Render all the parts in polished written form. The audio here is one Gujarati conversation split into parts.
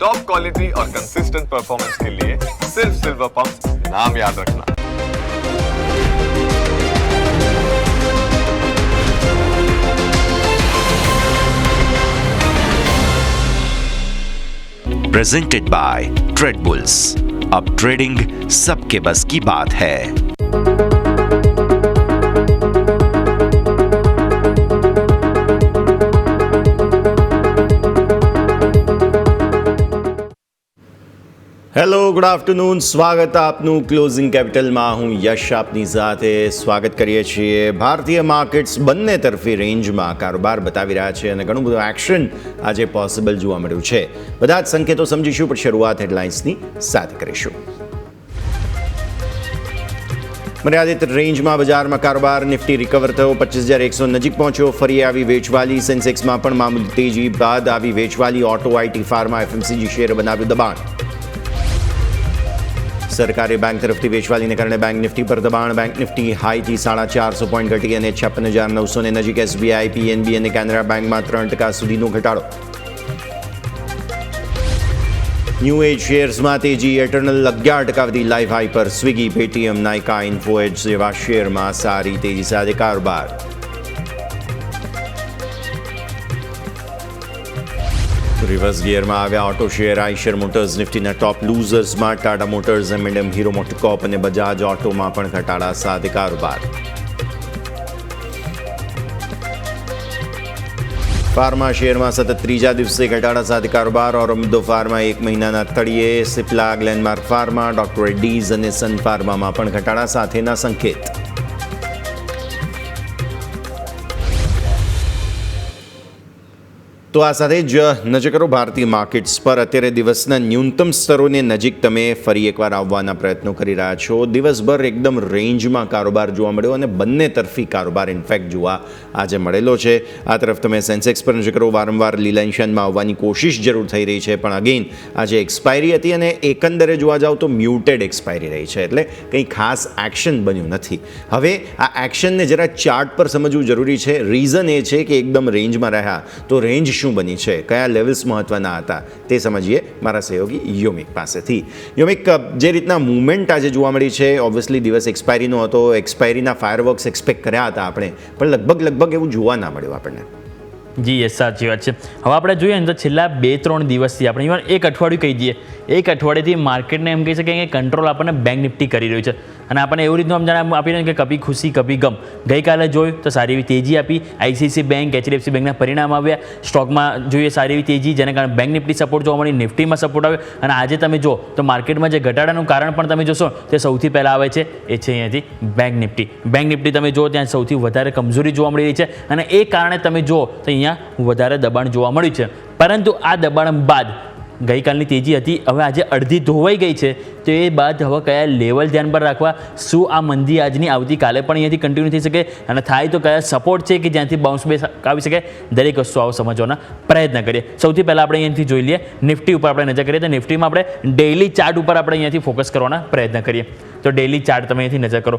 टॉप क्वालिटी और कंसिस्टेंट परफॉर्मेंस के लिए सिर्फ सिल्वर पंप नाम याद रखना। Presented by trade bulls. अब ट्रेडिंग सबके बस की बात है। Hello, good afternoon. સ્વાગત આપનું ક્લોઝિંગ કેપિટલમાં. હું યશ આપની સાથે સ્વાગત કરીએ છીએ. ભારતીય માર્કેટ્સ બંને તરફી રેન્જમાં કારોબાર બતાવી રહ્યા છે અને ઘણું બધું એક્શન આજે પોસિબલ જોવા મળ્યું છે. બધા જ સંકેતો સમજીશું, પણ શરૂઆત હેડલાઇન્સની સાથે કરીશું. મર્યાદિત રેન્જમાં બજારમાં કારોબાર. નિફ્ટી રિકવર થયો, 25,100 નજીક પહોંચ્યો. ફરી આવી વેચવાલી. સેન્સેક્સમાં પણ મામૂલી તેજી બાદ આવી વેચવાલી. Auto, IT, pharma, FMCG share બનાવ્યું દબાણ. સરકારી બેંક તરફથી વેચવાલીને કારણે બેંક નિફ્ટી પર દબાણ. બેંક નિફ્ટી હાઈથી 450 પોઈન્ટ ઘટી અને 56,900 નજીક. એસબીઆઈ, પીએનબી અને કેનરા બેંકમાં 3% સુધીનો ઘટાડો. ન્યૂ એજ શેર્સમાં તેજી. એટર્નલ 11% વધી લાઈવ હાઈ પર. સ્વિગી, પેટીએમ, નાયકા, ઇન્ફોએજ જેવા શેરમાં સારી તેજી સાથે કારોબાર. રિવર્સ ગિયરમાં આવ્યા ઓટો શેર. આઈશર મોટર્સ નિફ્ટીના ટોપ લૂઝર્સમાં. ટાટા મોટર્સ, એમ&એમ, હીરો મોટોકોર્પ અને બજાજ ઓટોમાં પણ ઘટાડા સાથે કારોબાર. ફાર્મા શેરમાં સતત ત્રીજા દિવસે ઘટાડા સાથે કારોબાર. ઓરોબિંદો ફાર્મા 1 મહિનાના તળિયે. સિપ્લા, ગ્લેનમાર્ક ફાર્મા, ડોક્ટર રેડ્ડીઝ અને સન ફાર્મામાં પણ ઘટાડા સાથેના સંકેત. તો આ સાથે જ નજર કરો ભારતીય માર્કેટ્સ પર. અત્યારે દિવસના ન્યૂનતમ સ્તરોને નજીક તમે ફરી એકવાર આવવાના પ્રયત્નો કરી રહ્યા છો. દિવસભર એકદમ રેન્જમાં કારોબાર જોવા મળ્યો અને બંને તરફી કારોબાર ઇનફેક્ટ જોવા આજે મળેલો છે. આ તરફ તમે સેન્સેક્સ પર નજર કરો. વારંવાર લીલા નિશાનમાં આવવાની કોશિશ જરૂર થઈ રહી છે, પણ અગેન આજે એક્સપાયરી હતી અને એકંદરે જોવા જાવ તો મ્યુટેડ એક્સપાયરી રહી છે, એટલે કંઈ ખાસ એક્શન બન્યું નથી. હવે આ એક્શનને જરા ચાર્ટ પર સમજવું જરૂરી છે. રીઝન એ છે કે એકદમ રેન્જમાં રહ્યા તો રેન્જ શું બની છે, કયા લેવલ્સ મહત્વના હતા તે સમજીએ મારા સહયોગી યોમિક પાસેથી. યોમિક, જે રીતના મૂવમેન્ટ આજે જોવા મળી છે, ઓબ્વિયસલી દિવસ એક્સપાયરીનો હતો. એક્સપાયરીના ફાયરવર્ક્સ એક્સપેક્ટ કર્યા હતા આપણે, પણ લગભગ એવું જોવા ના મળ્યું આપણને. જી યસ, સાચી વાત છે. હવે આપણે જોઈએ ને તો છેલ્લા 2-3 દિવસથી આપણે ઇવન એક અઠવાડિયું કહી દઈએ, એક અઠવાડિયેથી માર્કેટને એમ કહી શકીએ કે કંટ્રોલ આપણને બેંક નિફ્ટી કરી રહ્યું છે અને આપણને એવું રીતનું સમજણ આપી રહ્યું કે કભી ખુશી કભી ગમ. ગઈકાલે જોયું તો સારી એવી તેજી આપી. આઈસીઆઈસી બેંક, એચડીએફસી બેંકના પરિણામ આવ્યા. સ્ટોકમાં જોઈએ સારી એવી તેજી, જેના કારણે બેંક નિફ્ટી સપોર્ટ જોવા મળી, નિફ્ટીમાં સપોર્ટ આવ્યો. અને આજે તમે જો તો માર્કેટમાં જે ઘટાડાનું કારણ પણ તમે જોશો તે સૌથી પહેલાં આવે છે, એ છે અહીંયાથી બેંક નિફ્ટી. બેંક નિફ્ટી તમે જો ત્યાં સૌથી વધારે કમજોરી જોવા મળી રહી છે અને એ કારણે તમે જો તો અહીંયા વધારે દબાણ જોવા મળ્યું છે. પરંતુ આ દબાણ બાદ ગઈકાલની તેજી હતી, હવે આજે અડધી ધોવાઈ ગઈ છે. તો એ બાદ હવે કયા લેવલ ધ્યાન પર રાખવા, શું આ મંદી આજની આવતીકાલે પણ અહીંયાથી કન્ટિન્યુ થઈ શકે અને થાય તો કયા સપોર્ટ છે કે જ્યાંથી બાઉન્સ બેક આવી શકે, દરેક વસ્તુ આવો સમજવાના પ્રયત્ન કરીએ. સૌથી પહેલાં આપણે અહીંયાથી જોઈ લઈએ નિફ્ટી ઉપર આપણે નજર કરીએ તો નિફ્ટીમાં આપણે ડેઇલી ચાર્ટ ઉપર આપણે અહીંયાથી ફોકસ કરવાના પ્રયત્ન કરીએ. તો ડેઇલી ચાર્ટ તમે અહીંયાથી નજર કરો.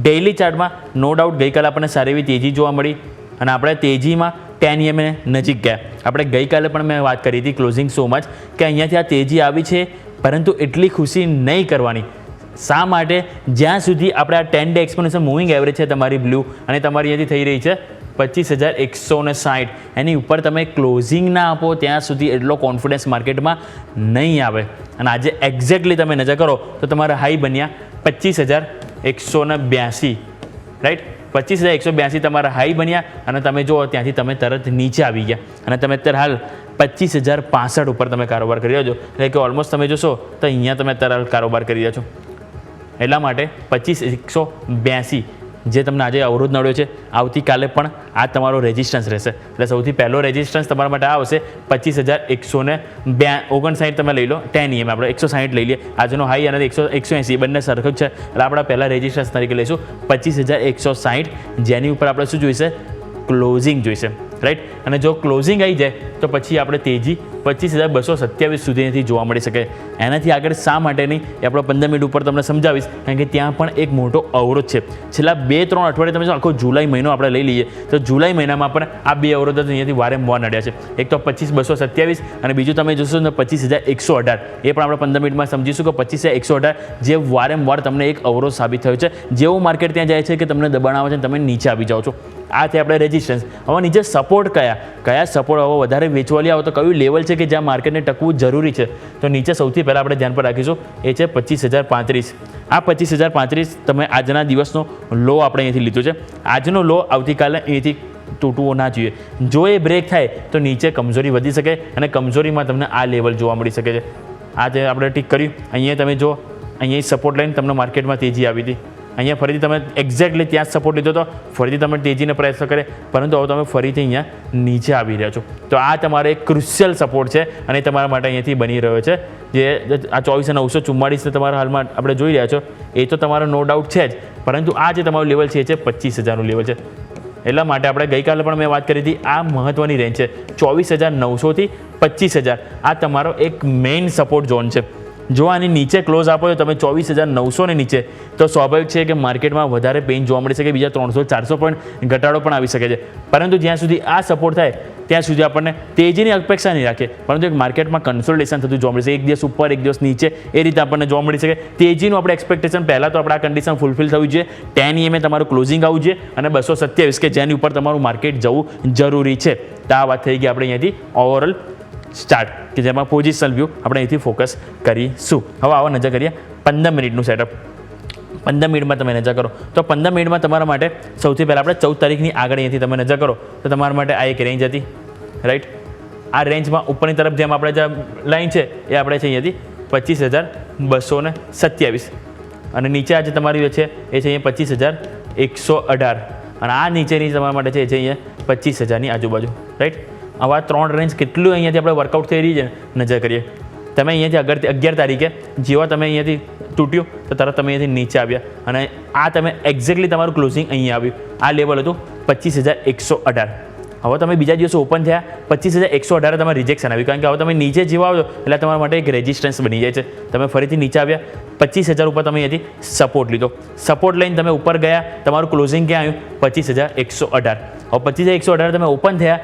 ડેઇલી ચાર્ટમાં નો ડાઉટ ગઈકાલે આપણને સારી એવી તેજી જોવા મળી અને આપણે તેજીમાં 10 EM નજીક ગયા. આપણે ગઈકાલે પણ મેં વાત કરી હતી ક્લોઝિંગ શોમાં જ કે અહીંયાથી આ તેજી આવી છે, પરંતુ એટલી ખુશી નહીં કરવાની. શા માટે? જ્યાં સુધી આપણે આ 10 ડે એક્સપોનેન્શિયલ મૂવિંગ એવરેજ છે તમારી બ્લુ અને તમારી અહીંયાથી થઈ રહી છે 25,160, એની ઉપર તમે ક્લોઝિંગ ના આપો ત્યાં સુધી એટલો કોન્ફિડન્સ માર્કેટમાં નહીં આવે. અને આજે એક્ઝેક્ટલી તમે નજર કરો તો તમારા હાઈ બન્યા 25,182, રાઈટ. 25,182 તમારા હાઈ બન્યા અને તમે જુઓ ત્યાંથી તમે તરત નીચે આવી ગયા અને તમે અત્યારે હાલ 25,065 ઉપર તમે કારોબાર કરી રહ્યા છો. એટલે કે ઓલમોસ્ટ તમે જોશો તો અહીંયા તમે અત્યારે કારોબાર કરી રહ્યા છો. એટલા માટે 25,182 જે તમને આજે અવરોધ નડ્યો છે, આવતીકાલે પણ આ તમારો રેઝિસ્ટન્સ રહેશે. એટલે સૌથી પહેલો રેઝિસ્ટન્સ તમારા માટે આ આવશે 25,159 તમે લઈ લો. 10 EM આપણે 160 લઈ લઈએ. આજનો હાઈ અને 180 બંને સરખું જ છે, એટલે આપણે પહેલાં રેઝિસ્ટન્સ તરીકે લઈશું 25,160, જેની ઉપર આપણે શું જોઈશે? ક્લોઝિંગ જોઈશે. રાઈટ. અને જો ક્લોઝિંગ આવી જાય તો પછી આપણે તેજી 25,227 સુધીથી જોવા મળી શકે. એનાથી આગળ શા માટે નહીં એ આપણે 15 મિનિટ ઉપર તમને સમજાવીશ, કારણ કે ત્યાં પણ એક મોટો અવરોધ છે. છેલ્લા 2-3 અઠવાડિયે તમે જો આખો જુલાઈ મહિનો આપણે લઈ લઈએ તો જુલાઈ મહિનામાં પણ આ બે અવરોધ અહીંયાથી વારંવાર નડ્યા છે. એક તો 25,227 અને બીજું તમે જોશો ને 25,118. એ પણ આપણે 15 મિનિટમાં સમજીશું કે 25,118 જે વારંવાર તમને એક અવરોધ સાબિત થયો છે. જેવું માર્કેટ ત્યાં જાય છે કે તમને દબાણ આવે છે અને તમે નીચે આવી જાઓ છો. આ છે આપણે રેઝિસ્ટન્સ. હવે નીચે સપોર્ટ કયા સપોર્ટ હવે વધારે વેચવાલી આવો તો કયું લેવલ છે કે જ્યાં માર્કેટને ટકવું જરૂરી છે? તો નીચે સૌથી પહેલાં આપણે ધ્યાન પર રાખીશું એ છે 25,035. આ 25,035 તમે આજના દિવસનો લો આપણે અહીંથી લીધો છે. આજનો લો આવતીકાલે અહીંથી તૂટવો ના જોઈએ. જો એ બ્રેક થાય તો નીચે કમજોરી વધી શકે અને કમજોરીમાં તમને આ લેવલ જોવા મળી શકે છે. આ જે આપણે ટીક કર્યું અહીંયા તમે જો અહીંયા સપોર્ટ લાઈન તમને માર્કેટમાં તેજી આવી હતી. અહીંયા ફરીથી તમે એક્ઝેક્ટલી ત્યાં જ સપોર્ટ લીધો હતો, ફરીથી તમે તેજીને પ્રયત્ન કરે, પરંતુ હવે તમે ફરીથી અહીંયા નીચે આવી રહ્યા છો. તો આ તમારો એક ક્રુશિયલ સપોર્ટ છે અને તમારા માટે અહીંયાથી બની રહ્યો છે. જે આ 24,944 તમારા હાલમાં આપણે જોઈ રહ્યા છો એ તો તમારો નો ડાઉટ છે જ, પરંતુ આ જે તમારું લેવલ છે એ છે 25,000નું લેવલ છે. એટલા માટે આપણે ગઈકાલે પણ મેં વાત કરી હતી, આ મહત્ત્વની રેન્જ છે 24,900 થી 25,000. આ તમારો એક મેઇન સપોર્ટ ઝોન છે. જો આની નીચે ક્લોઝ આપો તો તમે 24,900 ને નીચે, તો સ્વાભાવિક છે કે માર્કેટમાં વધારે પેઇન જોવા મળી શકે, બીજા 300-400 પોઈન્ટ ઘટાડો પણ આવી શકે છે. પરંતુ જ્યાં સુધી આ સપોર્ટ થાય ત્યાં સુધી આપણને તેજીની અપેક્ષા નહીં રાખીએ, પરંતુ એક માર્કેટમાં કન્સોલિડેશન થતું જોવા મળશે. એક દિવસ ઉપર એક દિવસ નીચે એ રીતે આપણને જોવા મળી શકે. તેજીનું આપણે એક્સપેક્ટેશન પહેલાં તો આપણે આ કન્ડિશન ફૂલફિલ થવી જોઈએ. 10 EMA તમારું ક્લોઝિંગ આવવું જોઈએ અને 227 કે જેની ઉપર તમારું માર્કેટ જવું જરૂરી છે. તો આ વાત થઈ ગઈ આપણે અહીંયાથી ઓવરઓલ સ્ટાર્ટ, કે જેમાં પોઝિશનલ વ્યૂ આપણે અહીંથી ફોકસ કરીશું. હવે આવો નજર કરીએ 15 મિનિટનું સેટઅપ. 15 મિનિટમાં તમે નજર કરો તો 15 મિનિટમાં તમારા માટે સૌથી પહેલાં આપણે 14 તારીખની આગળ અહીંયાથી તમે નજર કરો તો તમારા માટે આ એક રેન્જ હતી, રાઈટ. આ રેન્જમાં ઉપરની તરફ જેમ આપણે જે લાઈન છે એ આપણે છે અહીંયાથી 25,227 અને નીચે આજે તમારી છે એ છે અહીંયા 25,118 અને આ નીચેની તમારા માટે છે એ છે અહીંયા 25,000ની આજુબાજુ, રાઈટ. આવા 3 રેન્જ કેટલું અહીંયાથી આપણે વર્કઆઉટ થઈ રહી છે નજર કરીએ. તમે અહીંયાથી 11 તારીખે જેવા તમે અહીંયાથી તૂટ્યું તો તરત તમે અહીંયાથી નીચે આવ્યા અને આ તમે એક્ઝેક્ટલી તમારું ક્લોઝિંગ અહીંયા આવ્યું. આ લેવલ હતું 25,118. હવે તમે બીજા દિવસે ઓપન થયા 25,118 તમારે રિજેક્શન આવ્યું, કારણ કે હવે તમે નીચે જેવા આવ્યો એટલે તમારા માટે એક રેઝિસ્ટન્સ બની જાય છે. તમે ફરીથી નીચે આવ્યા 25,000 ઉપર તમે અહીંયાથી સપોર્ટ લીધો. સપોર્ટ લઈને તમે ઉપર ગયા, તમારું ક્લોઝિંગ ક્યાં આવ્યું 25,118. હવે 25,118 તમે ઓપન થયા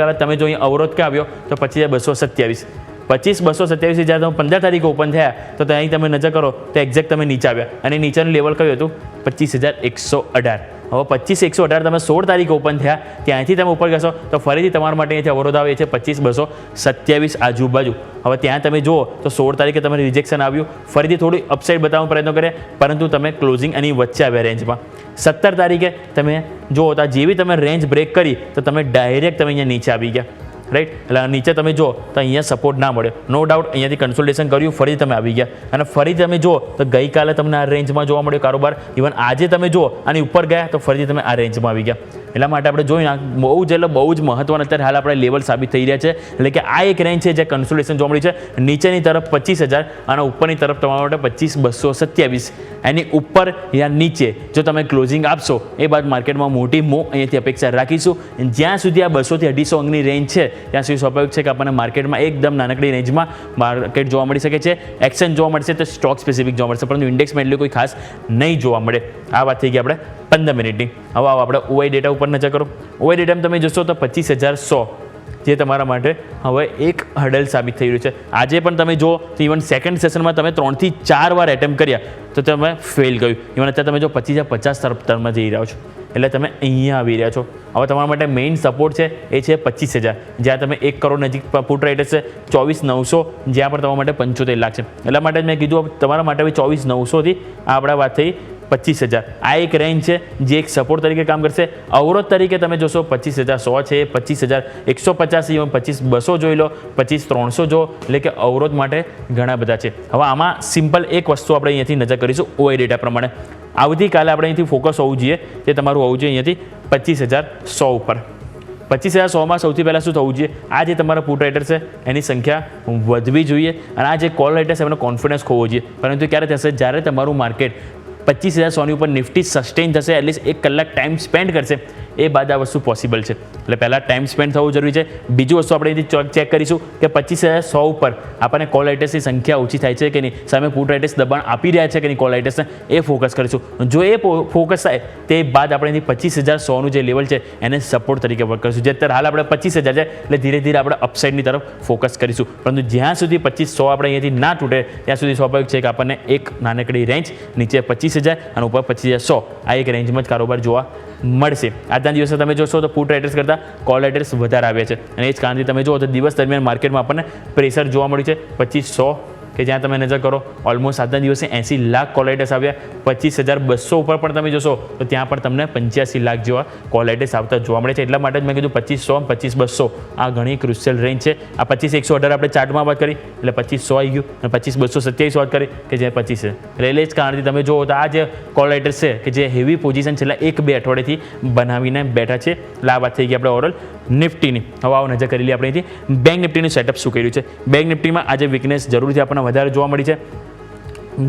કારણ તમે જો અહીંયા અવરોધ ક્યાં આવ્યો તો 25,227. 25,227 જ્યારે તમે 15 તારીખે ઓપન થયા તો અહીં તમે નજર કરો તો એક્ઝેક્ટ તમે નીચે આવ્યા અને નીચેનું લેવલ કયું હતું 25,118. હવે 25,118 તમે 16 તારીખે ઓપન થયા ત્યાંથી તમે ઉપર જશો તો ફરીથી તમારા માટે અહીંયાથી અવરોધ આવે છે 25,227 આજુબાજુ. હવે ત્યાં તમે જુઓ તો 16 તારીખે તમે રિજેક્શન આવ્યું, ફરીથી થોડી અપસાઇડ બતાવવાનો પ્રયત્ન કર્યા, પરંતુ તમે ક્લોઝિંગ એની વચ્ચે આવ્યા રેન્જમાં. 17 તારીખે તમે જુઓ તો જેવી તમે રેન્જ બ્રેક કરી તો તમે ડાયરેક્ટ તમે અહીંયા નીચે આવી ગયા, રાઈટ. એટલે નીચે તમે જુઓ તો અહીંયા સપોર્ટ ના મળ્યો, નો ડાઉટ અહીંયાથી કન્સોલિડેશન કર્યું, ફરીથી તમે આવી ગયા અને ફરીથી તમે જુઓ તો ગઈકાલે તમને આ રેન્જમાં જોવા મળ્યો કારોબાર. ઇવન આજે તમે જુઓ આની ઉપર ગયા તો ફરીથી તમે આ રેન્જમાં આવી ગયા. એટલા માટે આપણે જોઈએ બહુ જ મહત્વના અત્યારે હાલ આપણે લેવલ સાબિત થઈ રહ્યા છે. એટલે કે આ એક રેન્જ છે જે કન્સોલિડેશન જોવા મળી છે. નીચેની તરફ 25,000 અને ઉપરની તરફ તમારા માટે 25,227. એની ઉપર યા નીચે જો તમે ક્લોઝિંગ આપશો એ બાદ માર્કેટમાં મોટી મૂવ અહીંયાથી અપેક્ષા રાખીશું. જ્યાં સુધી આ 200 થી 250 અંકની રેન્જ છે ત્યાં સુધી સ્વાભાવિક છે કે આપણને માર્કેટમાં એકદમ નાનકડી રેન્જમાં માર્કેટ જોવા મળી શકે છે. એક્શન જોવા મળશે તો સ્ટોક સ્પેસિફિક જોવા મળશે, પરંતુ ઇન્ડેક્સમાં એટલું કોઈ ખાસ નહીં જોવા મળે. આ વાત થઈ ગઈ આપણે 15 મિનિટની. હવે આપણે OI ડેટા ઉપર નજર કરો. OI ડેટામાં તમે જોશો તો 25,100 જે તમારા માટે હવે એક હર્ડલ સાબિત થઈ રહ્યું છે. આજે પણ તમે જો તો ઇવન સેકન્ડ સેશનમાં તમે 3 થી 4 વાર એટેમ્પ કર્યા તો તમે ફેલ ગયું. ઇવન અત્યારે તમે જો 25,050 તરફમાં જઈ રહ્યા છો એટલે તમે અહીંયા આવી રહ્યા છો. હવે તમારા માટે મેઇન સપોર્ટ છે એ છે 25,000, જ્યાં તમે 1 કરોડ નજીક પુટ રેટ છે. 24,900 જ્યાં પણ તમારા માટે 75 લાખ છે. એટલા માટે જ મેં કીધું તમારા માટે 24,900 થી આપણે વાત થઈ 25,000. આ એક રેન્જ છે જે એક સપોર્ટ તરીકે કામ કરશે. અવરોધ તરીકે તમે જોશો 25,100 છે, 25,150, ઇવન 25,200 જોઈ લો, 25,300 જો, એટલે કે અવરોધ માટે ઘણા બધા છે. હવે આમાં સિમ્પલ એક વસ્તુ આપણે અહીંયાથી નજર કરીશું OI ડેટા પ્રમાણે. આવતીકાલે આપણે અહીંથી ફોકસ હોવું જોઈએ, તે તમારું હોવું જોઈએ અહીંયાથી 25,100 ઉપર. 25,100માં સૌથી પહેલાં શું થવું જોઈએ? આ જે તમારા પુટ રાઇટર છે એની સંખ્યા વધવી જોઈએ અને આ જે કોલ રાઇટર છે એનો કોન્ફિડન્સ ખોવો જોઈએ. પરંતુ ક્યારે થશે? જ્યારે તમારું માર્કેટ 25,100ની ઉપર નિફ્ટી સસ્ટેન થશે, એટલીસ્ટ 1 કલાક ટાઈમ સ્પેન્ડ કરશે, એ બાદ આ વસ્તુ પોસિબલ છે. એટલે પહેલાં ટાઈમ સ્પેન્ડ થવું જરૂરી છે. બીજી વસ્તુ આપણે અહીંથી ચેક કરીશું કે 25,100 ઉપર આપણને કોલ રાઇટર્સની સંખ્યા ઓછી થાય છે કે નહીં, સામે પુટ રાઇટર્સ દબાણ આપી રહ્યા છે કે નહીં કોલ રાઇટર્સને, એ ફોકસ કરીશું. જો એ ફોકસ થાય તે બાદ આપણે અહીંથી 25,100નું જે લેવલ છે એને સપોર્ટ તરીકે વર્ક કરીશું. જે અત્યારે હાલ આપણે 25,000 છે એટલે ધીરે ધીરે આપણે અપસાઇડની તરફ ફોકસ કરીશું. પરંતુ જ્યાં સુધી 25,100 આપણે અહીંયાથી ના તૂટે ત્યાં સુધી સ્વાભાવિક છે કે આપણને એક નાનકડી રેન્જ નીચે 25,000 અને ઉપર 25,100 આ એક રેન્જમાં જ કારોબાર જોવા મળશે. આજના દિવસે તમે જોશો તો પુટ રાઇટર્સ કરતાં કોલ રાઇટર્સ વધારે આવ્યા છે અને એ જ કારણથી તમે જુઓ તો દિવસ દરમિયાન માર્કેટમાં આપણને પ્રેશર જોવા મળ્યું છે. 25,100 કે જ્યાં તમે નજર કરો ઓલમોસ્ટ આજના દિવસે 80 લાખ કોલ રાઇટર્સ આવ્યા. 25,200 ઉપર પણ તમે જોશો તો ત્યાં પણ તમને 85 લાખ જેવા કોલ રાઇટર્સ આવતા જોવા મળે છે. એટલા માટે જ મેં કીધું 25,100 25,200 આ ઘણી ક્રુશિયલ રેન્જ છે. આ 25,118 આપણે ચાર્ટમાં વાત કરી એટલે 25,100 આવી ગયું અને 25,227 વાત કરી કે જે 25 છે. એટલે એ જ કારણથી તમે જુઓ તો આ જે કોલ રાઇટર્સ છે કે જે હેવી પોઝિશન છેલ્લા 1-2 અઠવાડિયાથી બનાવીને બેઠા છે. એટલે આ વાત થઈ ગઈ આપણે ઓવરઓલ નિફ્ટીની. હવે આવો નજર કરી લઈએ આપણે અહીંથી બેંક નિફ્ટીનું સેટઅપ શું કર્યું છે. બેંક નિફ્ટીમાં આજે વીકનેસ જરૂરથી આપણને વધારે જોવા મળી છે.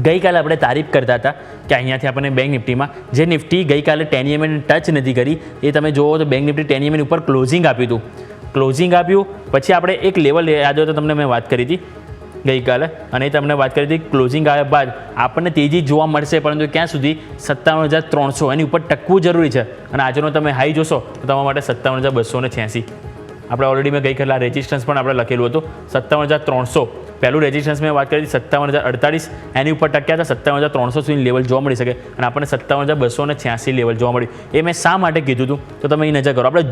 ગઈકાલે આપણે તારીફ કરતા હતા કે અહીંયાથી આપણને બેંક નિફ્ટીમાં જે નિફ્ટી ગઈકાલે 10 EMA ટચ નથી કરી એ તમે જુઓ તો બેંક નિફ્ટી 10 EMA ઉપર ક્લોઝિંગ આપ્યું હતું. ક્લોઝિંગ આપ્યું પછી આપણે એક લેવલ યાદ હોય તો તમને મેં વાત કરી હતી ગઈકાલે અને તમને વાત કરી હતી ક્લોઝિંગ આવ્યા બાદ આપણને તેજી જોવા મળશે પરંતુ ક્યાં સુધી 57,300 એની ઉપર ટકવું જરૂરી છે. અને આજનો તમે હાઈ જોશો તો તમારા માટે 57,286 આપણે ઓલરેડી મેં ગઈકાલે રેઝિસ્ટન્સ પણ આપણે લખેલું હતું 57,300 પહેલું રેઝિસ્ટન્સ મેં વાત કરી 57,048 એની ઉપર ટક્યા હતા. 57,300 સુધી લેવલ જોવા મળી શકે અને આપણને 57,286 લેવલ જોવા મળ્યું. એ મેં શા માટે કીધું હતું તો તમે અહીં નજર કરો. આપણે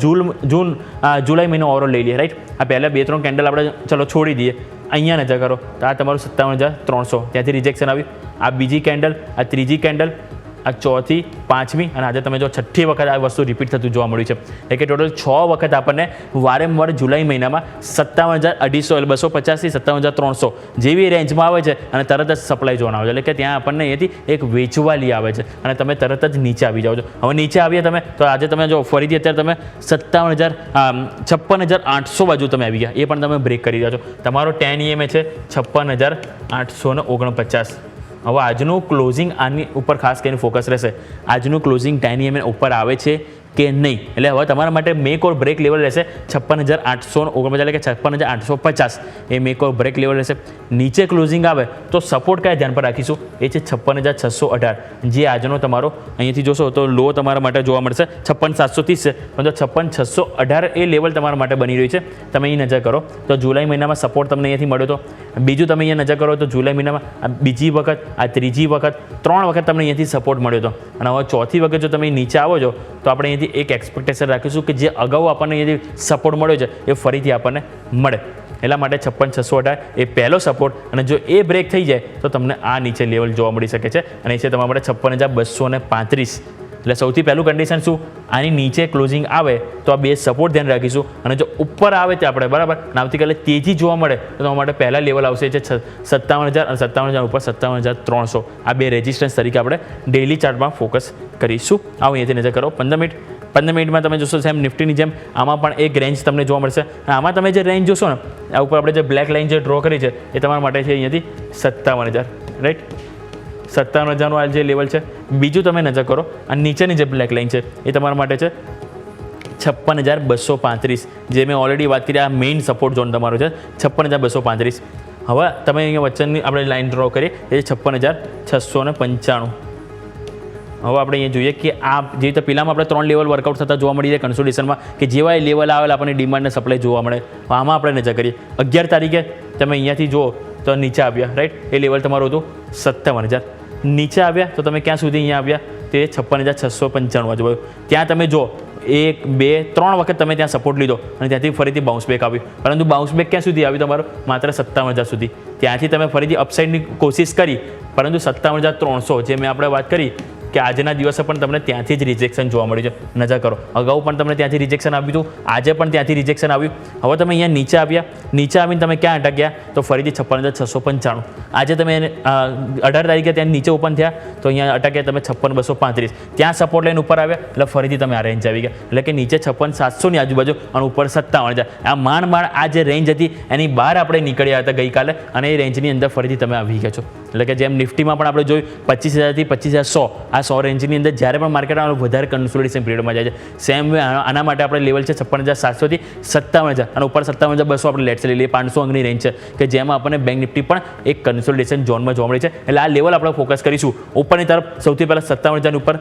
જુલાઈ મહિનો ઓવરઓલ લઈ લઈએ રાઈટ. આ પહેલાં 2-3 કેન્ડલ આપણે ચલો છોડી દઈએ. અહીંયા નજર કરો તો આ તમારું 57,300 ત્યાંથી રિજેક્શન આવ્યું. આ બીજી કેન્ડલ, આ ત્રીજી કેન્ડલ, આ ચોથી, પાંચમી અને આજે તમે જો છઠ્ઠી વખત આ વસ્તુ રિપીટ થતું જોવા મળ્યું છે. એટલે કે ટોટલ 6 વખત આપણને વારંવાર જુલાઈ મહિનામાં 57,250 થી 57,300 જેવી રેન્જમાં આવે છે અને તરત જ સપ્લાય ઝોન આવે છે. એટલે કે ત્યાં આપણને અહીંથી એક વેચવાલી આવે છે અને તમે તરત જ નીચે આવી જાઓ છો. હવે નીચે આવીએ તમે તો આજે તમે જો ફરીથી અત્યારે તમે 56,800 બાજુ તમે આવી ગયા. એ પણ તમે બ્રેક કરી રહ્યા છો. તમારો 10 EMA છે 56,849. હવે આજનું ક્લોઝિંગ આની ઉપર ખાસ કરીને ફોકસ રહેશે. આજનું ક્લોઝિંગ 10 EMA ઉપર આવે છે કે નહીં. એટલે હવે તમારા માટે મેક ઓર બ્રેક લેવલ રહેશે 56,849 એટલે કે 56,850 એ મેક ઓર બ્રેક લેવલ રહેશે. નીચે ક્લોઝિંગ આવે તો સપોર્ટ કયા ધ્યાન પર રાખીશું એ છે 56,618 જે આજનો તમારો અહીંયાથી જોશો તો લો તમારા માટે જોવા મળશે 56,730 છે પરંતુ 56,618 એ લેવલ તમારા માટે બની રહ્યું છે. તમે અહીં નજર કરો તો જુલાઈ મહિનામાં સપોર્ટ તમને અહીંયાથી મળ્યો હતો. બીજું તમે અહીંયા નજર કરો તો જુલાઈ મહિનામાં આ બીજી વખત, આ ત્રીજી વખત, 3 વખત તમને અહીંયાથી સપોર્ટ મળ્યો હતો અને હવે ચોથી વખત જો તમે નીચે આવો છો તો આપણે અહીંયાથી એક એક્સપેક્ટેશન રાખીશું કે જે અગાઉ આપણને અહીંયાથી સપોર્ટ મળ્યો છે એ ફરીથી આપણને મળે. એટલા માટે 56,618 એ પહેલો સપોર્ટ અને જો એ બ્રેક થઈ જાય તો તમને આ નીચે લેવલ જોવા મળી શકે છે અને એ છે તમારા માટે 56,235. એટલે સૌથી પહેલું કન્ડિશન શું આની નીચે ક્લોઝિંગ આવે તો આ બે સપોર્ટ ધ્યાન રાખીશું અને જો ઉપર આવે તે આપણે બરાબર આવતીકાલે તેજી જોવા મળે તો તમારા માટે પહેલા લેવલ આવશે છે 57,000 અને 57,000 ઉપર 57,300 આ બે રેઝિસ્ટન્સ તરીકે આપણે ડેઇલી ચાર્ટમાં ફોકસ કરીશું. આવો અહીંયાથી નજર કરો 15 મિનિટમાં તમે જોશો સેમ નિફ્ટીની જેમ આમાં પણ એક રેન્જ તમને જોવા મળશે. આમાં તમે જે રેન્જ જોશો ને આ ઉપર આપણે જે બ્લેક લાઇન જે ડ્રો કરી છે એ તમારા માટે છે અહીંયાથી 57,000 રાઈટ. 57,000નું આ જે લેવલ છે. બીજું તમે નજર કરો આ નીચેની જે બ્લેક લાઇન છે એ તમારા માટે છે 56,235 જે મેં ઓલરેડી વાત કરી. આ મેઇન સપોર્ટ ઝોન તમારો છે 56,235. હવે તમે અહીંયા વચ્ચેની આપણે લાઇન ડ્રો કરીએ એ 56,695. હવે આપણે અહીંયા જોઈએ કે આ જે રીતે પહેલાંમાં આપણે 3 લેવલ વર્કઆઉટ થતા જોવા મળી જાય કન્સોલિડેશનમાં કે જેવા એ લેવલ આવેલા આપણને ડિમાન્ડ અને સપ્લાય જોવા મળે. આમાં આપણે નજર કરીએ 11 તારીખે તમે અહીંયાથી જુઓ તો નીચે આવ્યા રાઈટ. એ લેવલ તમારું હતું 57,000. નીચે આવ્યા તો તમે ક્યાં સુધી અહીંયા આવ્યા તે 56,695 આજુ. ત્યાં તમે જો 1, 2, 3 વખત તમે ત્યાં સપોર્ટ લીધો અને ત્યાંથી ફરીથી બાઉન્સ બેક આવ્યું પરંતુ બાઉન્સ બેક ક્યાં સુધી આવ્યું તમારું માત્ર 57,000 સુધી. ત્યાંથી તમે ફરીથી અપસાઇડની કોશિશ કરી પરંતુ 57,300 જે મેં આપણે વાત કરી કે આજના દિવસે પણ તમને ત્યાંથી જ રિજેક્શન જોવા મળ્યું છે. નજર કરો અગાઉ પણ તમને ત્યાંથી રિજેક્શન આવ્યું હતું, આજે પણ ત્યાંથી રિજેક્શન આવ્યું. હવે તમે અહીંયા નીચે આવ્યા, નીચે આવીને તમે ક્યાં અટક્યા તો ફરીથી 56,695. આજે તમે 18 તારીખે ત્યાં નીચે ઓપન થયા તો અહીંયા અટક્યા તમે 56,235. ત્યાં સપોર્ટ લાઈન ઉપર આવ્યા એટલે ફરીથી તમે આ રેન્જ આવી ગયા એટલે કે નીચે 56,700ની આજુબાજુ અને ઉપર 57,000. આ માંડ આ જે રેન્જ હતી એની બહાર આપણે નીકળ્યા હતા ગઈકાલે અને એ રેન્જની અંદર ફરીથી તમે આવી ગયા છો. એટલે કે જેમ નિફ્ટીમાં પણ આપણે જોયું 25,000 થી 25,100 આ 100 રેન્જની અંદર જ્યારે પણ માર્કેટ વધારે કન્સોલિડેશન પીરિયડમાં જાય છે. સેમ આના માટે આપણે લેવલ છે 56,700 થી 57,000 અને ઉપર 57,200 આપણે લેટ્સ લઈ લઈએ. 500 અંકની રેન્જ છે કે જેમાં આપણને બેંક નિફ્ટી પણ એક કન્સોલિડેશન ઝોનમાં જોવા મળે છે. એટલે આ લેવલ આપણે ફોકસ કરીશું. ઉપરની તરફ સૌથી પહેલાં 57,000 ઉપર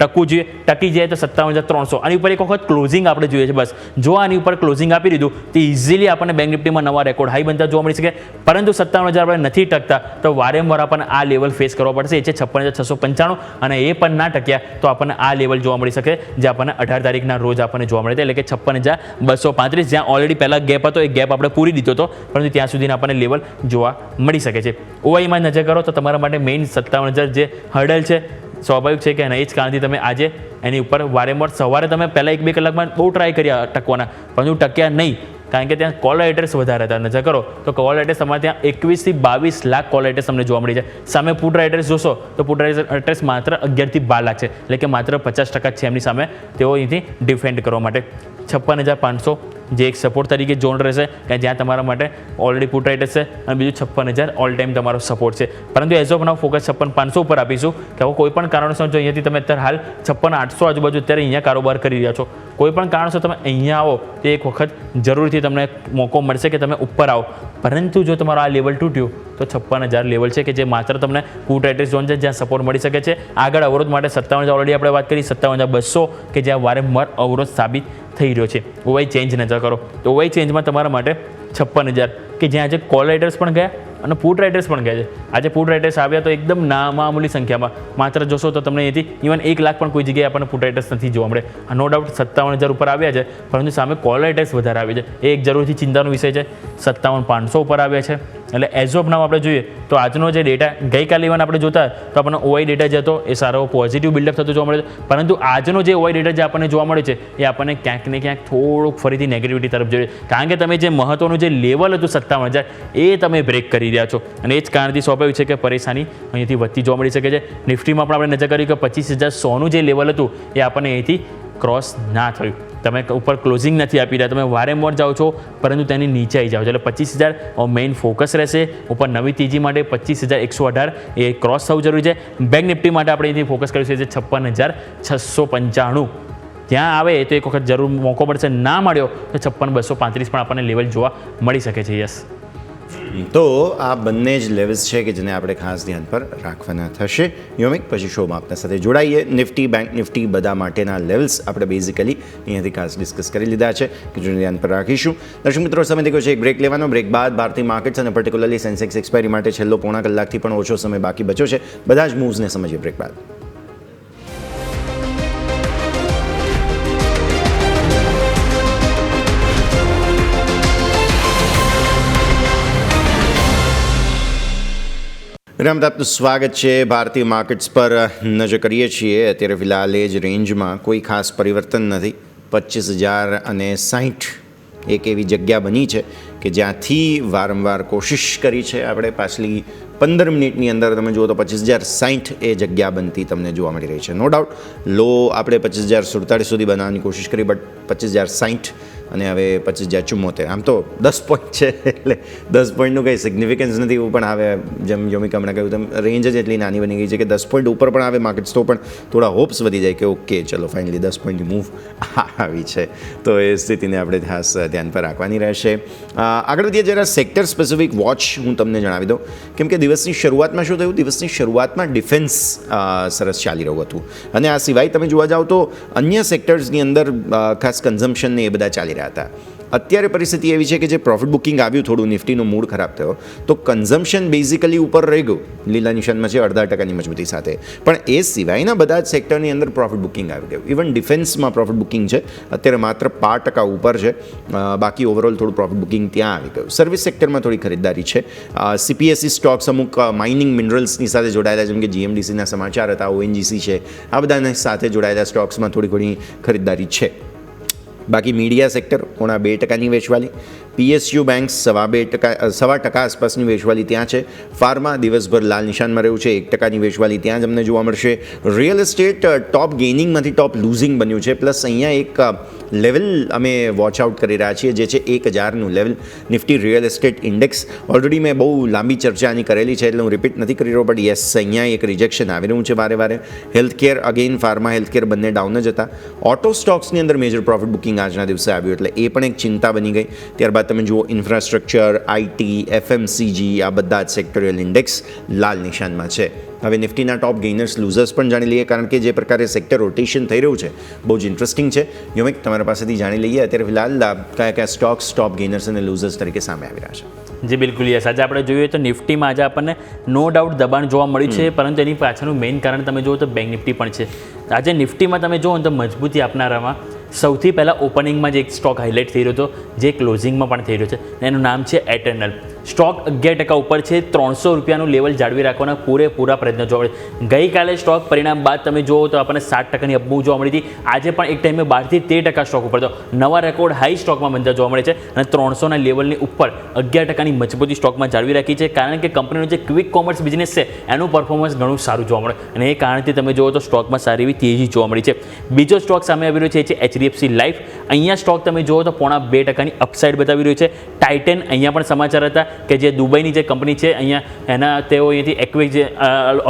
ટકવું જોઈએ. ટકી જાય તો 57,300 આની ઉપર એક વખત ક્લોઝિંગ આપણે જોઈએ છે. બસ જો આની ઉપર ક્લોઝિંગ આપી દીધું તો ઇઝીલી આપણને બેંક નિફ્ટીમાં નવા રેકોર્ડ હાઈ બનતા જોવા મળી શકે. પરંતુ 57,000 આપણે નથી ટકતા તો વારંવાર આપણને આ લેવલ ફેસ કરવા પડશે. એ છે 56,695 અને એ પણ ના ટક્યા તો આપણને આ લેવલ જોવા મળી શકે જે આપણને 18 તારીખના રોજ આપણને જોવા મળે છે. એટલે કે 56,235 જ્યાં ઓલરેડી પહેલા ગેપ હતો એ ગેપ આપણે પૂરી દીધો હતો પરંતુ ત્યાં સુધી આપણને લેવલ જોવા મળી શકે છે. ઓઆઈમાં નજર કરો તો તમારા માટે મેઇન 57,000 જે હર્ડલ છે સ્વાભાવિક છે કે એ જ કારણથી તમે આજે એની ઉપર વારંવાર સવારે તમે પહેલાં 1-2 કલાકમાં બહુ ટ્રાય કર્યા ટકવાના પરંતુ ટક્યા નહીં કારણ કે ત્યાં કોલર એડ્રેસ વધારે હતા. નજર કરો તો કોલર એડ્રેસ તમારે ત્યાં 21 થી 22 લાખ કોલર એડ્રેસ તમને જોવા મળી જાય. સામે પુટ એડ્રેસ જોશો તો પુટ એડ્રેસ માત્ર 11 થી 12 લાખ છે. એટલે કે માત્ર 50% છે એમની સામે તેઓ અહીંથી ડિફેન્ડ કરવા માટે. 56,500 જે એક સપોર્ટ તરીકે ઝોન રહેશે કે જ્યાં તમારા માટે ઓલરેડી પુટ એડ્રેસ છે અને બીજું 56,000 ઓલ ટાઈમ તમારો સપોર્ટ છે. પરંતુ એઝ ઓફ નાઉ ફોકસ 56,500 ઉપર આપીશું કે હવે કોઈ પણ કારણોસર જો અહીંયાથી તમે અત્યારે હાલ 56,800 આજુબાજુ અત્યારે અહીંયા કારોબાર કરી રહ્યા છો કોઈ પણ કારણોસર તમે અહીંયા આવો તો એક વખત જરૂરથી તમને મોકો મળશે કે તમે ઉપર આવો. પરંતુ જો તમારો આ લેવલ તૂટ્યું તો 56,000 લેવલ છે કે જે માત્ર તમને પુટ એડ્રેસ ઝોન છે જ્યાં સપોર્ટ મળી શકે છે. આગળ અવરોધ માટે 57,000 ઓલરેડી આપણે વાત કરી 57,200 કે જ્યાં વારંવાર અવરોધ સાબિત થઈ રહ્યો છે. ઓવાઈ ચેન્જ નજર કરો તો ઓવાઈ ચેન્જમાં તમારા માટે 56,000 કે જ્યાં આજે કોલ રાઇડર્સ પણ ગયા અને પુટ રાઇડર્સ પણ ગયા છે. આજે પુટ રાઇડર્સ આવ્યા તો એકદમ મામૂલી સંખ્યામાં માત્ર જોશો તો તમને અહીંથી ઇવન 1 લાખ પણ કોઈ જગ્યાએ આપણને પુટ રાઇડર્સ નથી જોવા મળે. નો ડાઉટ 57,000 ઉપર આવ્યા છે પરંતુ સામે કોલ રાઇડર્સ વધારે આવે છે એ એક જરૂરથી ચિંતાનો વિષય છે. 57,500 ઉપર આવ્યા છે. એટલે એઝ ઓફ નાવ આપણે જોઈએ તો આજનો જે ડેટા ગઈકાલે ઇવન આપણે જોતા તો આપણને ઓવાઈ ડેટા જે હતો એ સારો પોઝિટિવ બિલ્ડઅપ થતો જોવા મળે છે. પરંતુ આજનો જે ઓવાઈ ડેટા જે આપણને જોવા મળે છે એ આપણને ક્યાંક ને ક્યાંક થોડુંક ફરીથી નેગેટિવિટી તરફ જોઈએ કારણ કે તમે જે મહત્વનું જે લેવલ હતું 57,000 એ તમે બ્રેક કરી રહ્યા છો અને એ જ કારણથી સ્વાભાવિક છે કે પરેશાની અહીંથી વધતી જોવા મળી શકે છે. નિફ્ટીમાં પણ આપણે નજર કરી કે 25,100નું જે લેવલ હતું એ આપણને અહીંથી ક્રોસ ના થયું. તમે ઉપર ક્લોઝિંગ નથી આપી રહ્યા તમે વારંવાર જાઓ છો પરંતુ તેની નીચે આવી જાઓ છો. એટલે 25,000 મેઇન ફોકસ રહેશે. ઉપર નવી તેજી માટે 25,118 એ ક્રોસ થવું જરૂરી છે. બેંક નિફ્ટી માટે આપણે અહીંથી ફોકસ કરીશું છે 56,695 ત્યાં આવે તો એક વખત જરૂર મોકો મળશે. ના મળ્યો તો 56,235 પણ આપણને લેવલ જોવા મળી શકે છે. યસ તો આ બંને જ લેવલ્સ છે કે જેને આપણે ખાસ ધ્યાન પર રાખવાના થશે. યોમિક પછી શોમાં આપના સાથે જોડાઈએ. નિફ્ટી બેંક નિફ્ટી બધા માટેના લેવલ્સ આપણે બેઝિકલી અહીંયાથી ખાસ ડિસ્કસ કરી લીધા છે કે જેને ધ્યાન પર રાખીશું. દર્શક મિત્રો સમય દેખ્યો છે એક બ્રેક લેવાનો. બ્રેક બાદ ભારતીય માર્કેટ્સ અને પર્ટિક્યુલરલી સેન્સેક્સ એક્સપાયરી માટે છેલ્લો પોણા કલાકથી પણ ઓછો સમય બાકી બચ્યો છે. બધા જ મૂવ્સને સમજીએ બ્રેક બાદ. રામ આપનું સ્વાગત છે. ભારતીય માર્કેટ્સ પર નજર કરીએ છીએ. અત્યારે ફિલહાલ એ જ રેન્જમાં કોઈ ખાસ પરિવર્તન નથી. 25,060 એક એવી જગ્યા બની છે કે જ્યાંથી વારંવાર કોશિશ કરી છે આપણે પાછલી 15 મિનિટની અંદર તમે જુઓ તો 25,060 એ જગ્યા બનતી તમને જોવા મળી રહી છે. નો ડાઉટ લો આપણે 25,047 સુધી બનાવવાની કોશિશ કરી બટ 25,060 અને હવે 25,074 આમ તો 10 પોઈન્ટ છે એટલે 10 પોઈન્ટનું કંઈ સિગ્નિફિકન્સ નથી. એવું પણ આવે જેમ યોમિક હમણાં કહ્યું તેમ રેન્જ જ એટલી નાની બની ગઈ છે કે 10 પોઈન્ટ ઉપર પણ આવે માર્કેટ્સ તો પણ થોડા હોપ્સ વધી જાય કે ઓકે ચલો ફાઇનલી 10 પોઈન્ટની મૂવ આવી છે. તો એ સ્થિતિને આપણે ખાસ ધ્યાન પર રાખવાની રહેશે. આગળ વધીએ જરા સેક્ટર સ્પેસિફિક વોચ હું તમને જણાવી દઉં કેમ કે દિવસની શરૂઆતમાં શું થયું દિવસની શરૂઆતમાં ડિફેન્સ સરસ ચાલી રહ્યું હતું અને આ સિવાય તમે જોવા જાઓ તો અન્ય સેક્ટર્સની અંદર ખાસ કન્ઝમ્પશનને એ બધા ચાલી રહ્યા હતા. અત્યારે પરિસ્થિતિ એવી છે કે જે પ્રોફિટ બુકિંગ આવ્યું થોડું નિફ્ટીનું મૂડ ખરાબ થયો તો કન્ઝમ્પશન બેઝિકલી ઉપર રહી ગયું લીલા નિશાનમાં છે 0.5% મજબૂતી સાથે. પણ એ સિવાયના બધા જ સેક્ટરની અંદર પ્રોફિટ બુકિંગ આવી ગયું. ઇવન ડિફેન્સમાં પ્રોફિટ બુકિંગ છે અત્યારે માત્ર 5% ઉપર છે. બાકી ઓવરઓલ થોડું પ્રોફિટ બુકિંગ ત્યાં આવી ગયું. સર્વિસ સેક્ટરમાં થોડી ખરીદદારી છે. CPSE સ્ટોક્સ અમુક માઇનિંગ મિનરલ્સની સાથે જોડાયેલા જેમ કે GMDCના સમાચાર હતા ONGC છે આ બધાની સાથે જોડાયેલા સ્ટોક્સમાં થોડી ઘણી ખરીદદારી છે. બાકી મીડિયા સેક્ટર 0.2%ની વેચવાલી PSU બેંક 2.5% આસપાસની વેચવાલી ત્યાં છે. ફાર્મા દિવસભર લાલ નિશાનમાં રહ્યું છે, 1%ની વેચવાલી ત્યાં જ અમને જોવા મળશે. રિયલ એસ્ટેટ ટોપ ગેઇનિંગમાંથી ટોપ લૂઝિંગ બન્યું છે. પ્લસ અહીંયા એક લેવલ અમે વોચ આઉટ કરી રહ્યા છીએ, જે છે 1000નું level. Nifty real estate index already મેં બહુ લાંબી ચર્ચા આની કરેલી છે, એટલે હું રિપીટ નથી કરી રહ્યો, બટ યસ અહીંયા એક રિજેક્શન આવી રહ્યું છે વારે. હેલ્થકેર અગેન, ફાર્મા હેલ્થકેર બંને ડાઉન જ હતા. ઓટો સ્ટોક્સની અંદર મેજર પ્રોફિટ બુકિંગ આજના દિવસે આવ્યું, એટલે એ પણ એક ચિંતા બની ગઈ. ત્યારબાદ તમે જુઓ ઇન્ફ્રાસ્ટ્રક્ચર, IT, FMCG આ બધા જ સેક્ટોરિયલ ઇન્ડેક્સ લાલ નિશાનમાં છે. હવે નિફ્ટીના ટોપ ગેઇનર્સ લૂઝર્સ પણ જાણી લઈએ, કારણ કે જે પ્રકારે સેક્ટર રોટેશન થઈ રહ્યું છે બહુ જ ઇન્ટરેસ્ટિંગ છે. યોમિક, તમારા પાસેથી જાણી લઈએ અત્યારે ફિલહાલ કયા સ્ટોક્સ ટોપ ગેઇનર્સ અને લૂઝર્સ તરીકે સામે આવી રહ્યા છે. જી બિલકુલ યસ. આજે આપણે જોઈએ તો નિફ્ટીમાં આજે આપણને નો ડાઉટ દબાણ જોવા મળ્યું છે, પરંતુ એની પાછળનું મેઇન કારણ તમે જુઓ તો બેંક નિફ્ટી પણ છે. આજે નિફ્ટીમાં તમે જુઓ તો મજબૂતી આપનારામાં સૌથી પહેલાં ઓપનિંગમાં જે એક સ્ટોક હાઇલાઇટ થઈ રહ્યો હતો, જે ક્લોઝિંગમાં પણ થઈ રહ્યો છે, એનું નામ છે એટર્નલ. સ્ટોક 11% ઉપર છે. 300 રૂપિયાનું લેવલ જાળવી રાખવાના પૂરેપૂરા પ્રયત્નો જોવા મળે. ગઈકાલે સ્ટોક પરિણામ બાદ તમે જુઓ તો આપણને 7%ની અપમૂવ જોવા મળી હતી. આજે પણ એક ટાઈમે 12% સ્ટોક ઉપર હતો. નવા રેકોર્ડ હાઈ સ્ટોકમાં બનતા જોવા મળે છે અને 300ના લેવલની ઉપર 11%ની મજબૂતી સ્ટોકમાં જાળવી રાખી છે, કારણ કે કંપનીનો જે ક્વિક કોમર્સ બિઝનેસ છે એનું પરફોર્મન્સ ઘણું સારું જોવા મળે, અને એ કારણથી તમે જુઓ તો સ્ટોકમાં સારી એવી તેજી જોવા મળી છે. બીજો સ્ટોક સામે આવી રહ્યો છે HDFC લાઈફ. અહીંયા સ્ટોક તમે જુઓ તો 0.5%ની અપસાઇડ બતાવી રહ્યું છે. ટાઇટન, અહીંયા પણ સમાચાર હતા કે જે દુબઈની જે કંપની છે અહીંયા એના તેઓ અહીંયાથી એક્વિક જે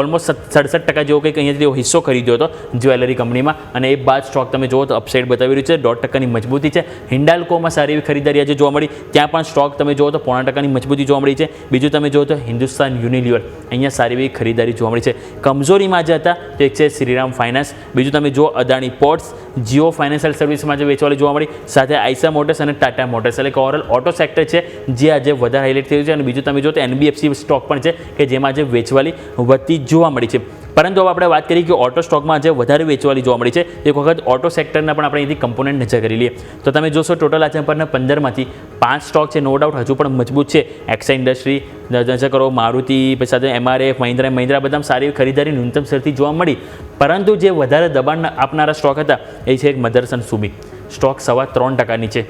ઓલમોસ્ટ 67% જેવો કંઈક અહીંયાથી તેઓ હિસ્સો ખરીદ્યો હતો જ્વેલરી કંપનીમાં, અને એ બાદ સ્ટોક તમે જુઓ તો અપસાઇડ બતાવી રહ્યું છે. 1.5%ની મજબૂતી છે. હિન્ડાલ્કોમાં સારી એવી ખરીદારી આજે જોવા મળી, ત્યાં પણ સ્ટોક તમે જુઓ તો 0.5%ની મજબૂતી જોવા મળી છે. બીજું તમે જુઓ તો હિન્દુસ્તાન યુનિલિવર, અહીંયા સારી એવી ખરીદારી જોવા મળી છે. કમજોરીમાં આજે હતા તો એક છે શ્રીરામ ફાઇનાન્સ. બીજું તમે જુઓ અદાણી પોર્ટ્સ, જીઓ ફાઇનાન્શિયલ સર્વિસમાં જે વેચવાલી જોવા મળી, સાથે આઈસા મોટર્સ અને ટાટા મોટર્સ, એટલે કે ઓવરઓલ ઓટો સેક્ટર છે જે આજે વધારે હાઇલાઇટ થયું છે. અને બીજું તમે જો તો NBFC સ્ટોક પણ છે કે જેમાં આજે વેચવાલી વધતી જોવા મળી છે. પરંતુ હવે આપણે વાત કરીએ કે ઓટો સ્ટોકમાં આજે વધારે વેચવાલી જોવા મળી છે. એક વખત ઓટો સેક્ટરના પણ આપણે અહીંથી કમ્પોનન્ટ નજર કરી લઈએ તો તમે જોશો ટોટલ આજે પરના 15માંથી 5 સ્ટોક છે નો ડાઉટ હજુ પણ મજબૂત છે. એક્સા ઇન્ડસ્ટ્રી નજર કરો, મારુતિ, પછી સાથે MRF, મહિન્દ્રા બધા સારી ખરીદારી ન્યૂનતમ સ્તરથી જોવા મળી. પરંતુ જે વધારે દબાણ આપનારા સ્ટોક હતા એ છે એક મધરસન સુમી. સ્ટોક 3.25% છે.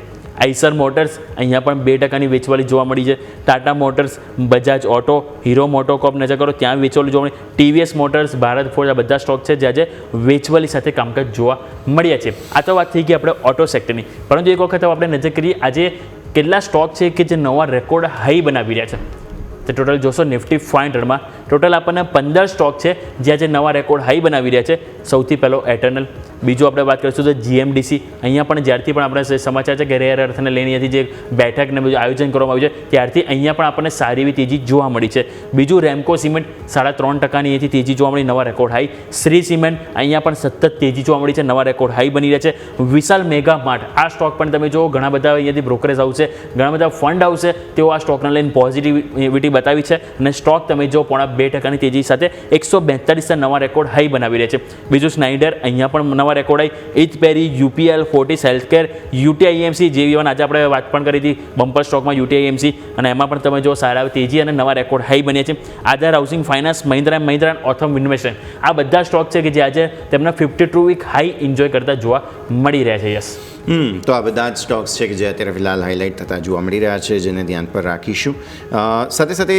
આઈસર મોટર્સ, અહીંયા પણ 2%ની વેચવાલી જોવા મળી છે. Tata Motors, Bajaj Auto, Hero MotoCorp નજર કરો, ત્યાં વેચવાલી જોવા મળી. TVS મોટર્સ, ભારત ફોર્જ, આ બધા સ્ટોક છે જે આજે વેચવાલી સાથે કામકાજ જોવા મળ્યા છે. આ તો વાત થઈ ગઈ આપણે ઓટો સેક્ટરની, પરંતુ એક વખત આપણે નજર કરીએ આજે કેટલા સ્ટોક છે કે જે નવા રેકોર્ડ હાઈ બનાવી રહ્યા છે. તો ટોટલ જોશો નિફ્ટી 500માં ટોટલ આપણને 15 સ્ટોક છે જે આજે નવા રેકોર્ડ હાઈ બનાવી રહ્યા છે. સૌથી પહેલો એટર્નલ. બીજું આપણે વાત કરીશું તો GMDC. અહીંયા પણ જ્યારથી પણ આપણે સમાચાર છે કે રેર અર્થને લઈને અહીંયાથી જે બેઠકને બધું આયોજન કરવામાં આવ્યું છે ત્યારથી અહીંયા પણ આપણને સારી એવી તેજી જોવા મળી છે. બીજું રેમકો સિમેન્ટ 3.5%ની અહીંથી તેજી જોવા મળી, નવા રેકોર્ડ હાઈ. શ્રી સિમેન્ટ, અહીંયા પણ સતત તેજી જોવા મળી છે, નવા રેકોર્ડ હાઈ બની રહ્યા છે. વિશાલ મેગા માર્ટ, આ સ્ટોક પણ તમે જુઓ ઘણા બધા અહીંયાથી બ્રોકરેજ હાઉસ છે, ઘણા બધા ફંડ હાઉસ છે, તેઓ આ સ્ટોકને લઈને પોઝિટિવિટી બતાવી છે અને સ્ટોક તમે જો 2.5%ની તેજી સાથે 142 નવા રેકોર્ડ હાઈ બનાવી રહ્યા છે. બીજું સ્નાઇડર, અહીંયા પણ નવા રેકોર્ડ હાઈ. ઇથપેરી, UPL, Fortis Healthcare, UTI AMC, જે ઇવન આજે આપણે વાત પણ કરી હતી બમ્પર સ્ટોકમાં UTI AMC, અને એમાં પણ તમે જો સારા તેજી અને નવા રેકોર્ડ હાઈ બન્યા છે. આધાર હાઉસિંગ ફાઇનાન્સ, મહિન્દ્રા ઓથમ ઇન્વેસ્ટમેન્ટ, આ બધા સ્ટોક છે કે જે આજે તેમના 52 વીક હાઈ એન્જોય કરતા જોવા મળી રહ્યા છે. યસ, તો આ બધા જ સ્ટોક્સ છે કે જે અત્યારે ફિલહાલ હાઇલાઇટ થતા જોવા મળી રહ્યા છે, જેને ધ્યાન પર રાખીશું. સાથે સાથે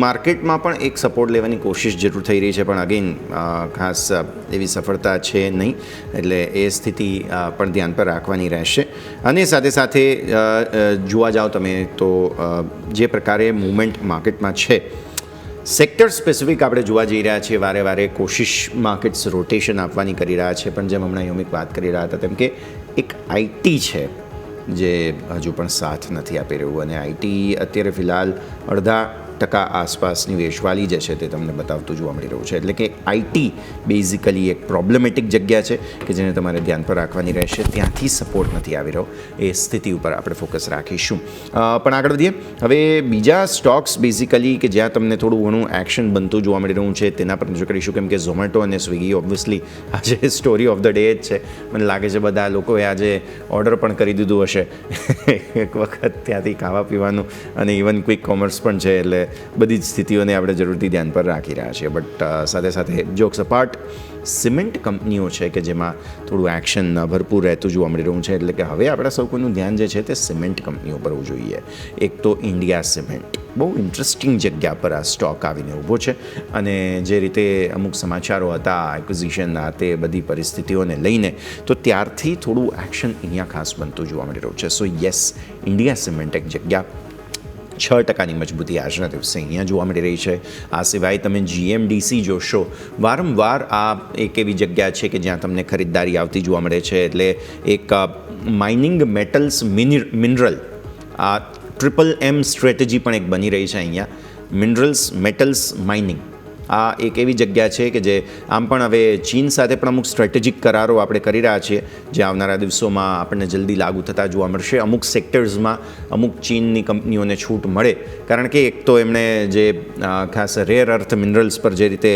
માર્કેટમાં પણ એક સપોર્ટ લેવાની કોશિશ જરૂર થઈ રહી છે, પણ અગેન ખાસ એવી સફળતા છે નહીં, એટલે એ સ્થિતિ પણ ધ્યાન પર રાખવાની રહેશે. અને સાથે સાથે જોવા જાઓ તમે તો જે પ્રકારે મૂવમેન્ટ માર્કેટમાં છે, સેક્ટર સ્પેસિફિક આપણે જોવા જઈ રહ્યા છીએ, વારે કોશિશ માર્કેટ્સ રોટેશન આપવાની કરી રહ્યા છે, પણ જેમ હમણાં યોમિક વાત કરી રહ્યા હતા તેમ કે એક IT છે જે હજુ પણ સાથ નથી આપી રહ્યું, અને IT અત્યારે ફિલહાલ 0.5% આસપાસની વેચવાલી જે છે તે તમને બતાવતું જોવા મળી રહ્યું છે. એટલે કે IT બેઝિકલી એક પ્રોબ્લેમેટિક જગ્યા છે કે જેને તમારે ધ્યાન પર રાખવાની રહેશે. ત્યાંથી સપોર્ટ નથી આવી રહ્યો, એ સ્થિતિ ઉપર આપણે ફોકસ રાખીશું. પણ આગળ વધીએ. હવે બીજા સ્ટોક્સ બેઝિકલી કે જ્યાં તમને થોડું ઘણું એક્શન બનતું જોવા મળી રહ્યું છે તેના પર નજર કરીશું, કેમ કે ઝોમેટો અને સ્વિગી ઓબ્વિયસલી આજે સ્ટોરી ઓફ ધ ડે જ છે. મને લાગે છે બધા લોકોએ આજે ઓર્ડર પણ કરી દીધું હશે એક વખત ત્યાંથી ખાવા પીવાનું, અને ઇવન ક્વિક કોમર્સ પણ છે, એટલે બધી જ સ્થિતિઓને આપણે જરૂરથી ધ્યાન પર રાખી રહ્યા છીએ. બટ સાથે સાથે જોક્સ અપાર્ટ, સિમેન્ટ કંપનીઓ છે કે જેમાં થોડું એક્શન ભરપૂર રહેતું જોવા મળી રહ્યું છે. એટલે કે હવે આપણા સૌ કોઈનું ધ્યાન જે છે તે સિમેન્ટ કંપનીઓ પર હોવું જોઈએ. એક તો ઇન્ડિયા સિમેન્ટ બહુ ઇન્ટરેસ્ટિંગ જગ્યા પર આ સ્ટોક આવીને ઊભો છે, અને જે રીતે અમુક સમાચારો હતા એક્વિઝિશનના તે બધી પરિસ્થિતિઓને લઈને, તો ત્યારથી થોડું એક્શન અહીંયા ખાસ બનતું જોવા મળી રહ્યું છે. સો યસ, ઇન્ડિયા સિમેન્ટ એક જગ્યા 6% મજબૂતી આજના દિવસે અહીંયા જોવા મળી રહી છે. આ સિવાય તમે GMDC જોશો, વારંવાર આ એક એવી જગ્યા છે કે જ્યાં તમને ખરીદદારી આવતી જોવા મળે છે. એટલે એક માઇનિંગ મેટલ્સ મિનરલ, આ MM સ્ટ્રેટેજી પણ એક બની રહી છે અહીંયા. મિનરલ્સ, મેટલ્સ, માઇનિંગ, આ એક એવી જગ્યા છે કે જે આમ પણ હવે ચીન સાથે પણ અમુક સ્ટ્રેટેજિક કરારો આપણે કરી રહ્યા છીએ, જે આવનારા દિવસોમાં આપણને જલ્દી લાગુ થતા જોવા મળશે. અમુક સેક્ટર્સમાં અમુક ચીનની કંપનીઓને છૂટ મળે, કારણ કે એક તો એમણે જે ખાસ રેર અર્થ મિનરલ્સ પર જે રીતે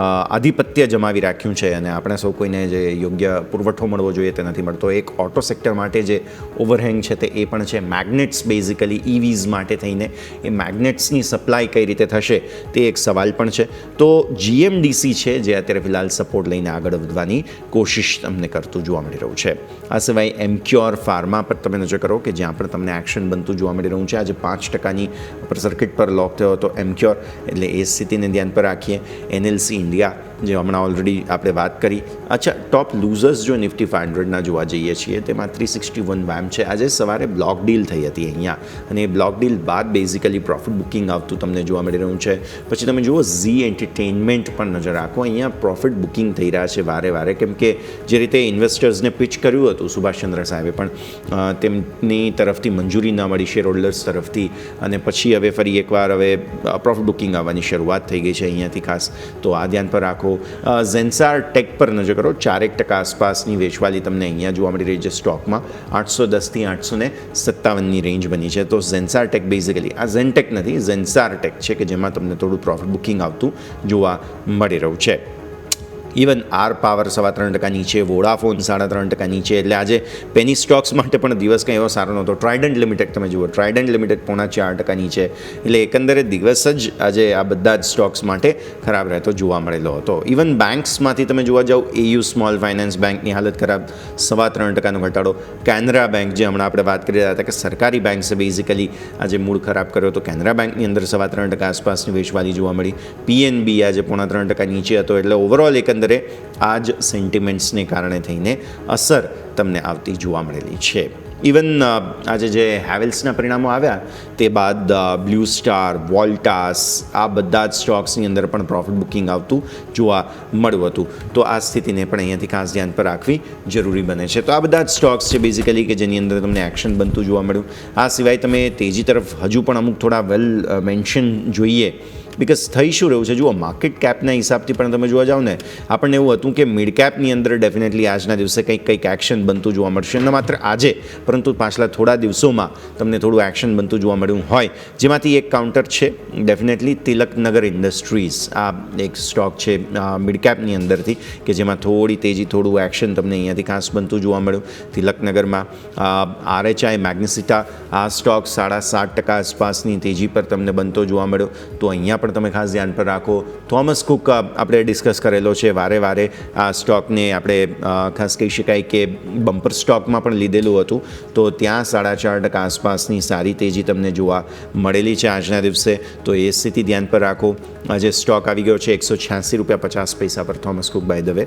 આધિપત્ય જમાવી રાખ્યું છે, અને આપણે સૌ કોઈને જે યોગ્ય પુરવઠો મળવો જોઈએ તે નથી મળતો. એક ઓટો સેક્ટર માટે જે ઓવરહેંગ છે તે એ પણ છે. મેગ્નેટ્સ, બેઝિકલી EVs માટે થઈને એ મેગ્નેટ્સની સપ્લાય કઈ રીતે થશે તે એક સવાલ પણ છે. તો GMDC છે જે અત્યારે ફિલહાલ સપોર્ટ લઈને આગળ વધવાની કોશિશ તમને કરતું જોવા મળી રહ્યું છે. આ સિવાય એમક્યોર ફાર્મા પર તમે નજર કરો કે જ્યાં પણ તમને એક્શન બનતું જોવા મળી રહ્યું છે. આજે 5%ની અપર સર્કિટ પર લોક થયો હતો એમક્યોર, એટલે એ સ્થિતિને ધ્યાન પર રાખીએ. NLC ઇન્ડિયા, જે હમણાં ઓલરેડી આપણે વાત કરી. અચ્છા, ટોપ લૂઝર્સ જો નિફ્ટી 500ના જોવા જઈએ છીએ, તેમાં 361 વામ છે. આજે સવારે બ્લોક ડીલ થઈ હતી અહીંયા, અને એ બ્લોક ડીલ બાદ બેઝિકલી પ્રોફિટ બુકિંગ આવતું તમને જોવા મળી રહ્યું છે. પછી તમે જુઓ ઝી એન્ટરટેઇનમેન્ટ પણ નજર રાખો, અહીંયા પ્રોફિટ બુકિંગ થઈ રહ્યા છે વારે વારે, કેમ કે જે રીતે ઇન્વેસ્ટર્સને પિચ કર્યું હતું સુભાષચંદ્ર સાહેબે, પણ તેમની તરફથી મંજૂરી ન મળી શેર હોલ્ડર્સ તરફથી, અને પછી હવે ફરી એકવાર હવે પ્રોફિટ બુકિંગ આવવાની શરૂઆત થઈ ગઈ છે અહીંયાથી ખાસ, તો આ ધ્યાન પર રાખો. ઝેન્સાર ટેક પર નજર કરો, 4% આસપાસની વેચવાલી તમને અહીંયા જોવા મળી રહી છે. સ્ટોકમાં 810 થી 857ની રેન્જ બની છે. તો ઝેન્સાર ટેક બેઝિકલી આ ઝેનટેક નથી, ઝેન્સાર ટેક છે કે જેમાં તમને થોડું પ્રોફિટ બુકિંગ આવતું જોવા મળી રહ્યું છે. ઇવન આર પાવર 3.25% નીચે, વોડાફોન 3.5% નીચે. એટલે આજે પેની સ્ટોક્સ માટે પણ દિવસ કંઈ એવો સારો નહોતો. ટ્રાઇડન્ટ લિમિટેડ તમે જુઓ, ટ્રાઇડન્ટ લિમિટેડ 4.5% નીચે. એટલે એકંદરે દિવસ જ આજે આ બધા જ સ્ટોક્સ માટે ખરાબ રહેતો જોવા મળેલો હતો. ઇવન બેન્ક્સમાંથી તમે જોવા જાઓ, AU સ્મોલ ફાઇનાન્સ બેંકની હાલત ખરાબ, 3.25%નો ઘટાડો. કેનરા બેંક, જે હમણાં આપણે વાત કરી રહ્યા હતા કે સરકારી બેંક્સે બેઝિકલી આજે મૂડ ખરાબ કર્યો, તો કેનરા બેંકની અંદર 3.25% આસપાસની વેચવાલી જોવા મળી. PNB આજે 3.25% નીચે હતો. એટલે ઓવરઓલ એકંદરે આ જ સેન્ટિમેન્ટ્સને કારણે થઈને અસર તમને આવતી જોવા મળેલી છે. ઇવન આજે જે હેવેલ્સના પરિણામો આવ્યા તે બાદ બ્લુ સ્ટાર, વોલ્ટાસ, આ બધા જ સ્ટોક્સની અંદર પણ પ્રોફિટ બુકિંગ આવતું જોવા મળ્યું હતું. તો આ સ્થિતિને પણ અહીંયાથી ખાસ ધ્યાન પર રાખવી જરૂરી બને છે. તો આ બધા જ સ્ટોક્સ છે બેઝિકલી કે જેની અંદર તમને એક્શન બનતું જોવા મળ્યું. આ સિવાય તમે તેજી તરફ હજુ પણ અમુક થોડા વેલ મેન્શન જોઈએ, બિકોઝ થઈ શું રહ્યું છે જુઓ, માર્કેટ કેપના હિસાબથી પણ તમે જોવા જાઓ ને, આપણને એવું હતું કે મિડ કેપની અંદર ડેફિનેટલી આજના દિવસે કંઈક એક્શન બનતું જોવા મળશે. ન માત્ર આજે, પરંતુ પાછલા થોડા દિવસોમાં તમને થોડું એક્શન બનતું જોવા મળ્યું હોય, જેમાંથી એક કાઉન્ટર છે ડેફિનેટલી તિલકનગર ઇન્ડસ્ટ્રીઝ. આ એક સ્ટોક છે મિડ કેપની અંદરથી કે જેમાં થોડી તેજી, થોડું એક્શન તમને અહીંયાથી ખાસ બનતું જોવા મળ્યું. તિલકનગરમાં RHI મેગ્નેસિટા, આ સ્ટોક 7.5% આસપાસની તેજી પર તમને બનતો જોવા મળ્યો. તો અહીંયા પણ તમે ખાસ ધ્યાન પર રાખો. થોમસ કુક આપણે ડિસ્કસ કરેલો છે વારે વારે, આ સ્ટોકને આપણે ખાસ કહી શકાય કે બમ્પર સ્ટોકમાં પણ લીધેલું હતું, તો ત્યાં 4.5% આસપાસની સારી તેજી તમને જોવા મળેલી છે આજના દિવસે. તો એ સ્થિતિ ધ્યાન પર રાખો. આજે સ્ટોક આવી ગયો છે 186.50 પર Thomas Cook, by the way.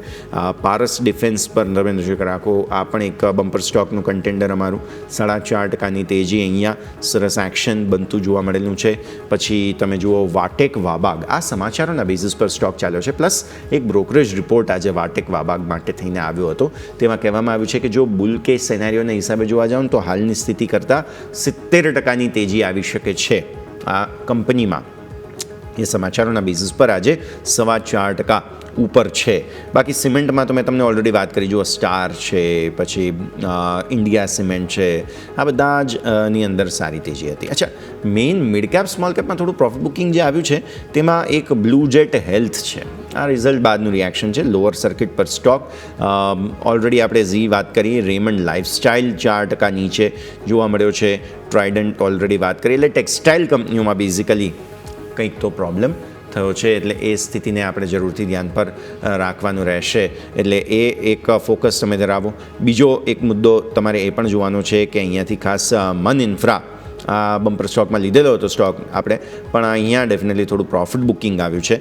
Paras Defence પર તમે નજર રાખો, આ પણ એક બમ્પર સ્ટોકનું કન્ટેન્ડર અમારું. 4.5%ની તેજી, અહીંયા સરસ એક્શન બનતું જોવા મળેલું છે. પછી તમે જુઓ વાટેક વાબાગ, આ સમાચારોના બેઝિસ પર સ્ટોક ચાલ્યો છે. પ્લસ એક બ્રોકરેજ રિપોર્ટ આજે વાટેક વાબાગ માટે થઈને આવ્યો હતો. તેમાં કહેવામાં આવ્યું છે કે જો બુલ કેસ સેનારીઓના હિસાબે જોવા જાઓ તો હાલની સ્થિતિ કરતાં 70%ની તેજી આવી શકે છે આ કંપનીમાં. એ સમાચારોના બેઝિસ પર આજે 4.25% ઉપર છે. બાકી સિમેન્ટમાં તો મેં તમને ઓલરેડી વાત કરી, જુઓ સ્ટાર છે, પછી ઇન્ડિયા સિમેન્ટ છે, આ બધા જ ની અંદર સારી તેજી હતી. અચ્છા, મેઇન મિડ કેપ સ્મોલ કેપમાં થોડું પ્રોફિટ બુકિંગ જે આવ્યું છે તેમાં એક બ્લુ જેટ હેલ્થ છે. આ રિઝલ્ટ બાદનું રિએક્શન છે. લોઅર સર્કિટ પર સ્ટોક, ઓલરેડી આપણે ઝી વાત કરી. રેમન્ડ લાઇફસ્ટાઇલ 4% નીચે જોવા મળ્યો છે. ટ્રાઇડન્ટ ઓલરેડી વાત કરી. એટલે ટેક્સટાઇલ કંપનીઓમાં બેઝિકલી કંઈક તો પ્રોબ્લેમ થયો છે, એટલે એ સ્થિતિને આપણે જરૂરથી ધ્યાન પર રાખવાનું રહેશે. એટલે એ એક ફોકસ તમે ધરાવો. બીજો એક મુદ્દો તમારે એ પણ જોવાનો છે કે અહીંયાથી ખાસ મન ઇન્ફ્રા આ બમ્પર સ્ટોકમાં લીધેલો હતો સ્ટોક આપણે, પણ અહીંયા ડેફિનેટલી થોડું પ્રોફિટ બુકિંગ આવ્યું છે.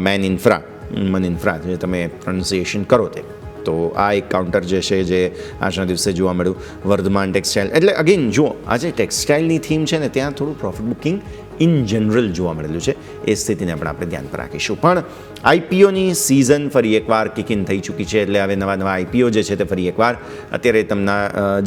મન ઇન્ફ્રા જે તમે પ્રોનાઉન્સિએશન કરો તે, તો આ એક કાઉન્ટર જે છે જે આજના દિવસે જોવા મળ્યું. વર્ધમાન ટેક્સટાઇલ, એટલે અગેન જુઓ આ જે ટેક્સટાઇલની થીમ છે ને ત્યાં થોડું પ્રોફિટ બુકિંગ ઇન જનરલ જોવા મળેલું છે. એ સ્થિતિને પણ આપણે ધ્યાન પર રાખીશું. પણ આઈપીઓની સિઝન ફરી એકવાર કિક ઇન થઈ ચૂકી છે, એટલે હવે નવા આઈપીઓ જે છે તે ફરી એકવાર અત્યારે તમને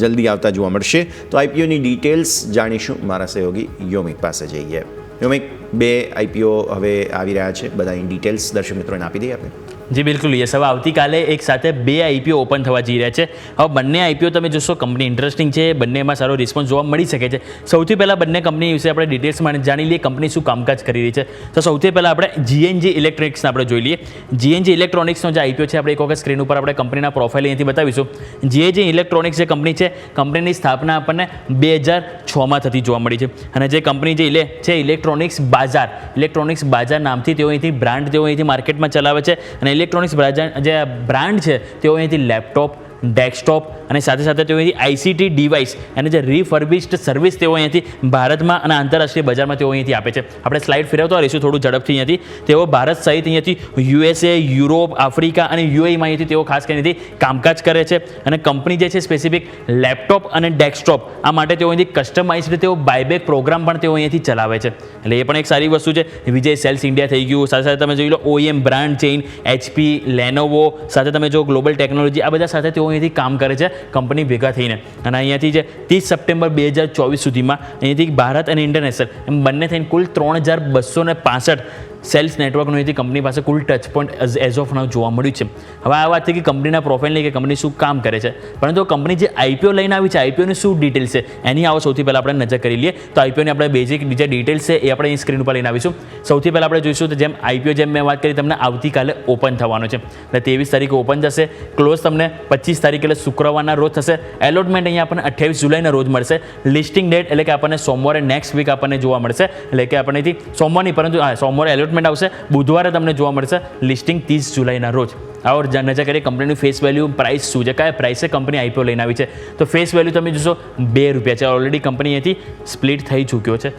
જલ્દી આવતા જોવા મળશે. તો આઈપીઓની ડિટેલ્સ જાણીશું. મારા સહયોગી યોમિક પાસે જઈએ. યોમિક, 2 આઈપીઓ હવે આવી રહ્યા છે, બધાની ડિટેલ્સ દર્શક મિત્રોને આપી દઈએ આપણે. જી બિલકુલ યસ. હવે આવતીકાલે એક સાથે 2 આઈપીઓ ઓપન થવા જઈ રહ્યા છે. હવે બંને આઈપીઓ તમે જોશો કંપની ઇન્ટરેસ્ટિંગ છે, બંનેમાં સારો રિસ્પોન્સ જોવા મળી શકે છે. સૌથી પહેલાં બંને કંપની વિશે આપણે ડિટેલ્સમાં જાણી લઈએ, કંપની શું કામકાજ કરી રહી છે. તો સૌથી પહેલાં આપણે જીએનજી ઇલેક્ટ્રોનિક્સને આપણે જોઈ લઈએ. જીએનજી ઇલેક્ટ્રોનિક્સનો જે આઈપીઓ છે આપણે એક વખત સ્ક્રીન ઉપર આપણે કંપનીના પ્રોફાઇલ અહીંથી બતાવીશું. જીએનજી ઇલેક્ટ્રોનિક્સ જે કંપની છે, કંપનીની સ્થાપના આપણને 2006માં થતી જોવા મળી છે. અને જે કંપની જે છે ઇલેક્ટ્રોનિક્સ બાજાર નામથી તેઓ અહીંથી બ્રાન્ડ તેઓ અહીંથી માર્કેટમાં ચલાવે છે. અને ઇલેક્ટ્રોનિક્સ જે બ્રાન્ડ છે તેઓ અહીંથી લેપટોપ, ડેસ્કટોપ અને સાથે સાથે તેઓ અહીંથી આઈસીટી ડિવાઇસ અને જે રિફર્બિશ્ડ સર્વિસ તેઓ અહીંયાથી ભારતમાં અને આંતરરાષ્ટ્રીય બજારમાં તેઓ અહીંથી આપે છે. આપણે સ્લાઇડ ફેરવતા રહીશું થોડું ઝડપથી. અહીંયાથી તેઓ ભારત સહિત અહીંયાથી યુએસએ, યુરોપ, આફ્રિકા અને યુએઈમાં અહીંયાથી તેઓ ખાસ કરીને કામકાજ કરે છે. અને કંપની જે છે સ્પેસિફિક લેપટોપ અને ડેસ્કટોપ આ માટે તેઓ અહીંથી કસ્ટમાઇઝડ તેઓ બાયબેક પ્રોગ્રામ પણ તેઓ અહીંયાથી ચલાવે છે. એટલે એ પણ એક સારી વસ્તુ છે. વિજય સેલ્સ ઇન્ડિયા થઈ ગયું, સાથે સાથે તમે જોઈ લો OEM brand chain, HP, Lenovo, સાથે તમે જો ગ્લોબલ ટેકનોલોજી, આ બધા સાથે તેઓ અહીંયાથી કામ કરે છે કંપની ભેગા થઈને. અને અહીંયાથી જે 30 સપ્ટેમ્બર 2024 સુધીમાં અહીંયાથી ભારત અને ઇન્ટરનેશનલ એમ બંને થઈને કુલ 3265 સેલ્સ નેટવર્કનું અહીંથી કંપની પાસે કુલ touch point as of now જોવા મળ્યું છે. હવે આ વાત થઈ કે કંપનીના પ્રોફાઇલની કે કંપની શું કામ કરે છે, પરંતુ કંપની જે આઈપીઓ લઈને આવી છે, આઈપીઓની શું ડિટેલ્સ છે એની આવો સૌથી પહેલાં આપણે નજર કરી લઈએ. તો આઈપીઓની આપણે બેઝિક જે ડિટેલ્સ છે એ આપણે અહીં સ્ક્રીન ઉપર લઈને આવીશું. સૌથી પહેલાં આપણે જોઈશું તો જેમ આઈપીઓ જેમ મેં વાત કરી તમને આવતીકાલે ઓપન થવાનો છે. એટલે 23 તારીખે ઓપન જશે, ક્લોઝ તમને 25 તારીખે એટલે શુક્રવારના રોજ થશે. એલોટમેન્ટ અહીંયા આપણને 28 જુલાઈના રોજ મળશે. લિસ્ટિંગ ડેટ એટલે કે આપણને સોમવારે નેક્સ્ટ વીક આપણને જોવા મળશે. એટલે કે આપણનેથી સોમવારની પરંતુ સોમવારે એલોટમેન્ટ આવશે, બુધવારે તમને જોવા મળશે લિસ્ટિંગ 30 જુલાઈના રોજ. આવો નજર કરીએ કંપનીનું ફેસ વેલ્યુ પ્રાઇસ શું છે, કયા પ્રાઇસે કંપની આઈપીઓ લઈને આવી છે. તો ફેસ વેલ્યુ તમે જોશો ₹2 છે. ઓલરેડી કંપની અહીંથી સ્પ્લિટ થઈ ચૂક્યો છે.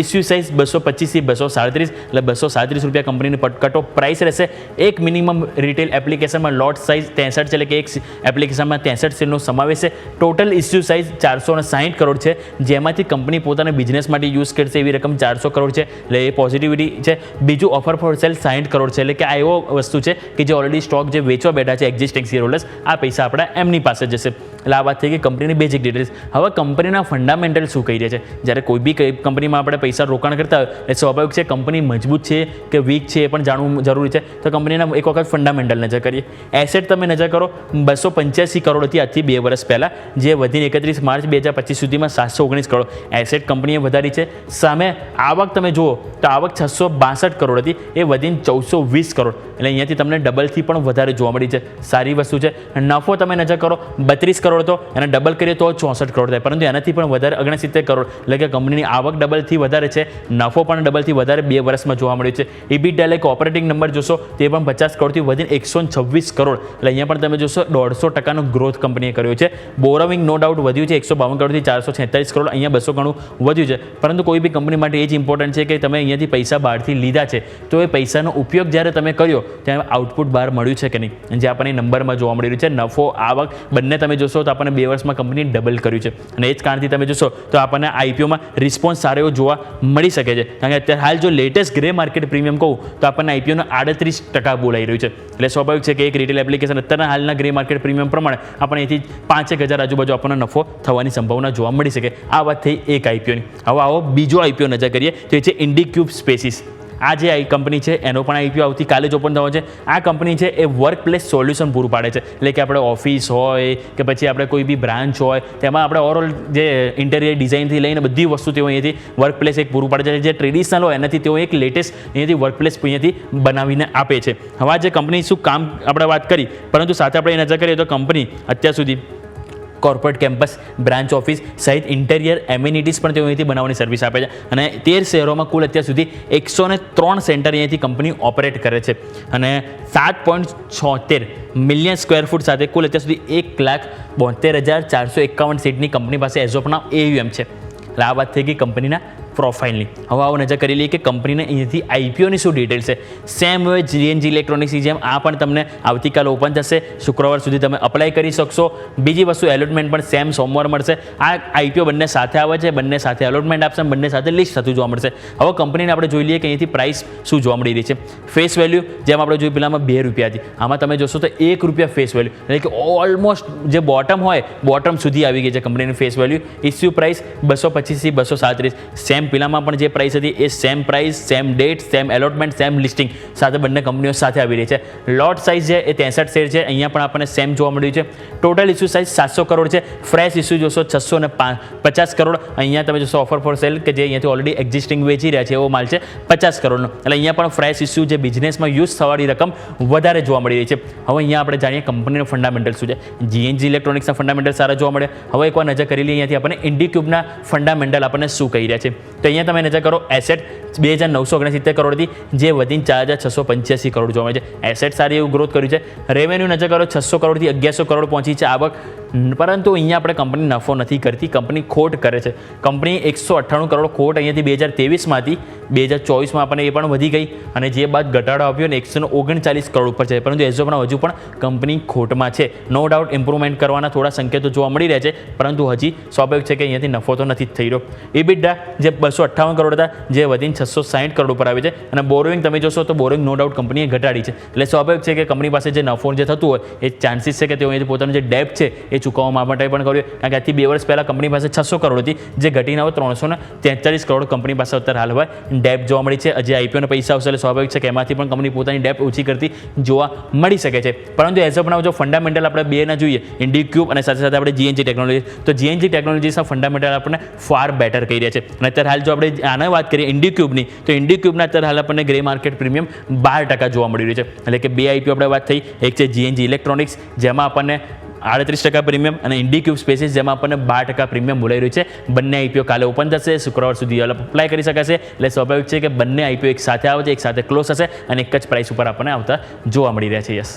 ઇસ્યુ સાઇઝ 225 થી 237 એટલે ₹237 કંપનીની કટ ઓફ પ્રાઇસ રહેશે. એક મિનિમમ રિટેલ એપ્લિકેશનમાં લોટ સાઇઝ 63 છે, એટલે કે એક એપ્લિકેશનમાં 63 શેરનો સમાવેશ છે. ટોટલ ઇસ્યુ સાઇઝ 460 કરોડ છે, જેમાંથી કંપની પોતાના બિઝનેસ માટે યુઝ કરશે એવી રકમ 400 કરોડ છે. એટલે એ પોઝિટિવિટી છે. બીજું ઓફર ફોર સેલ 60 કરોડ છે, એટલે કે આ એવો વસ્તુ છે કે જે ઓલરેડી સ્ટોક જે વેચવા બેઠા છે એક્ઝિસ્ટિંગ શેર હોલ્ડર્સ, આ પૈસા આપણા એમની પાસે જશે. એટલે આ વાત થઈ ગઈ કંપનીની બેઝિક ડિટેલ્સ. હવે કંપનીના ફંડામેન્ટલ શું કહી રહ્યા છે. જ્યારે કોઈ બી કંપનીમાં આપણે પૈસા રોકાણ કરતા હોય એટલે સ્વાભાવિક છે કંપની મજબૂત છે કે વીક છે એ પણ જાણવું જરૂરી છે. તો કંપનીના એક વખત ફંડામેન્ટલ નજર કરીએ. એસેટ તમે નજર કરો 285 કરોડ હતી આજથી 2 વર્ષ પહેલાં, જે વધીને 31 માર્ચ 2025 સુધીમાં 719 કરોડ એસેટ કંપનીએ વધારી છે. સામે આવક તમે જુઓ તો આવક 662 કરોડ હતી, એ વધીને 1420 કરોડ, એટલે અહીંયાથી તમને ડબલથી પણ વધારે જોવા મળી છે. સારી વસ્તુ છે. નફો તમે નજર કરો 32 કરોડ હતો, એને ડબલ કરીએ તો 64 કરોડ થાય, પરંતુ એનાથી પણ વધારે 69 કરોડ, એટલે કે કંપનીની આવક ડબલથી વધારે છે, નફો પણ ડબલથી વધારે 2 વર્ષમાં જોવા મળ્યું છે. EBITDA એટલે કે ઓપરેટિંગ નંબર જોશો તે પણ 50 કરોડથી વધીને 126 કરોડ, એટલે અહીંયા પણ તમે જોશો 150% ગ્રોથ કંપનીએ કર્યો છે. બોરોવિંગ નો ડાઉટ વધ્યું છે 152 કરોડથી 446 કરોડ, અહીંયા 200 ગણું વધ્યું છે. પરંતુ કોઈ બી કંપની માટે એ જ ઇમ્પોર્ટન્ટ છે કે તમે અહીંયાથી પૈસા બહારથી લીધા છે તો એ પૈસાનો ઉપયોગ જ્યારે તમે કર્યો ત્યારે આઉટપુટ બહાર મળ્યું છે કે નહીં, જે આપણને નંબરમાં જોવા મળી રહ્યું છે. નફો આવક બંને તમે જોશો તો આપણને 2 વર્ષમાં કંપની ડબલ કર્યું છે. અને એ જ કારણથી તમે જોશો તો આપણને આઈપીઓમાં રિસ્પોન્સ સારો એવો જોવા મળી શકે છે. કારણ કે અત્યારે હાલ જો લેટેસ્ટ ગ્રે માર્કેટ પ્રીમિયમ કહું તો આપણને આઈપીઓનો 38% બોલાઈ રહ્યું છે. એટલે સ્વાભાવિક છે કે એક રિટેલ એપ્લિકેશન અત્યારના હાલના ગ્રે માર્કેટ પ્રીમિયમ પ્રમાણે આપણે અહીંથી 5,000 આજુબાજુ આપણને નફો થવાની સંભાવના જોવા મળી શકે. આ વાત થઈ એક આઈપીઓની. હવે આવો બીજો આઈપીઓ નજર કરીએ તો એ છે ઇન્ડિક્યુબ સ્પેસીસ. આ જે કંપની છે એનો પણ આઈપીઓ આવતીકાલે જ ઓપન થવાનો છે. આ કંપની છે એ વર્ક પ્લેસ સોલ્યુશન પૂરું પાડે છે, એટલે કે આપણે ઓફિસ હોય કે પછી આપણે કોઈ બી બ્રાન્ચ હોય તેમાં આપણે ઓવરઓલ જે ઇન્ટેરિયર ડિઝાઇનથી લઈને બધી વસ્તુ તેઓ અહીંયાથી વર્ક પ્લેસ એક પૂરું પાડે છે. જે ટ્રેડિશનલ હોય એનાથી તેઓ એક લેટેસ્ટ અહીંયાથી વર્ક પ્લેસ અહીંયાથી બનાવીને આપે છે. હવે આ જે કંપની શું કામ આપણે વાત કરી, પરંતુ સાથે આપણે એ નજર કરીએ તો કંપની અત્યાર સુધી કોર્પોરેટ કેમ્પસ, બ્રાન્ચ ઓફિસ સહિત ઇન્ટેરિયર એમ્યુનિટીઝ પણ તેઓ અહીંથી બનાવવાની સર્વિસ આપે છે. અને 13 શહેરોમાં કુલ અત્યાર સુધી 103 સેન્ટર અહીંયાથી કંપની ઓપરેટ કરે છે. અને 7.76 મિલિયન સ્ક્વેર ફૂટ સાથે કુલ અત્યાર સુધી 1,72,451 સીટની કંપની પાસે એઝ ઓફ નાઉ AUM છે. એટલે આ વાત થઈ ગઈ કંપનીના પ્રોફાઇલની. હવે આવો નજર કરી લઈએ કે કંપનીને અહીંયાથી આઈપીઓની શું ડિટેલ છે. સેમ હવે જીએનજી ઇલેક્ટ્રોનિક્સની જેમ આ પણ તમને આવતીકાલે ઓપન થશે. શુક્રવાર સુધી તમે અપ્લાય કરી શકશો. બીજી વસ્તુ એલોટમેન્ટ પણ સેમ સોમવાર મળશે. આ આઈપીઓ બંને સાથે આવે છે, બંને સાથે એલોટમેન્ટ આપશે, બંને સાથે લિસ્ટ થતું જોવા મળશે. હવે કંપનીને આપણે જોઈ લઈએ કે અહીંથી પ્રાઇસ શું જોવા મળી રહી છે. ફેસ વેલ્યુ જેમ આપણે જોયું પેલામાં ₹2 હતી, આમાં તમે જોશો તો ₹1 ફેસ વેલ્યુ, એટલે કે ઓલમોસ્ટ જે બોટમ હોય બોટમ સુધી આવી ગઈ છે કંપનીની ફેસ વેલ્યુ. ઇસ્યુ પ્રાઇસ 225 થી 237. સેમ પેલામાં પણ જે પ્રાઇસ હતી એ same price, same date, same allotment, same listing સાથે બંને કંપનીઓ સાથે આવી રહી છે. લોટ સાઇઝ છે એ 63 શેર છે. અહીંયા પણ આપણને સેમ જોવા મળ્યું છે. ટોટલ ઇસ્યુ સાઇઝ 700 કરોડ છે. ફ્રેશ ઇસ્યુ જોશો 650 કરોડ. અહીંયા તમે જોશો ઓફર ફોર સેલ કે જે અહીંયાથી ઓલરેડી એક્ઝિસ્ટિંગ વેચી રહ્યા છે એવો માલ છે 50 કરોડનો. એટલે અહીંયા પણ ફ્રેશ ઇસ્યુ જે બિઝનેસમાં યુઝ થવાની રકમ વધારે જોવા મળી રહી છે. હવે અહીંયા આપણે જાણીએ કંપનીનો ફંડામેન્ટલ શું છે. જીએનજી ઇલેક્ટ્રોનિક્સના ફંડામેન્ટલ સારા જોવા મળે. હવે એકવાર નજર કરી લઈએ અહીંયાથી આપણને ઇન્ડિક્યુબના ફંડામેન્ટલ આપણને શું કહી રહ્યા છે. તો અહીંયા તમે નજર કરો, એસેટ 2,969 કરોડથી જે વધીને 4,685 કરોડ જોવા મળે છે. એસેટ સારી એવું ગ્રોથ કર્યું છે. રેવન્યુ નજર કરો 600 કરોડથી 1,100 કરોડ પહોંચી છે આવક. પરંતુ અહીંયા આપણે કંપની નફો નથી કરતી, કંપની ખોટ કરે છે. કંપની 198 કરોડ ખોટ અહીંયાથી 2023માં હતી, 2024માં આપણને એ પણ વધી ગઈ અને જે બાદ ઘટાડો આવ્યો ને 139 કરોડ ઉપર છે. પરંતુ એઝ ઓફ નાઉ હજુ પણ કંપની ખોટમાં છે. નો ડાઉટ ઇમ્પ્રુવમેન્ટ કરવાના થોડા સંકેતો જોવા મળી રહ્યા છે, પરંતુ હજી સ્વાભાવિક છે કે અહીંયાથી નફો તો નથી જ થઈ રહ્યો. EBITDA જે 258 કરોડ હતા જે વધીને 660 કરોડ ઉપર આવે છે. અને બોરોઇંગ તમે જોશો તો બોરોઇંગ નો ડાઉટ કંપનીએ ઘટાડી છે. એટલે સ્વાભાવિક છે કે કંપની પાસે જે નફો જે થતું હોય એ ચાન્સીસ છે કે તેઓ અહીંથી પોતાનું જે ડેપ છે એ ચૂકવવા માટે પણ કર્યું. કારણ કે આજથી 2 વર્ષ પહેલાં કંપની પાસે 600 કરોડ હતી જે ઘટીને હવે 343 કરોડ કંપની પાસે અત્યારે હાલ હવે ડેપ જોવા મળી છે. હજી આઈપીઓના પૈસા આવશે એટલે સ્વાભાવિક છે કે એમાંથી પણ કંપની પોતાની ડેપ ઓછી કરતી જોવા મળી શકે છે. પરંતુ એઝ ઓફ નાઉ જો ફંડામેન્ટલ આપણે બેના જોઈએ, ઇન્ડિક્યુબ અને સાથે સાથે આપણે જીએનજી ટેકનોલોજી, તો જીએનજી ટેકનોલોજીસના ફંડામેન્ટલ આપણને ફાર બેટર કહી રહ્યા છે. અને અત્યારે હાલ જો આપણે આને વાત કરીએ ઇન્ડિક્યુબની, તો ઇન્ડિક્યુબના અત્યારે હાલ આપણને ગ્રે માર્કેટ પ્રીમિયમ 12% જોવા મળી રહ્યું છે. એટલે કે 2 આઈપીઓ આપણે વાત થઈ, એક છે જીએનજી ઇલેક્ટ્રોનિક્સ જેમાં આપણને 38% પ્રીમિયમ અને ઇન્ડિક્યુબ સ્પેસીસ જેમાં આપણને 12% પ્રીમિયમ બોલાઈ રહ્યું છે. બંને આઈપીઓ કાલે ઓપન થશે, શુક્રવાર સુધી અપ્લાય કરી શકાશે. એટલે સ્વાભાવિક છે કે બંને આઈપીઓ એક સાથે આવે છે, એક સાથે ક્લોઝ થશે અને એક જ પ્રાઇસ ઉપર આપણને આવતા જોવા મળી રહ્યા છે. Yes,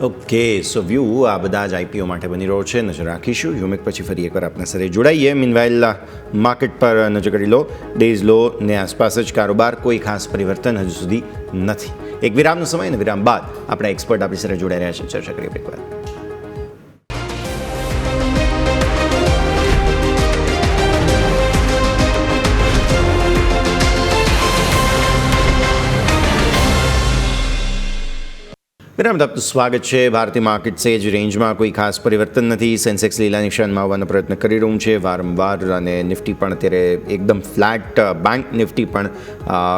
okay. સો વ્યૂ આ બધા જ આઈપીઓ માટે બની રહ્યો છે. નજર રાખીશું. યુમિક પછી ફરી એકવાર આપણા સાથે જોડાઈએ. મીનવાઇલ માર્કેટ પર નજર કરી લો. ડેઝ લો ને આસપાસ જ કારોબાર, કોઈ ખાસ પરિવર્તન હજુ સુધી નથી. એક વિરામનો સમય અને વિરામ બાદ આપણા એક્સપર્ટ આપણી સાથે જોડાઈ રહ્યા છે. ચર્ચા કરીએ એકવાર. વિરામ બાદ આપનું સ્વાગત છે. ભારતીય માર્કેટ છે જ રેન્જમાં કોઈ ખાસ પરિવર્તન નથી. સેન્સેક્સ લીલા નિશાનમાં આવવાનો પ્રયત્ન કરી રહ્યું છે વારંવાર અને નિફ્ટી પણ અત્યારે એકદમ ફ્લેટ. બેંક નિફ્ટી પણ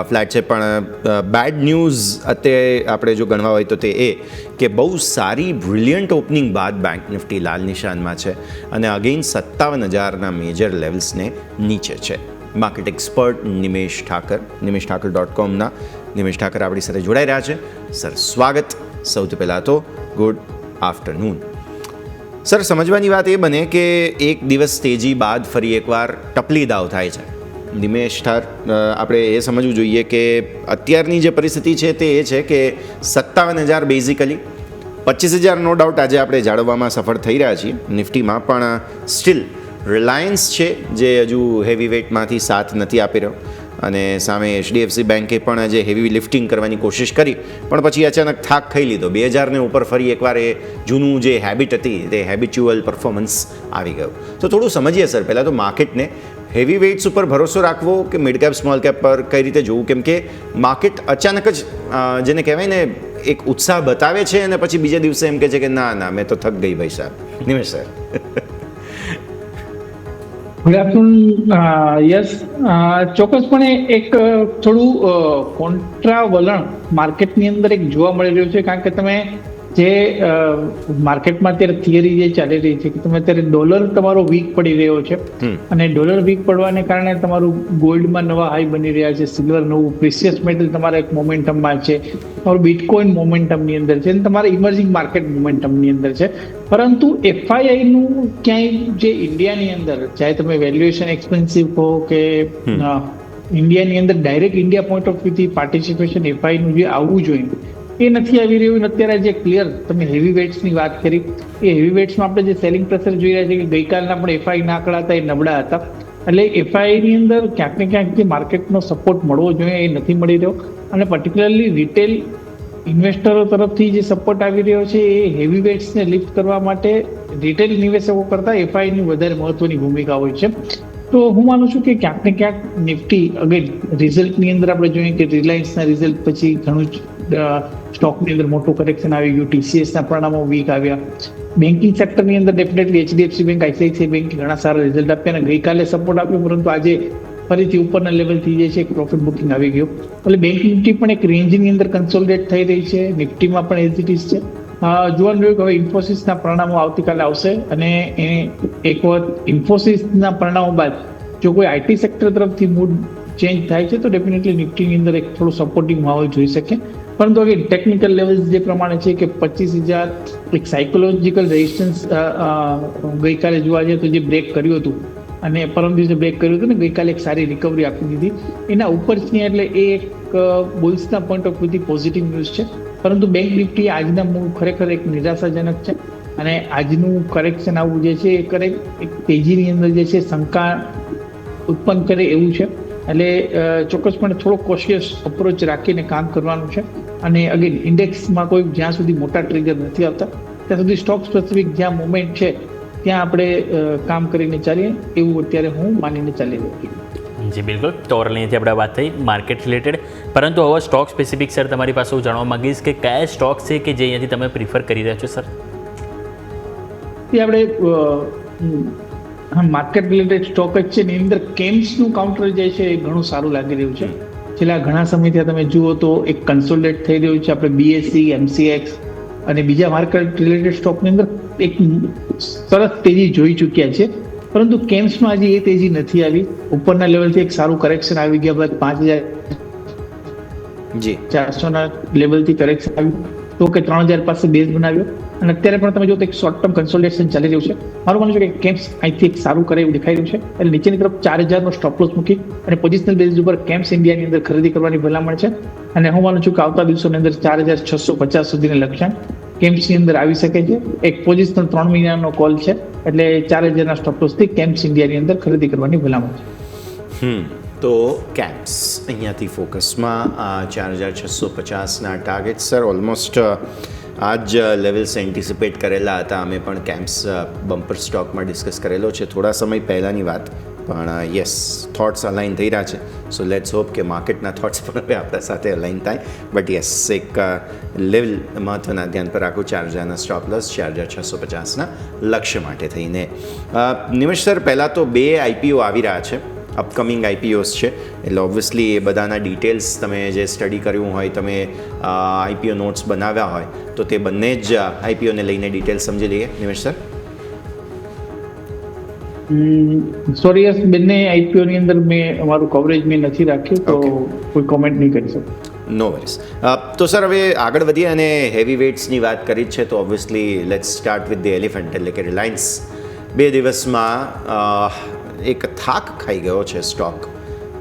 ફ્લેટ છે. પણ બેડ ન્યૂઝ અત્યારે આપણે જો ગણવા હોય તો તે એ કે બહુ સારી બ્રિલિયન્ટ ઓપનિંગ બાદ બેંક નિફ્ટી લાલ નિશાનમાં છે અને અગેન 57,000ના મેજર લેવલ્સને નીચે છે. માર્કેટ એક્સપર્ટ નિમેશ ઠાકર.com નિમેશ ઠાકર આપણી સાથે જોડાઈ રહ્યા છે. સર સ્વાગત. સૌથી પહેલાં તો ગુડ આફ્ટરનૂન. સર, સમજવાની વાત એ બને કે એક દિવસ તેજી બાદ ફરી એકવાર ટપલી દાવ થાય છે. નિમેશ આપણે એ સમજવું જોઈએ કે અત્યારની જે પરિસ્થિતિ છે તે એ છે કે 57,000 બેઝિકલી 25,000 નો ડાઉટ આજે આપણે જાળવવામાં સફળ થઈ રહ્યા છીએ નિફ્ટીમાં, પણ સ્ટીલ રિલાયન્સ છે જે હજુ હેવી વેઇટમાંથી સાથ નથી આપી રહ્યો અને સામે HDFC બેન્કે પણ જે હેવી લિફ્ટિંગ કરવાની કોશિશ કરી પણ પછી અચાનક થાક ખાઈ લીધો. 2000ને ઉપર ફરી એકવાર એ જૂનું જે હેબિટ હતી તે હેબિચ્યુઅલ પરફોર્મન્સ આવી ગયું. તો થોડું સમજીએ સર પહેલાં તો માર્કેટને હેવી વેઇટ્સ ઉપર ભરોસો રાખવો કે મિડ કેપ સ્મોલ કેપ પર કઈ રીતે જોવું, કેમ કે માર્કેટ અચાનક જ જેને કહેવાય ને એક ઉત્સાહ બતાવે છે અને પછી બીજા દિવસે એમ કહે છે કે ના મેં તો થક ગઈ ભાઈ સાહેબ. Nimesh sir. Good afternoon. Yes, ચોક્કસપણે એક થોડું કોન્ટ્રા વલણ માર્કેટની અંદર એક જોવા મળી રહ્યું છે, કારણ કે તમે જે માર્કેટમાં અત્યારે થિયરી જે ચાલી રહી છે કે તમે અત્યારે ડોલર તમારો વીક પડી રહ્યો છે અને ડોલર વીક પડવાને કારણે તમારું ગોલ્ડમાં નવા હાઈ બની રહ્યા છે, સિલ્વર નવું, પ્રિસિયસ મેટલ તમારા એક મોમેન્ટમમાં છે, તમારું બિટકોઇન મોમેન્ટમની અંદર છે અને તમારા ઇમર્જિંગ માર્કેટ મોમેન્ટમની અંદર છે. પરંતુ FII નું ક્યાંય જે ઇન્ડિયાની અંદર ચાહે તમે વેલ્યુએશન એક્સપેન્સિવ કહો કે ઇન્ડિયાની અંદર ડાયરેક્ટ ઇન્ડિયા પોઈન્ટ ઓફ વ્યૂથી પાર્ટિસિપેશન FII નું જે આવવું જોઈએ એ નથી આવી રહ્યું. અત્યારે જે ક્લિયર તમે હેવી વેટ્સની વાત કરી, એ હેવી વેટ્સમાં આપણે જે સેલિંગ પ્રેશર જોઈ રહ્યા છે કે ગઈકાલના પણ FII ના આંકડા હતા એ નબળા હતા. એટલે FII ની અંદર ક્યાંક ને ક્યાંક જે માર્કેટનો સપોર્ટ મળવો જોઈએ એ નથી મળી રહ્યો અને પર્ટિક્યુલરલી રિટેલ ઇન્વેસ્ટરો તરફથી જે સપોર્ટ આવી રહ્યો છે એ હેવી વેટ્સને લિફ્ટ કરવા માટે રિટેલ નિવેશકો કરતાં FII ની વધારે મહત્વની ભૂમિકા હોય છે. તો હું માનું છું કે ક્યાંક ને ક્યાંક નિફ્ટી અગેન રિઝલ્ટની અંદર આપણે જોઈએ કે રિલાયન્સના રિઝલ્ટ પછી ઘણું જ સ્ટોકની અંદર મોટું કરેક્શન આવી ગયું, TCSના પરિણામો વીક આવ્યા. બેન્કિંગ સેક્ટરની અંદર ડેફિનેટલી HDFC બેંક, ICICI બેંકે ઘણા સારા રિઝલ્ટ આપ્યા અને ગઈકાલે સપોર્ટ આપ્યો, પરંતુ આજે ફરીથી ઉપરના લેવલથી જે છે એક પ્રોફિટ બુકિંગ આવી ગયું. એટલે બેંક નિફ્ટી પણ એક રેન્જની અંદર કન્સોલિડેટ થઈ રહી છે, નિફ્ટીમાં પણ એઝ ઇટ ઇઝ છે. જોવાનું રહ્યું કે હવે ઇન્ફોસિસના પરિણામો આવતીકાલે આવશે અને એક વખત ઇન્ફોસિસના પરિણામો બાદ જો કોઈ IT સેક્ટર તરફથી મૂડ ચેન્જ થાય છે તો ડેફિનેટલી નિફ્ટીની અંદર એક થોડું સપોર્ટિંગ માહોલ જોઈ શકે. પરંતુ હવે ટેકનિકલ લેવલ્સ જે પ્રમાણે છે કે 25,000 એક સાયકોલોજીકલ રેઝિસ્ટન્સ ગઈકાલે જોવા જઈએ તો જે બ્રેક કર્યું હતું અને પરમ દિવસે બ્રેક કર્યું હતું ને ગઈકાલે એક સારી રિકવરી આપી દીધી એના ઉપર છે, એટલે એ એક બુલ્સના પોઈન્ટ ઓફ વ્યૂથી પોઝિટિવ ન્યૂઝ છે. પરંતુ બેંક નિફ્ટી આજના મૂવ ખરેખર એક નિરાશાજનક છે અને આજનું કરેક્શન આવવું જે છે એ એક તેજીની અંદર જે છે શંકા ઉત્પન્ન કરે એવું છે. એટલે ચોક્કસપણે થોડો કોશિયસ અપ્રોચ રાખીને કામ કરવાનું છે અને અગેન ઇન્ડેક્સમાં કોઈ જ્યાં સુધી મોટા ટ્રિગર નથી આવતા ત્યાં સુધી સ્ટોક સ્પેસિફિક જ્યાં મુવમેન્ટ છે ત્યાં આપણે કામ કરીને ચાલીએ એવું અત્યારે હું માનીને ચાલી રહ્યો છું. જી બિલકુલ, તો અહીંયાથી આપણે વાત થઈ માર્કેટ રિલેટેડ, પરંતુ હવે સ્ટોક સ્પેસિફિક સર તમારી પાસે હું જાણવા માંગીશ કે કયા સ્ટોક છે કે જે અહીંયાથી તમે પ્રિફર કરી રહ્યા છો સર? એ આપણે માર્કેટ રિલેટેડ સ્ટોક જ છે એની અંદર કેમ્સનું કાઉન્ટર જે છે એ ઘણું સારું લાગી રહ્યું છે. છેલ્લા ઘણા સમયથી તમે જુઓ તો એક કન્સોલિડેટ થઈ રહ્યું છે. આપણે BSE, MCX અને બીજા માર્કેટ રિલેટેડ સ્ટોકની અંદર એક સરસ તેજી જોઈ ચૂક્યા છે, પરંતુ કેમ્સમાં હજી એ તેજી નથી આવી. ઉપરના લેવલથી એક સારું કરેક્શન આવી ગયા બાદ 5,400ના લેવલથી કરેક્શન આવ્યું તો કે 3,000 પાસે બેઝ બનાવ્યો અને અત્યારે પણ તમે જો તો એક શોર્ટ ટર્મ કન્સોલિડેશન ચાલી રહ્યું છે. મારું માનવું છે કે કેમ્સ અહીંથી એક સારું કરે એવું દેખાઈ રહ્યું છે. એટલે નીચેની તરફ 4,000નો સ્ટોપ લોસ મૂકી અને પોઝિશનલ બેઝ ઉપર કેમ્સ ઇન્ડિયાની અંદર ખરીદી કરવાની ભલામણ છે અને હું માનું છું કે આવતા દિવસોની અંદર 4,650 સુધીની લક્ષ્યાંક કેમ્સની અંદર આવી શકે છે. એક પોઝિશનલ 3 મહિનાનો કોલ છે એટલે 4,000ના સ્ટોપ લોસથી કેમ્સ ઇન્ડિયાની અંદર ખરીદી કરવાની ભલામણ છે. તો કેમ્સ અહીંયાથી ફોકસમાં 4,650ના ટાર્ગેટ સર ઓલમોસ્ટ આ જ લેવલ્સ એન્ટિસિપેટ કરેલા હતા. અમે પણ કેમ્સ બમ્પર સ્ટોકમાં ડિસ્કસ કરેલો છે થોડા સમય પહેલાંની વાત, પણ યસ થોટ્સ અલાઇન થઈ રહ્યા છે. સો લેટ્સ હોપ કે માર્કેટના થોટ્સ પણ હવે આપણા સાથે અલાઇન થાય. બટ યસ એક લેવલ મહત્ત્વના ધ્યાન પર રાખું 4,000ના સ્ટોપ લોસ 4,650ના લક્ષ્ય માટે થઈને. નિમેશ સર, પહેલાં તો 2 IPO આવી રહ્યા છે, અપકમિંગ IPOs છે, એટલે ઓબ્વિયસલી એ બધાના ડિટેલ્સ તમે જે સ્ટડી કર્યું હોય, તમે IPO નોટ્સ બનાવ્યા હોય તો તે બંને જ IPOને લઈને ડિટેલ્સ સમજી લઈએ નિમેશ સર. સોરી યસ, બંને IPOની અંદર મેં અમારું કવરેજ મેં નથી રાખ્યું તો કોઈ કોમેન્ટ નહીં કરી શકું. નો વરીઝ. તો સર હવે આગળ વધીએ અને હેવી વેઇટ્સની વાત કરી છે તો obviously let's start with the elephant એટલે કે રિલાયન્સ. 2 દિવસમાં એક થાક ખાઈ ગયો છે સ્ટોક.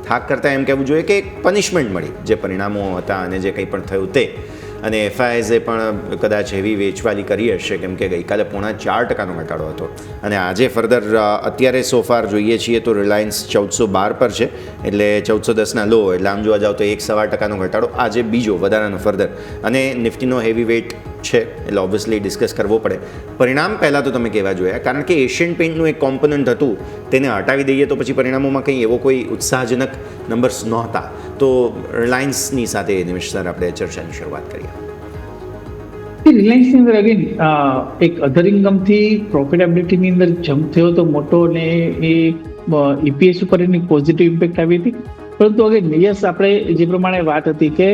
થાક કરતાં એમ કહેવું જોઈએ કે એક પનિશમેન્ટ મળી જે પરિણામો હતા અને જે કંઈ પણ થયું તે, અને FISએ પણ કદાચ હેવી વેચવાલી કરી હશે કેમ કે ગઈકાલે 0.4% ઘટાડો હતો અને આજે ફર્ધર અત્યારે સોફાર જોઈએ છીએ તો રિલાયન્સ 1412 પર છે, એટલે 1410ના લો, એટલે આમ જોવા જાવ તો 1.25% ઘટાડો, આજે બીજો વધારાનો ફર્ધર. અને નિફ્ટીનો હેવી વેઇટ છે એટલે ઓબ્વિયસલી ડિસ્કસ કરવો પડે. પરિણામ પહેલાં તો તમે કહેવા જોયા કારણ કે એશિયન પેઇન્ટનું એક કોમ્પોનન્ટ હતું તેને હટાવી દઈએ તો પછી પરિણામોમાં કંઈ એવો કોઈ ઉત્સાહજનક નંબર્સ નહોતા. તો રિલાયન્સની સાથે નિમેશ સર આપણે ચર્ચાની શરૂઆત કરીએ. રિલાયન્સની અંદર અગેન એક અધર ઇન્કમથી પ્રોફિટેબિલિટીની અંદર જમ્પ થયો તો મોટો ને એ EPS ઉપર એની પોઝિટિવ ઇમ્પેક્ટ આવી હતી. પરંતુ હવે યસ, આપણે જે પ્રમાણે વાત હતી કે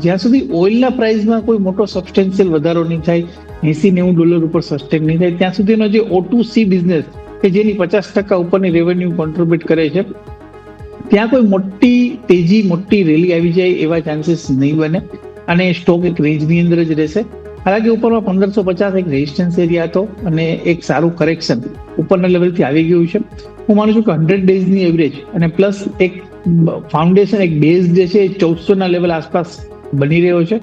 જ્યાં સુધી ઓઇલના પ્રાઇસમાં કોઈ મોટો સબસ્ટેન્શિયલ વધારો નહીં થાય, $80-90 ઉપર સસ્ટેન નહીં થાય, ત્યાં સુધીનો જે O2C બિઝનેસ કે જેની 50% ઉપરની રેવન્યુ કોન્ટ્રીબ્યુટ કરે છે, ત્યાં કોઈ મોટી તેજી, મોટી રેલી આવી જાય એવા ચાન્સીસ નહીં બને અને સ્ટોક એક રેન્જની અંદર જ રહેશે. હાલાકી ઉપરમાં 1550 એક રેઝિસ્ટન્સ એરિયા હતો અને એક સારું કરેક્શન ઉપરના લેવલથી આવી ગયું છે. હું માનું છું કે 100 ડેઝની એવરેજ અને પ્લસ એક ફાઉન્ડેશન, એક બેઝ જે છે એ 1400 લેવલ આસપાસ બની રહ્યો છે.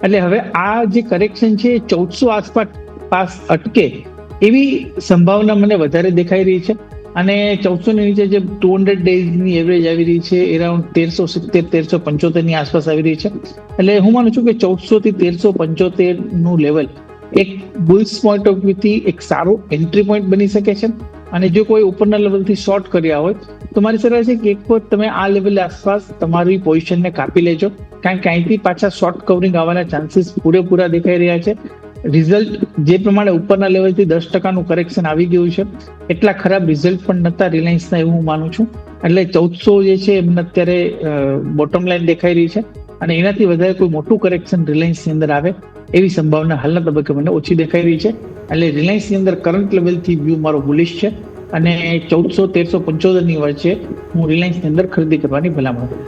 એટલે હવે આ જે કરેક્શન છે એ 1400 આસપાસ અટકે એવી સંભાવના મને વધારે દેખાઈ રહી છે. અને 1400 ની નીચે જે 200 ડેઝની એવરેજ આવી રહી છે એરાઉન્ડ 1370-1375 ની આસપાસ આવી રહી છે. એટલે હું માનું છું કે 1400 થી 1375 નું લેવલ એક બુલ્સ પોઈન્ટ ઓફ વ્યૂ થી એક સારો એન્ટ્રી પોઈન્ટ બની શકે છે. અને જો કોઈ ઉપરના લેવલથી શોર્ટ કર્યા હોય તો મારી સલાહ છે કે એક વખત તમે આ લેવલ આસપાસ તમારી પોઝિશનને કાપી લેજો, કારણ કે અહીંથી પાછા શોર્ટ કવરિંગ આવવાના ચાન્સીસ પૂરેપૂરા દેખાઈ રહ્યા છે. રિઝલ્ટ જે પ્રમાણે ઉપરના લેવલથી 10%નું કરેક્શન આવી ગયું છે, એટલા ખરાબ રિઝલ્ટ પણ નહોતા રિલાયન્સના, એવું હું માનું છું. એટલે 1400 જે છે એમને અત્યારે બોટમ લાઈન દેખાઈ રહી છે અને એનાથી વધારે કોઈ મોટું કરેક્શન રિલાયન્સની અંદર આવે એવી સંભાવના હાલના તબક્કે મને ઓછી દેખાઈ રહી છે. એટલે રિલાયન્સની અંદર કરંટ લેવલથી વ્યૂ મારો બુલિશ છે અને 1400-1375 ની વચ્ચે હું રિલાયન્સની અંદર ખરીદી કરવાની ભલામણ કરું.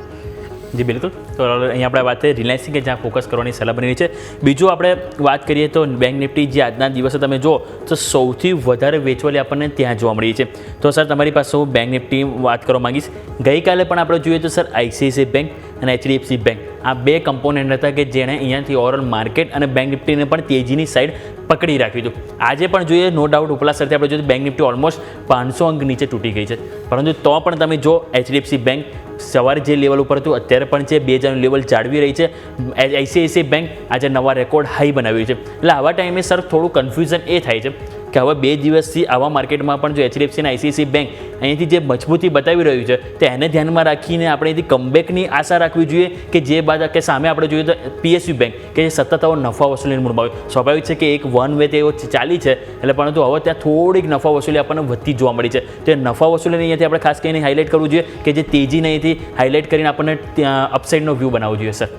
જી બિલકુલ. તો અહીંયા આપણે વાત કરીએ રિલાયન્સની કે જ્યાં ફોકસ કરવાની સલાહ બની રહી છે. બીજું આપણે વાત કરીએ તો બેંક નિફ્ટી જે આજના દિવસે તમે જુઓ તો સૌથી વધારે વેચવાલી આપણને ત્યાં જોવા મળી છે. તો સર તમારી પાસે હું બેંક નિફ્ટી વાત કરવા માંગીશ. ગઈકાલે પણ આપણે જોઈએ તો સર ICICI બેંક અને HDFC બેંક આ બે કમ્પોનન્ટ હતા કે જેણે અહીંયાથી ઓવરઓલ માર્કેટ અને બેંક નિફ્ટીને પણ તેજીની સાઈડ પકડી રાખ્યું હતું. આજે પણ જોઈએ નો ડાઉટ ઉપલા સરથી આપણે જોઈએ બેંક નિફ્ટી ઓલમોસ્ટ 500 અંક નીચે તૂટી ગઈ છે, પરંતુ તો પણ તમે જો HDFC બેંક સવારે જે લેવલ ઉપર હતું અત્યારે પણ છે 2000 લેવલ જાળવી રહી છે. ICICI બેંક આજે નવા રેકોર્ડ હાઈ બનાવ્યું છે. એટલે આવા ટાઈમે સર થોડું કન્ફ્યુઝન એ થાય છે કે હવે 2 દિવસથી આવા માર્કેટમાં પણ જો HDFC અને ICICI બેંક અહીંયાથી જે મજબૂતી બતાવી રહ્યું છે તો એને ધ્યાનમાં રાખીને આપણે અહીંથી કમબેકની આશા રાખવી જોઈએ કે જે બાદ કે સામે આપણે જોઈએ તો PSU બેંક કે જે સતત આવો નફા વસૂલીને મૂળમાં આવે. સ્વાભાવિક છે કે એક વન વે તેઓ ચાલી છે એટલે પરંતુ હવે ત્યાં થોડીક નફા વસૂલી આપણને વધતી જોવા મળી છે. તો એ નફા વસૂલીને અહીંયાથી આપણે ખાસ કરીને હાઇલાઇટ કરવું જોઈએ કે જે તેજીને અહીંથી હાઇલાઇટ કરીને આપણને અપસાઇડનો વ્યૂ બનાવવો જોઈએ. સર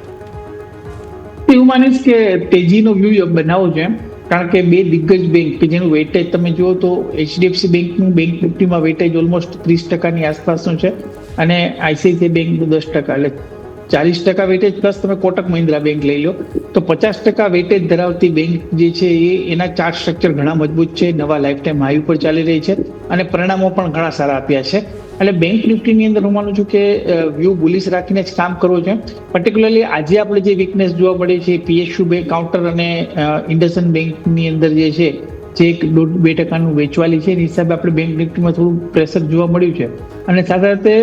એવું માનીશ કે તેજીનો વ્યૂ બનાવવો જોઈએ, કારણ કે બે દિગ્ગજ બેંક કે જેનું વેટેજ તમે જુઓ તો HDFC બેંકનું બેંક નિફ્ટીમાં વેટેજ ઓલમોસ્ટ 30% આસપાસનું છે અને ICICI બેંકનું 10%. એટલે 40% વેટેજ પ્લસ તમે કોટક મહિન્દ્રા બેંક લઈ લો તો 50% વેટેજ ધરાવતી બેંક જે છે એના ચાર્ટ સ્ટ્રક્ચર ઘણા મજબૂત છે, નવા લાઈફ ટાઈમ હાઈ ઉપર ચાલી રહી છે અને પરિણામો પણ ઘણા સારા આપ્યા છે. એટલે બેંક નિફ્ટીની અંદર હું માનું છું કે વ્યૂ બુલિશ રાખીને જ કામ કરવું છે. પર્ટિક્યુલરલી આજે આપણે જે વીકનેસ જોવા મળે છે PSU બેંક કાઉન્ટર અને ઇન્ડસઇન્ડ બેંકની અંદર જે છે જે 1.5-2% વેચવાલી છે એની હિસાબે આપણે બેંક નિફ્ટીમાં થોડું પ્રેશર જોવા મળ્યું છે. અને સાથે સાથે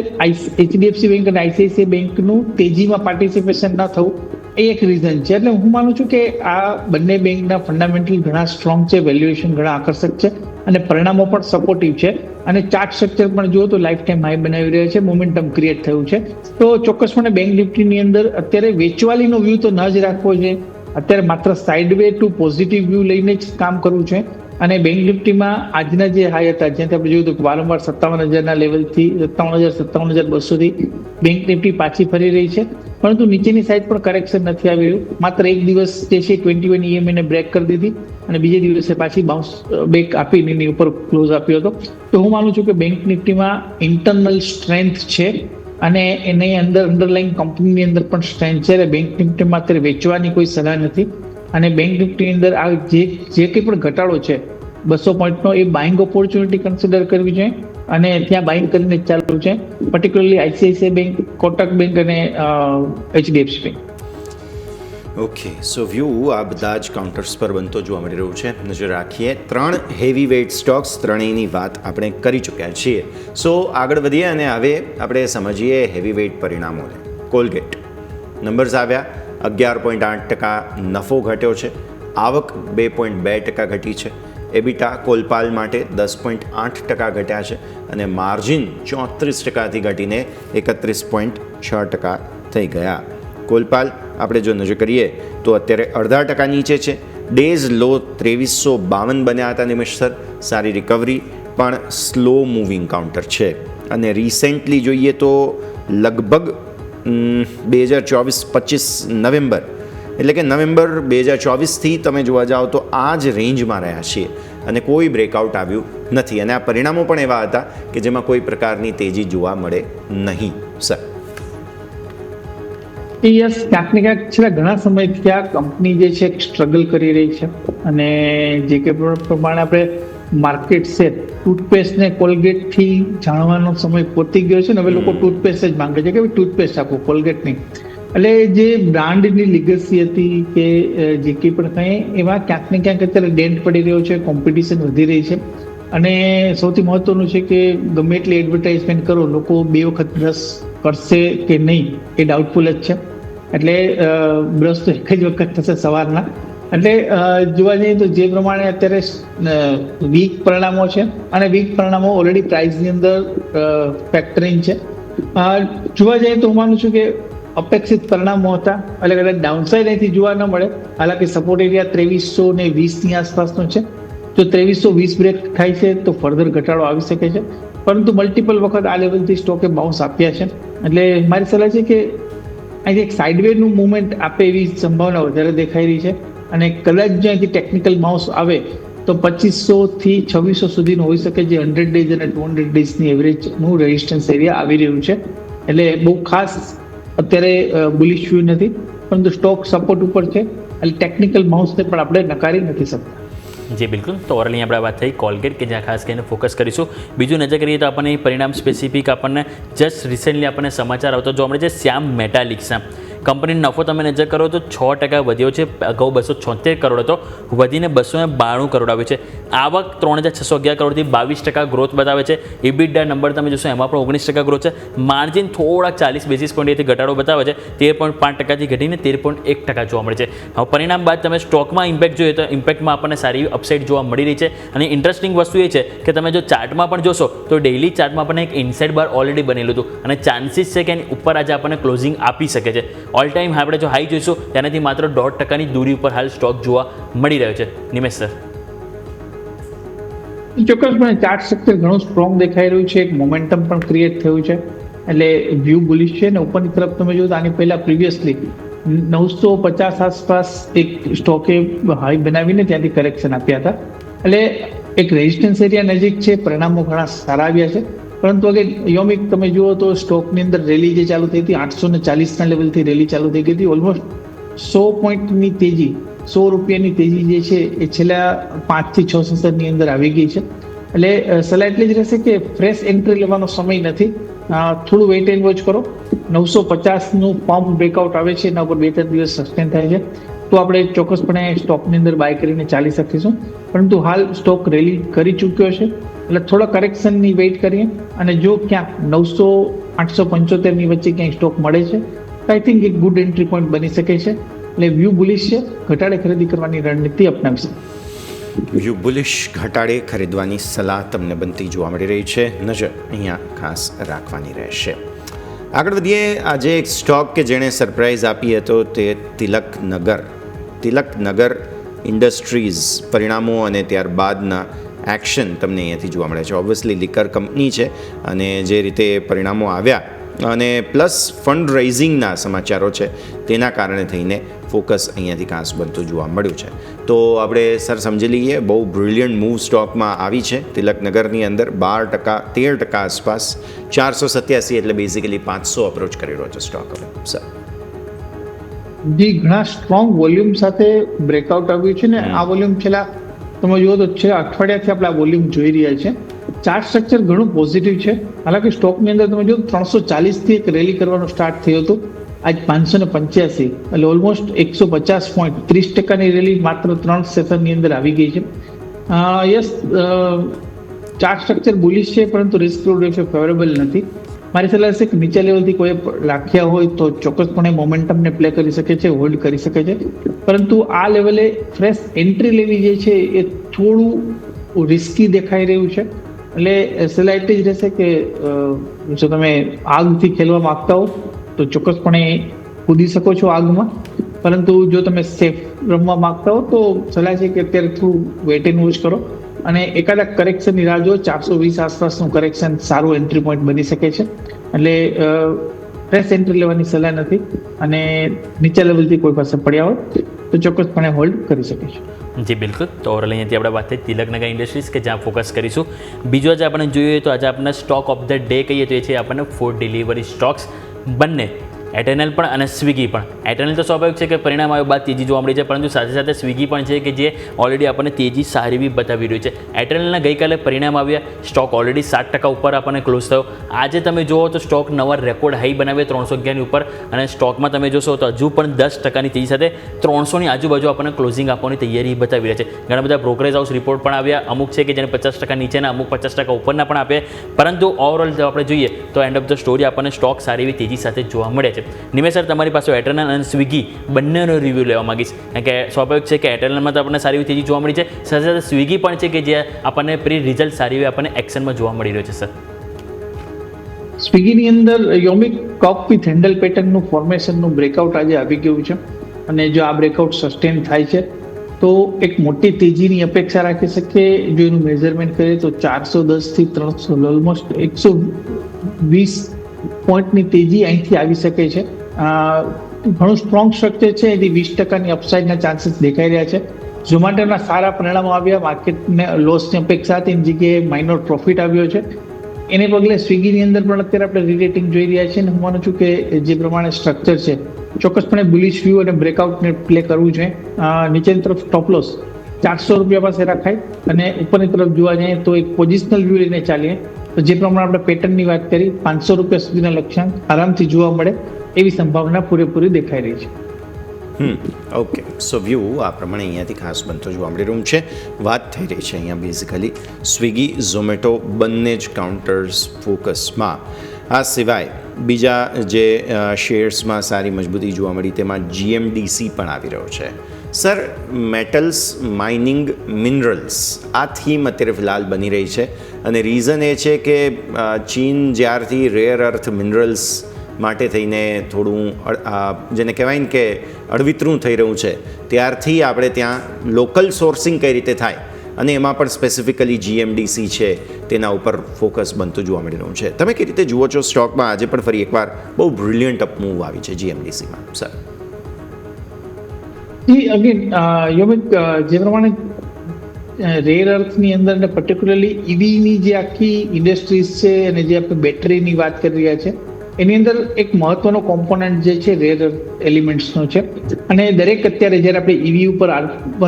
HDFC બેંક અને ICICI બેંકનું તેજીમાં પાર્ટિસિપેશન ન થવું એ એક રીઝન છે. એટલે હું માનું છું કે આ બંને બેંકના ફંડામેન્ટલ ઘણા સ્ટ્રોંગ છે, વેલ્યુએશન ઘણા આકર્ષક છે અને પરિણામો પણ સપોર્ટિવ છે અને ચાર્ટ સ્ટ્રક્ચર પણ જુઓ તો લાઈફ ટાઈમ હાઈ બનાવી રહ્યા છે, મોમેન્ટમ ક્રિએટ થયું છે. તો ચોક્કસપણે બેંક નિફ્ટીની અંદર અત્યારે વેચવાલીનો વ્યૂ તો ન જ રાખવો છે. અત્યારે માત્ર side way to positive view લઈને જ કામ કરવું છે. અને બેંક નિફ્ટીમાં આજના જે હાઈ હતા જ્યાંથી આપણે જોયું તો વારંવાર 57,000 લેવલથી 57,000-57,200 થી બેંક નિફ્ટી પાછી ફરી રહી છે, પરંતુ નીચેની સાઈડ પણ કરેક્શન નથી આવી રહ્યું. માત્ર એક દિવસ જે છે 21 EMA ને બ્રેક કરી દીધી અને બીજે દિવસે પાછી બાઉન્સ બેક આપીને એની ઉપર ક્લોઝ આપ્યો હતો. તો હું માનું છું કે બેંક નિફ્ટીમાં ઇન્ટરનલ સ્ટ્રેન્થ છે અને એની અંદર અંડરલાઈન કંપનીની અંદર પણ સ્ટ્રેન્થ છે. એટલે બેંક નિફ્ટીમાં અત્યારે વેચવાની કોઈ સલાહ નથી અને બેંક નિફ્ટીની અંદર આ જે કંઈ પણ ઘટાડો છે 200 પોઈન્ટનો એ બાઇંગ ઓપોર્ચ્યુનિટી કન્સિડર કરવી જોઈએ અને ત્યાં બાઇંગ કરીને ચાલુ છે, particularly ICICI bank, Kotak bank અને HDFC બેંક. ઓકે, સો વ્યૂ આ બધા જ કાઉન્ટર્સ પર બનતો જોવા મળી રહ્યું છે. નજર રાખીએ 3 હેવી વેઇટ સ્ટોક્સ, ત્રણેયની વાત આપણે કરી ચૂક્યા છીએ. સો આગળ વધીએ અને હવે આપણે સમજીએ હેવી વેઇટ પરિણામોને. કોલગેટ નંબર્સ આવ્યા, 11.8% નફો ઘટ્યો છે, આવક 2.2% ઘટી છે, એબિટા કોલપાલ માટે 10.8% ઘટ્યા છે અને માર્જિન 34%થી ઘટીને 31.6% થઈ ગયા. કોલપાલ આપણે જો નજર કરીએ તો અત્યારે 0.5% નીચે છે. ડેઝ લો 2352 બન્યા હતા નિમિષ સર. સારી રિકવરી, પણ સ્લો મૂવિંગ કાઉન્ટર છે અને રિસેન્ટલી જોઈએ તો લગભગ 2024-25 નવેમ્બર, એટલે કે નવેમ્બર 2024થી તમે જોવા જાઓ તો આ જ રેન્જમાં રહ્યા છીએ અને કોઈ બ્રેકઆઉટ આવ્યું નથી. અને આ પરિણામો પણ એવા હતા કે જેમાં કોઈ પ્રકારની તેજી જોવા મળે નહીં. સર, યસ, ક્યાંક ને ક્યાંક છેલ્લા ઘણા સમયથી આ કંપની જે છે સ્ટ્રગલ કરી રહી છે. અને જે કે પ્રમાણે આપણે માર્કેટ છે ટૂથપેસ્ટ ને કોલગેટ થી જાણવાનો સમય પહોંચી ગયો છે ને હવે લોકો ટૂથપેસ્ટ જ માંગે છે કે ટૂથપેસ્ટ આપો, કોલગેટ નહીં. એટલે જે બ્રાન્ડની લીગસી હતી કે જે કંઈ પણ કંઈ એમાં ક્યાંક ને ક્યાંક અત્યારે ડેન્ટ પડી રહ્યો છે, કોમ્પિટિશન વધી રહી છે. અને સૌથી મહત્વનું છે કે ગમે એટલી એડવર્ટાઇઝમેન્ટ કરો, લોકો 2 વખત બ્રશ કરશે કે નહીં એ ડાઉટફુલ જ છે. એટલે બ્રશ તો એક જ વખત થશે સવારના. એટલે જોવા જઈએ તો જે પ્રમાણે અત્યારે વીક પરિણામો છે અને વીક પરિણામો ઓલરેડી પ્રાઇસની અંદર ફેક્ટરિંગ છે. જોવા જઈએ તો હું માનું છું કે અપેક્ષિત પરિણામો હતા એટલે કદાચ ડાઉનસાઇડ અહીંથી જોવા ન મળે. હાલાકી સપોર્ટ એરિયા 2320ની આસપાસનો છે. જો 2320 બ્રેક થાય છે તો ફર્ધર ઘટાડો આવી શકે છે, પરંતુ મલ્ટિપલ વખત આ લેવલથી સ્ટોકે બાઉન્સ આપ્યા છે. એટલે મારી સલાહ છે કે અહીંથી એક સાઇડવેનું મુવમેન્ટ આપે એવી સંભાવના વધારે દેખાઈ રહી છે. અને કદાચ જો અહીંથી ટેકનિકલ બાઉન્સ આવે તો 2500 થી 2600 સુધીનું હોઈ શકે, જે 100 ડેઝ અને 200 ડેઝની એવરેજનું રેઝિસ્ટન્સ એરિયા આવી રહ્યું છે. એટલે બહુ ખાસ અત્યારે બુલિશ વ્યૂ નથી, પરંતુ સ્ટોક સપોર્ટ ઉપર છે. એટલે ટેકનિકલ બાઉન્સને પણ આપણે નકારી નથી શકતા. જી બિલકુલ. તો ઓવરલી આપણે વાત થઈ કોલગેટ કે જ્યાં ખાસ કરીને ફોકસ કરીશું. બીજું નજર કરીએ તો આપણને પરિણામ સ્પેસિફિક આપણને જસ્ટ રિસેન્ટલી આપણને સમાચાર આવતો જોવા મળે છે શ્યામ મેટાલિક્સના. કંપનીનો નફો તમે નજર કરો તો 6% વધ્યો છે. અગાઉ 276 કરોડ હતો, વધીને 292 કરોડ આવ્યો છે. આવક 3611 કરોડથી 22% ગ્રોથ બતાવે છે. ઇબિટડા નંબર તમે જોશો એમાં પણ 19% ગ્રોથ છે. માર્જિન થોડાક 40 બેસિસ પોઈન્ટથી ઘટાડો બતાવે છે, 13.5%થી ઘટીને 13.1% જોવા મળે છે. હવે પરિણામ બાદ તમે સ્ટોકમાં ઇમ્પેક્ટ જોઈએ તો ઇમ્પેક્ટમાં આપણને સારી અપસાઇડ જોવા મળી રહી છે. અને ઇન્ટરેસ્ટિંગ વસ્તુ એ છે કે તમે જો ચાર્ટમાં પણ જોશો તો ડેઇલી ચાર્ટમાં આપણને એક ઇનસાઇડ બાર ઓલરેડી બનેલું હતું અને ચાન્સીસ છે કે એની ઉપર આજે આપણને ક્લોઝિંગ આપી શકે છે. ઓલ ટાઈમ આપણે જો હાઈ જોઈશું તેનાથી માત્ર 1.5%ની દૂરી ઉપર હાલ સ્ટોક જોવા મળી રહ્યો છે. નિમેશ સર, ચોક્કસપણે ચાર્ટ સ્ટ્રક્ચર ઘણું સ્ટ્રોંગ દેખાઈ રહ્યું છે, એક મોમેન્ટમ પણ ક્રિએટ થયું છે. એટલે વ્યૂ બુલિશ છે. અને ઉપરની તરફ તમે જો તો આની પહેલા પ્રીવિયસલી 950 આસપાસ એક સ્ટોકે હાઈ બનાવીને ત્યાંથી કરેક્શન આપ્યા હતા. એટલે એક રેઝિસ્ટન્સ એરિયા નજીક છે, પરિણામો ઘણા સારા આવ્યા છે. પરંતુ અગર યોમિક તમે જુઓ તો સ્ટોકની અંદર રેલી જે ચાલુ થઈ હતી 840ના લેવલથી રેલી ચાલુ થઈ ગઈ હતી. ઓલમોસ્ટ 100 પોઈન્ટની તેજી, 100 રૂપિયાની તેજી જે છે એ છેલ્લા 5 થી 6 સેશનની અંદર આવી ગઈ છે. એટલે સલાહ એટલી જ રહેશે કે ફ્રેશ એન્ટ્રી લેવાનો સમય નથી, થોડું વેઇટ એન્ડ વોચ કરો. 950નું પમ્પ બ્રેકઆઉટ આવે છે, એના ઉપર 2-3 દિવસ સસ્ટેન થાય છે તો આપણે ચોક્કસપણે સ્ટોકની અંદર બાય કરીને ચાલી શકીશું. પરંતુ હાલ સ્ટોક રેલી કરી ચૂક્યો છે, એટલે થોડા કરેક્શનની વેઇટ કરીએ. અને જો ક્યાંક 900-875ની વચ્ચે ક્યાંય સ્ટોક મળે છે તો આઈ થિંક એક ગુડ એન્ટ્રી પોઈન્ટ બની શકે છે. એટલે વ્યૂ બુલિશ છે, ઘટાડે ખરીદી કરવાની રણનીતિ અપનાવશે. વ્યૂ બુલિશ, ઘટાડે ખરીદવાની સલાહ તમને બનતી જોવા મળી રહી છે. નજર અહીંયા ખાસ રાખવાની રહેશે. આગળ વધીએ. આજે એક સ્ટોક કે જેણે સરપ્રાઇઝ આપી હતો તે તિલકનગર ઇન્ડસ્ટ્રીઝ. પરિણામો અને ત્યારબાદના એક્શન તમને અહીંયાથી જોવા મળે છે. ઓબ્વિયસલી લિકર કંપની છે અને જે રીતે પરિણામો આવ્યા અને પ્લસ ફંડ રેઇઝિંગના સમાચારો છે તેના કારણે થઈને ફોકસ અહીંયાથી ખાસ બનતું જોવા મળ્યું છે. તો આપણે સર સમજી લઈએ, બહુ બ્રિલિયન્ટ મૂવ સ્ટોકમાં આવી છે. તિલકનગરની અંદર 12%-13% આસપાસ, 487 એટલે બેઝિકલી 500 અપ્રોચ કરી રહ્યો છે સ્ટોક હવે. સર જી, ઘણા સ્ટ્રોંગ વોલ્યુમ સાથે બ્રેકઆઉટ આવ્યું છે ને આ વોલ્યુમ છેલ્લા તમે જુઓ તો છેલ્લા અઠવાડિયાથી આપણે આ વોલ્યુમ જોઈ રહ્યા છે. ચાર્ટ સ્ટ્રક્ચર ઘણું પોઝિટિવ છે. હાલાકી સ્ટોકની અંદર તમે જુઓ 340થી એક રેલી કરવાનું સ્ટાર્ટ થયું હતું, આજ 585, એટલે ઓલમોસ્ટ 150 પોઈન્ટ, 30%ની રેલી માત્ર 3 સેશનની અંદર આવી ગઈ છે. યસ, ચાર્ટ સ્ટ્રક્ચર બુલિશ છે, પરંતુ રિસ્ક રિવોર્ડ રેશિયો ફેવરેબલ નથી. મારી સલાહ છે કે નીચે લેવલથી કોઈ રાખ્યા હોય તો ચોક્કસપણે મોમેન્ટમને પ્લે કરી શકે છે, હોલ્ડ કરી શકે છે. પરંતુ આ લેવલે ફ્રેશ એન્ટ્રી લેવી જે છે એ થોડું રિસ્કી દેખાઈ રહ્યું છે. એટલે સલાહ એટલી જ રહેશે કે જો તમે આગથી ખેલવા માંગતા હો તો ચોક્કસપણે કૂદી શકો છો આગમાં, પરંતુ જો તમે સેફ રમવા માંગતા હો તો સલાહ છે કે અત્યારે થોડું વેટ એન્ડ વોચ કરો અને એકાદા કરેક્શનની રાહ જો. 420 આસપાસનું કરેક્શન સારું એન્ટ્રી પોઈન્ટ બની શકે છે. એટલે ફ્રેશ એન્ટ્રી લેવાની સલાહ નથી, અને નીચા લેવલથી કોઈ પાસે પડ્યા હોય તો ચોક્કસપણે હોલ્ડ કરી શકે છે. જી બિલકુલ. તો ઓવરઓલ અહીંયાથી આપણે વાત થઈ તિલકનગર ઇન્ડસ્ટ્રીઝ કે જ્યાં ફોકસ કરીશું. બીજું આજે આપણે જોઈએ તો આજે આપણને સ્ટોક ઓફ ધ ડે કહીએ તો એ છે આપણને ફૂડ ડિલિવરી સ્ટોક્સ, બંને એટેનલ પણ અને સ્વિગી પણ. એટેનલ તો સ્વાભાવિક છે કે પરિણામ આવ્યા બાદ તેજી જોવા મળી છે, પરંતુ સાથે સાથે સ્વિગી પણ છે કે જે ઓલરેડી આપણને તેજી સારી એવી બતાવી રહ્યું છે. એટેનલના ગઈકાલે પરિણામ આવ્યા, સ્ટોક ઓલરેડી 7% ઉપર આપણને ક્લોઝ થયો. આજે તમે જુઓ તો સ્ટોક નવા રેકોર્ડ હાઈ બનાવ્યો 311ની ઉપર, અને સ્ટોકમાં તમે જોશો તો હજુ પણ 10%ની તેજી સાથે 300ની આજુબાજુ આપણને ક્લોઝિંગ આપવાની તૈયારી બતાવી રહ્યા છે. ઘણા બધા બ્રોકરેજ હાઉસ રિપોર્ટ પણ આવ્યા, અમુક છે કે જેને 50% નીચેના, અમુક 50% ઉપરના પણ આપ્યા, પરંતુ ઓવરઓલ જો આપણે જોઈએ તો એન્ડ ઓફ ધ સ્ટોરી આપણને સ્ટોક સારી એવી તેજી સાથે જોવા મળે છે. નિમેશ સર, તમારી પાસે એટેનલ અને સ્વિગી બંનેનો રિવ્યૂ લેવા માંગીશ, કારણ કે સ્વાભાવિક છે કે એટેનલમાં તો આપણને સારી એવી તેજી જોવા મળી છે, સાથે સાથે સ્વિગી પણ છે કે જે આપણને પ્રી રિઝલ્ટ સારી એવી આપણને એક્શનમાં જોવા મળી રહ્યો છે. સર, સ્વિગીની અંદર યોમિક કપ વિથ હેન્ડલ પેટર્નનું ફોર્મેશનનું બ્રેકઆઉટ આજે આવી ગયું છે, અને જો આ બ્રેકઆઉટ સસ્ટેન થાય છે તો એક મોટી તેજીની અપેક્ષા રાખી શકીએ. જો એનું મેઝરમેન્ટ કરીએ તો 410 થી 300, ઓલમોસ્ટ 120 પોઈન્ટની તેજી અહીંથી આવી શકે છે. ઘણું સ્ટ્રોંગ સ્ટ્રક્ચર છે, એથી 20%ની અપસાઇડના ચાન્સીસ દેખાઈ રહ્યા છે. ઝોમેટોના સારા પરિણામો આવ્યા, માર્કેટને લોસની અપેક્ષા હતી, એની જગ્યાએ માઇનોર પ્રોફિટ આવ્યો છે. એને પગલે સ્વિગીની અંદર પણ અત્યારે આપણે રીરેટિંગ જોઈ રહ્યા છીએ, અને હું માનું છું કે જે પ્રમાણે સ્ટ્રક્ચર છે ચોક્કસપણે બુલિશ વ્યૂ અને બ્રેકઆઉટને પ્લે કરવું જોઈએ. નીચેની તરફ સ્ટોપ લોસ 400 રૂપિયા પાસે રાખાય, અને ઉપરની તરફ જોવા જઈએ તો એક પોઝિશનલ વ્યૂ લઈને ચાલીએ તો જે પ્રમાણે આપણે પેટર્નની વાત કરી 500 રૂપિયા સુધીના લક્ષ્યાંક આરામથી જોવા મળે એવી સંભાવના પૂરેપૂરી દેખાઈ રહી છે. ઓકે, સો વ્યૂ આ પ્રમાણે અહીંયાથી ખાસ બનતો જોવા મળી રહ્યું છે. વાત થઈ રહી છે અહીંયા બેઝિકલી સ્વિગી, ઝોમેટો બંને જ કાઉન્ટર્સ ફોકસમાં. આ સિવાય બીજા જે શેર્સમાં સારી મજબૂતી જોવા મળી તેમાં GMDC પણ આવી રહ્યો છે. સર, મેટલ્સ, માઇનિંગ, મિનરલ્સ આ થીમ અત્યારે ફિલહાલ બની રહી છે, અને રીઝન એ છે કે ચીન જ્યારથી રેર અર્થ મિનરલ્સ માટે થઈને થોડું જેને કહેવાય ને કે અળવિતરું થઈ રહ્યું છે, ત્યારથી આપણે ત્યાં લોકલ સોર્સિંગ કઈ રીતે થાય, અને એમાં પણ સ્પેસિફિકલી GMDC છે તેના ઉપર ફોકસ બનતું જોવા મળી રહ્યું છે. તમે કઈ રીતે જુઓ છો સ્ટોકમાં? આજે પણ ફરી એકવાર બહુ બ્રિલિયન્ટ અપમૂવ આવી છે GMDCમાં. સર, અગેન યોમિક, જે પ્રમાણે રેર અર્થની અંદર ને પર્ટિક્યુલરલી ઈવીની જે આખી ઇન્ડસ્ટ્રીઝ છે, અને જે આપણે બેટરીની વાત કરી રહ્યા છે, એની અંદર એક મહત્વનો કોમ્પોનન્ટ જે છે રેર એલિમેન્ટ્સનો છે. અને દરેક અત્યારે જ્યારે આપણે ઈવી ઉપર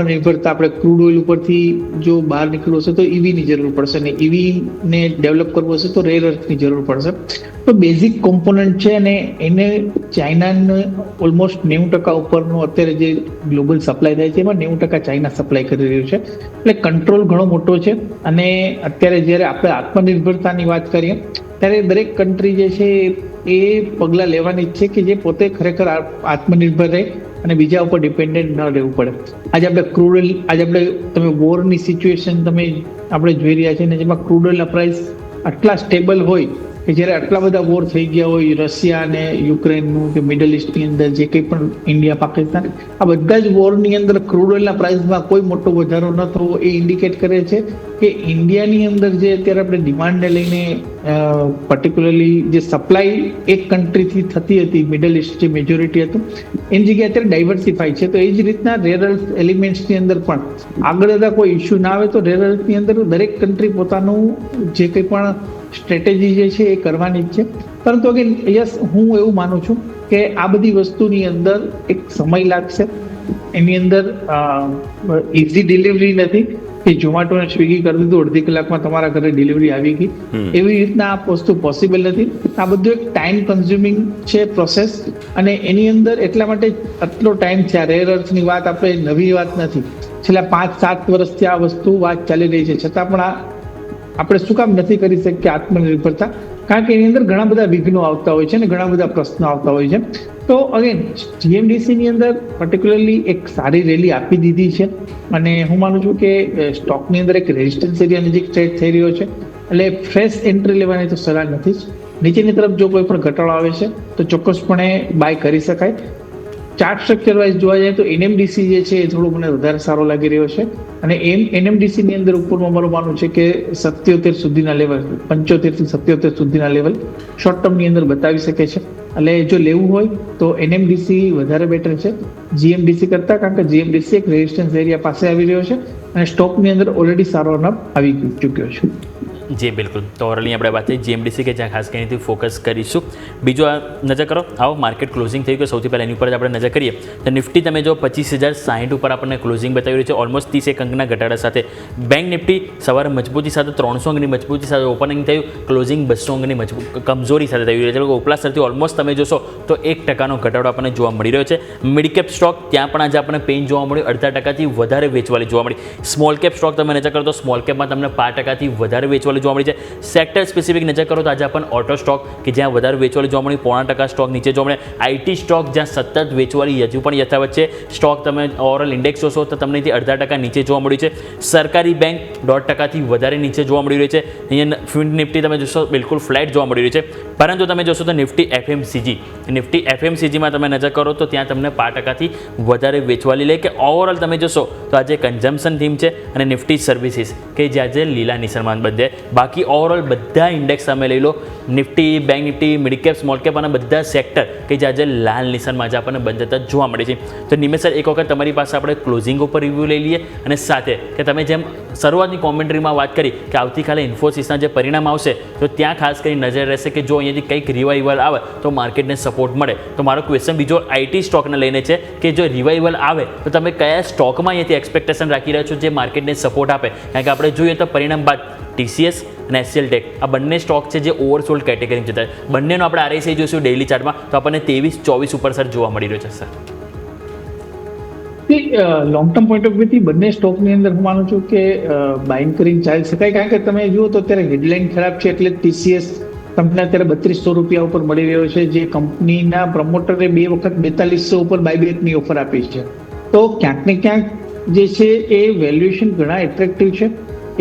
નિર્ભરતા આપણે ક્રૂડ ઓઇલ ઉપરથી જો બહાર નીકળવું હશે તો ઈવીની જરૂર પડશે, અને ઈવીને ડેવલપ કરવું હશે તો રેર અર્થની જરૂર પડશે. તો બેઝિક કોમ્પોનન્ટ છે, અને એને ચાઇનાને ઓલમોસ્ટ 90% ઉપરનું અત્યારે જે ગ્લોબલ સપ્લાય થાય છે એમાં 90% ચાઇના સપ્લાય કરી રહ્યું છે. એટલે કંટ્રોલ ઘણો મોટો છે. અને અત્યારે જ્યારે આપણે આત્મનિર્ભરતાની વાત કરીએ ત્યારે દરેક કન્ટ્રી જે છે એ પગલાં લેવાની જ છે કે જે પોતે ખરેખર આત્મનિર્ભર રહે અને બીજા ઉપર ડિપેન્ડન્ટ ન રહેવું પડે. આજે આપણે ક્રૂડ ઓઇલ, આજે આપણે તમે વોરની સિચ્યુએશન આપણે જોઈ રહ્યા છીએ, ને જેમાં ક્રૂડ ઓઇલના પ્રાઇસ આટલા સ્ટેબલ હોય કે જ્યારે આટલા બધા વોર થઈ ગયા હોય, રશિયા અને યુક્રેનનું કે મિડલ ઇસ્ટની અંદર જે કંઈ પણ ઇન્ડિયા, પાકિસ્તાન, આ બધા જ વોરની અંદર ક્રૂડ ઓઇલના પ્રાઇસમાં કોઈ મોટો વધારો ન થવો એ ઇન્ડિકેટ કરે છે કે ઇન્ડિયાની અંદર જે અત્યારે આપણે ડિમાન્ડને લઈને પર્ટિક્યુલરલી જે સપ્લાય એક કન્ટ્રીથી થતી હતી, મિડલ ઇસ્ટ જે મેજોરિટી હતું, એની જગ્યાએ અત્યારે ડાયવર્સિફાય છે. તો એ જ રીતના રેર અર્થ એલિમેન્ટ્સની અંદર પણ આગળ જતા કોઈ ઇસ્યુ ના આવે તો રેર અર્થની અંદર દરેક કન્ટ્રી પોતાનું જે કંઈ પણ સ્ટ્રેટેજી જે છે એ કરવાની જ છે. પરંતુ અગેન યસ, હું એવું માનું છું કે આ બધી વસ્તુની અંદર એક સમય લાગશે. એની અંદર ઇઝી ડિલિવરી નથી કે ઝોમેટો અને સ્વિગી કરી દીધું, અડધી કલાકમાં તમારા ઘરે ડિલિવરી આવી ગઈ, એવી રીતના આ વસ્તુ પોસિબલ નથી. આ બધું એક ટાઈમ કન્ઝ્યુમિંગ છે પ્રોસેસ, અને એની અંદર એટલા માટે આટલો ટાઈમ છે. આ રેર અર્થની વાત આપણે નવી વાત નથી, છેલ્લા 5-7 વર્ષથી આ વસ્તુ વાત ચાલી રહી છે, છતાં પણ આપણે શું કામ નથી કરી શકીએ આત્મનિર્ભરતા? કારણ કે એની અંદર ઘણા બધા વિઘ્નો આવતા હોય છે અને ઘણા બધા પ્રશ્નો આવતા હોય છે. તો અગેન GMDCની અંદર પર્ટિક્યુલરલી એક સારી રેલી આપી દીધી છે, અને હું માનું છું કે સ્ટોકની અંદર એક રેઝિસ્ટન્સ એરિયા નજીક ટ્રેડ થઈ રહ્યો છે, એટલે ફ્રેશ એન્ટ્રી લેવાની તો સલાહ નથી જ. નીચેની તરફ જો કોઈ પણ ઘટાડો આવે છે તો ચોક્કસપણે બાય કરી શકાય. ચાર્ટ સ્ટ્રક્ચર વાઇઝ જોવા જાય તો એનએમડીસી જે છે એ થોડું મને વધારે સારો લાગી રહ્યો છે અને એનએમડીસી ની અંદર ઉપરનું અમારું માનવું છે કે 77 સુધીના લેવલ 75 થી 77 સુધીના લેવલ શોર્ટ ટર્મ ની અંદર બતાવી શકે છે. એટલે જો લેવું હોય તો એનએમડીસી વધારે બેટર છે જીએમડીસી કરતા, કારણ કે જીએમડીસી એક રેઝિસ્ટન્સ એરિયા પાસે આવી રહ્યો છે અને સ્ટોકની અંદર ઓલરેડી સારો રનઅપ આવી ચૂક્યો છે. જી બિલકુલ. તો ઓવરઓલની આપણે વાત થઈ જીએમડીસી કે જ્યાં ખાસ કરીને ફોકસ કરીશું. બીજું આ નજર કરો, આવો માર્કેટ ક્લોઝિંગ થયું કે સૌથી પહેલાં એની ઉપર જ આપણે નજર કરીએ તો નિફ્ટી તમે જો 25,060 ઉપર આપણને ક્લોઝિંગ બતાવી રહ્યું છે ઓલમોસ્ટ 31 અંકના ઘટાડા સાથે. બેંક નિફ્ટી સવારે મજબૂતી સાથે 300 અંકની મજબૂતી સાથે ઓપનિંગ થયું, ક્લોઝિંગ 200 અંકની કમજોરી સાથે થઈ રહ્યું છે. ઉપલા સ્તરથી ઓલમોસ્ટ તમે જોશો તો 1% ઘટાડો આપણને જોવા મળી રહ્યો છે. મિડ કેપ સ્ટોક ત્યાં પણ આજે આપણને પેઇન જોવા મળ્યું, 0.5% વધારે વેચવાલી જોવા મળી. સ્મોલ કેપ સ્ટોક તમે નજર કરો તો સ્મોલ કેપમાં તમને 5% વધારે વેચવાલી જોવા મળી છે. સેક્ટર સ્પેસિફિક નજર કરો તો આજે આપણને ઓટો સ્ટોક કે જ્યાં વધારે વેચવાલી જોવા મળી 0.5% સ્ટોક નીચે જોવા મળે. આઈટી સ્ટોક જ્યાં સતત વેચવાલી હજુ પણ યથાવત છે. સ્ટોક તમે ઓવરઓલ ઇન્ડેક્સ જોશો તો તમને 0.5% નીચે જોવા મળ્યું છે. સરકારી બેંક 1.5% વધારે નીચે જોવા મળી રહ્યું છે. અહીંયા ફિન નિફ્ટી તમે જોશો બિલકુલ ફ્લેટ જોવા મળી રહ્યું છે. પરંતુ તમે જોશો તો નિફ્ટી એફએમસીજીમાં તમે નજર કરો તો ત્યાં તમને 5%થી વધારે વેચવાલી લે કે ઓવરઓલ તમે જોશો તો આજે કન્ઝમ્પશન થીમ છે અને નિફ્ટી સર્વિસીસ કે જે આજે લીલા નિશાનમાં બંધ. બાકી ઓવરઓલ બધા ઇન્ડેક્સ તમે લઈ લો, Nifty, bank Nifty, mid cap, small cap અને બધા સેક્ટર કે જે આજે લાલ નિશાનમાં આજે આપણને બંધ થતા જોવા મળે છે. તો નિમેશ સર, એક વખત તમારી પાસે આપણે ક્લોઝિંગ ઉપર રિવ્યૂ લઈ લઈએ અને સાથે કે તમે જેમ શરૂઆતની કોમેન્ટ્રીમાં વાત કરી કે આવતીકાલે ઇન્ફોસિસના જે પરિણામ આવશે તો ત્યાં ખાસ કરી નજર રહેશે કે જો અહીંયાથી કંઈક રિવાઇવલ આવે તો માર્કેટને સપોર્ટ મળે. તો મારો ક્વેશ્ચન બીજો આઈટી સ્ટોકને લઈને છે કે જો રિવાઇવલ આવે તો તમે કયા સ્ટોકમાં અહીંયાથી એક્સપેક્ટેશન રાખી રહ્યા છો જે માર્કેટને સપોર્ટ આપે? કારણ કે આપણે જોઈએ તો પરિણામ બાદ TCS અને SCL ટેક આ બંને સ્ટોક છે જે ઓવરસોલ્ડ કેટેગરીમાં જતા. બંનેનો આપણે RSI જોઈશું ડેઇલી ચાર્ટમાં તો આપણને 23-24 ઉપર સર જોવા મળી રહ્યો છે sir. Long term point of વ્યૂથી બંને સ્ટોકની અંદર હું માનું છું કે બાઇંગ કરીને ચાલી શકાય, કારણ કે તમે જુઓ તો અત્યારે હેડલાઇન ખરાબ છે એટલે TCS તમને અત્યારે 3200 રૂપિયા ઉપર મળી રહ્યો છે, જે કંપનીના પ્રમોટરે 2 વખત 4200 ઉપર બાયબેકની ઓફર આપી છે. તો ક્યાંક ને ક્યાંક જે છે એ વેલ્યુએશન ઘણા એટ્રેક્ટિવ છે.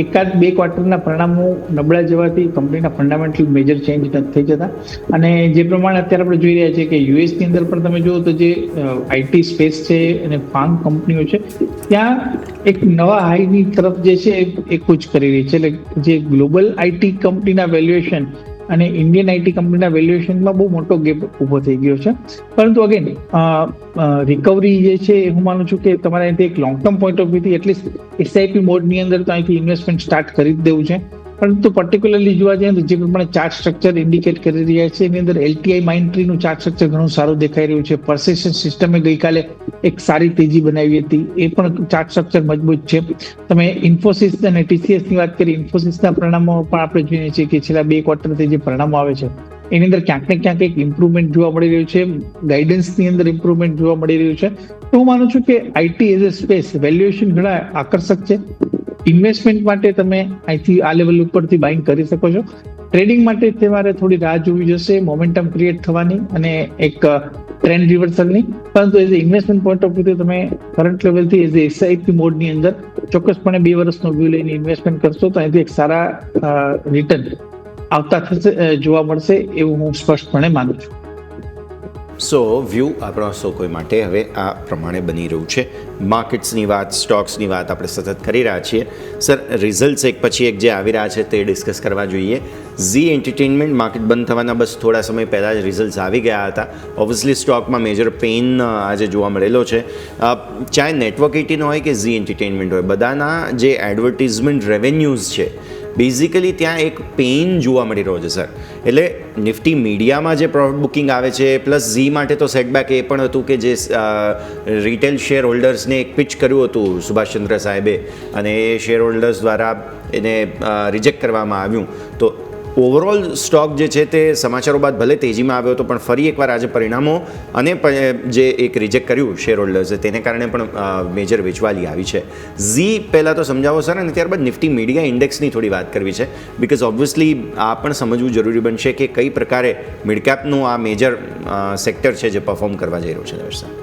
1-2 ક્વાર્ટરના પરિણામો નબળા જવાથી કંપનીના ફંડામેન્ટલ મેજર ચેન્જ નથી થઈ જતા અને જે પ્રમાણે અત્યારે આપણે જોઈ રહ્યા છીએ કે યુએસની અંદર પણ તમે જુઓ તો જે આઈટી સ્પેસ છે અને ફાર્મ કંપનીઓ છે ત્યાં એક નવા હાઈની તરફ જે છે એ કૂચ કરી રહી છે. એટલે જે ગ્લોબલ આઈટી કંપનીના વેલ્યુએશન અને ઇન્ડિયન આઈટી કંપનીના વેલ્યુએશનમાં બહુ મોટો ગેપ ઊભો થઈ ગયો છે. પરંતુ અગેન રિકવરી જે છે હું માનું છું કે તમારે અહીંથી એક લોંગ ટર્મ પોઈન્ટ ઓફ વ્યૂથી એટલીસ્ટ SIP મોડની અંદર તો અહીંથી ઇન્વેસ્ટમેન્ટ સ્ટાર્ટ કરી જ દેવું છે. પરંતુ પર્ટિક્યુલરલી જોવા જઈએ તો જે પ્રમાણે ચાર્ટ સ્ટ્રક્ચર ઇન્ડિકેટ કરી રહ્યા છે એની અંદર LTI માઇન્ડટ્રીનું ચાર્ટ સ્ટ્રક્ચર ઘણું સારું દેખાઈ રહ્યું છે. પર્સિસ્ટન્ટ સિસ્ટમે ગઈકાલે એક સારી તેજી બનાવી હતી, એ પણ ચાર્ટ સ્ટ્રક્ચર મજબૂત છે. તમે ઇન્ફોસિસ અને TCS ની વાત કરી, ઇન્ફોસિસના પરિણામો પણ આપણે જોઈએ છીએ કે છેલ્લા 2 ક્વાર્ટરથી જે પરિણામો આવે છે એની અંદર ક્યાંક ને ક્યાંક એક ઇમ્પ્રુવમેન્ટ જોવા મળી રહ્યું છે, ગાઈડન્સની અંદર ઇમ્પ્રુવમેન્ટ જોવા મળી રહ્યું છે. તો હું માનું છું કે IT as a space valuation ઘણા આકર્ષક છે. ઇન્વેસ્ટમેન્ટ માટે તમે અહીંથી આ લેવલ ઉપરથી બાઇંગ કરી શકો છો. ટ્રેડિંગ માટે તમારે થોડી રાહ જોવી જશે મોમેન્ટમ ક્રિએટ થવાની અને એક ટ્રેન્ડ રિવર્સલની. પરંતુ as a investment point of વ્યૂથી તમે કરંટ લેવલથી એઝ અ SIP મોડની અંદર ચોક્કસપણે 2 વર્ષનો વ્યૂ લઈને ઇન્વેસ્ટમેન્ટ કરશો તો અહીંથી એક સારા રિટર્ન આવતા થશે જોવા મળશે એવું હું સ્પષ્ટપણે માનું છું. સો વ્યૂ આપણા સૌ કોઈ માટે હવે આ પ્રમાણે બની રહ્યું છે. માર્કેટ્સની વાત, સ્ટોક્સની વાત આપણે સતત કરી રહ્યા છીએ. સર, રિઝલ્ટ્સ એક પછી એક જે આવી રહ્યા છે તે ડિસ્કસ કરવા જોઈએ. ઝી એન્ટરટેનમેન્ટ માર્કેટ બંધ થવાના બસ થોડા સમય પહેલાં જ રિઝલ્ટ્સ આવી ગયા હતા. ઓબ્વિયસલી સ્ટોકમાં મેજર પેઇન આજે જોવા મળેલો છે. ચાહે નેટવર્ક 18 હોય કે ઝી એન્ટરટેનમેન્ટ હોય, બધાના જે એડવર્ટિઝમેન્ટ રેવન્યુઝ છે બેઝિકલી ત્યાં એક પેઇન જોવા મળી રહ્યો છે સર. એટલે નિફ્ટી મીડિયામાં જે પ્રોફિટ બુકિંગ આવે છે પ્લસ ઝી માટે તો સેટબેક એ પણ હતું કે જે રિટેલ શેર હોલ્ડર્સને એક પિચ કર્યું હતું સુભાષચંદ્ર સાહેબે અને એ શેર હોલ્ડર્સ દ્વારા એને રિજેક્ટ કરવામાં આવ્યું. તો ઓવરઓલ સ્ટોક જે છે તે સમાચારો બાદ ભલે તેજીમાં આવ્યો હતો પણ ફરી એકવાર આજે પરિણામો અને જે એક રિજેક્ટ કર્યું શેર હોલ્ડર્સે તેને કારણે પણ મેજર વેચવાલી આવી છે. ઝી પહેલાં તો સમજાવો સર અને ત્યારબાદ નિફ્ટી મીડિયા ઇન્ડેક્સની થોડી વાત કરવી છે. બિકોઝ ઓબ્વિયસલી આ પણ સમજવું જરૂરી બનશે કે કઈ પ્રકારે મિડકેપનું આ મેજર સેક્ટર છે જે પરફોર્મ કરવા જઈ રહ્યું છે સર.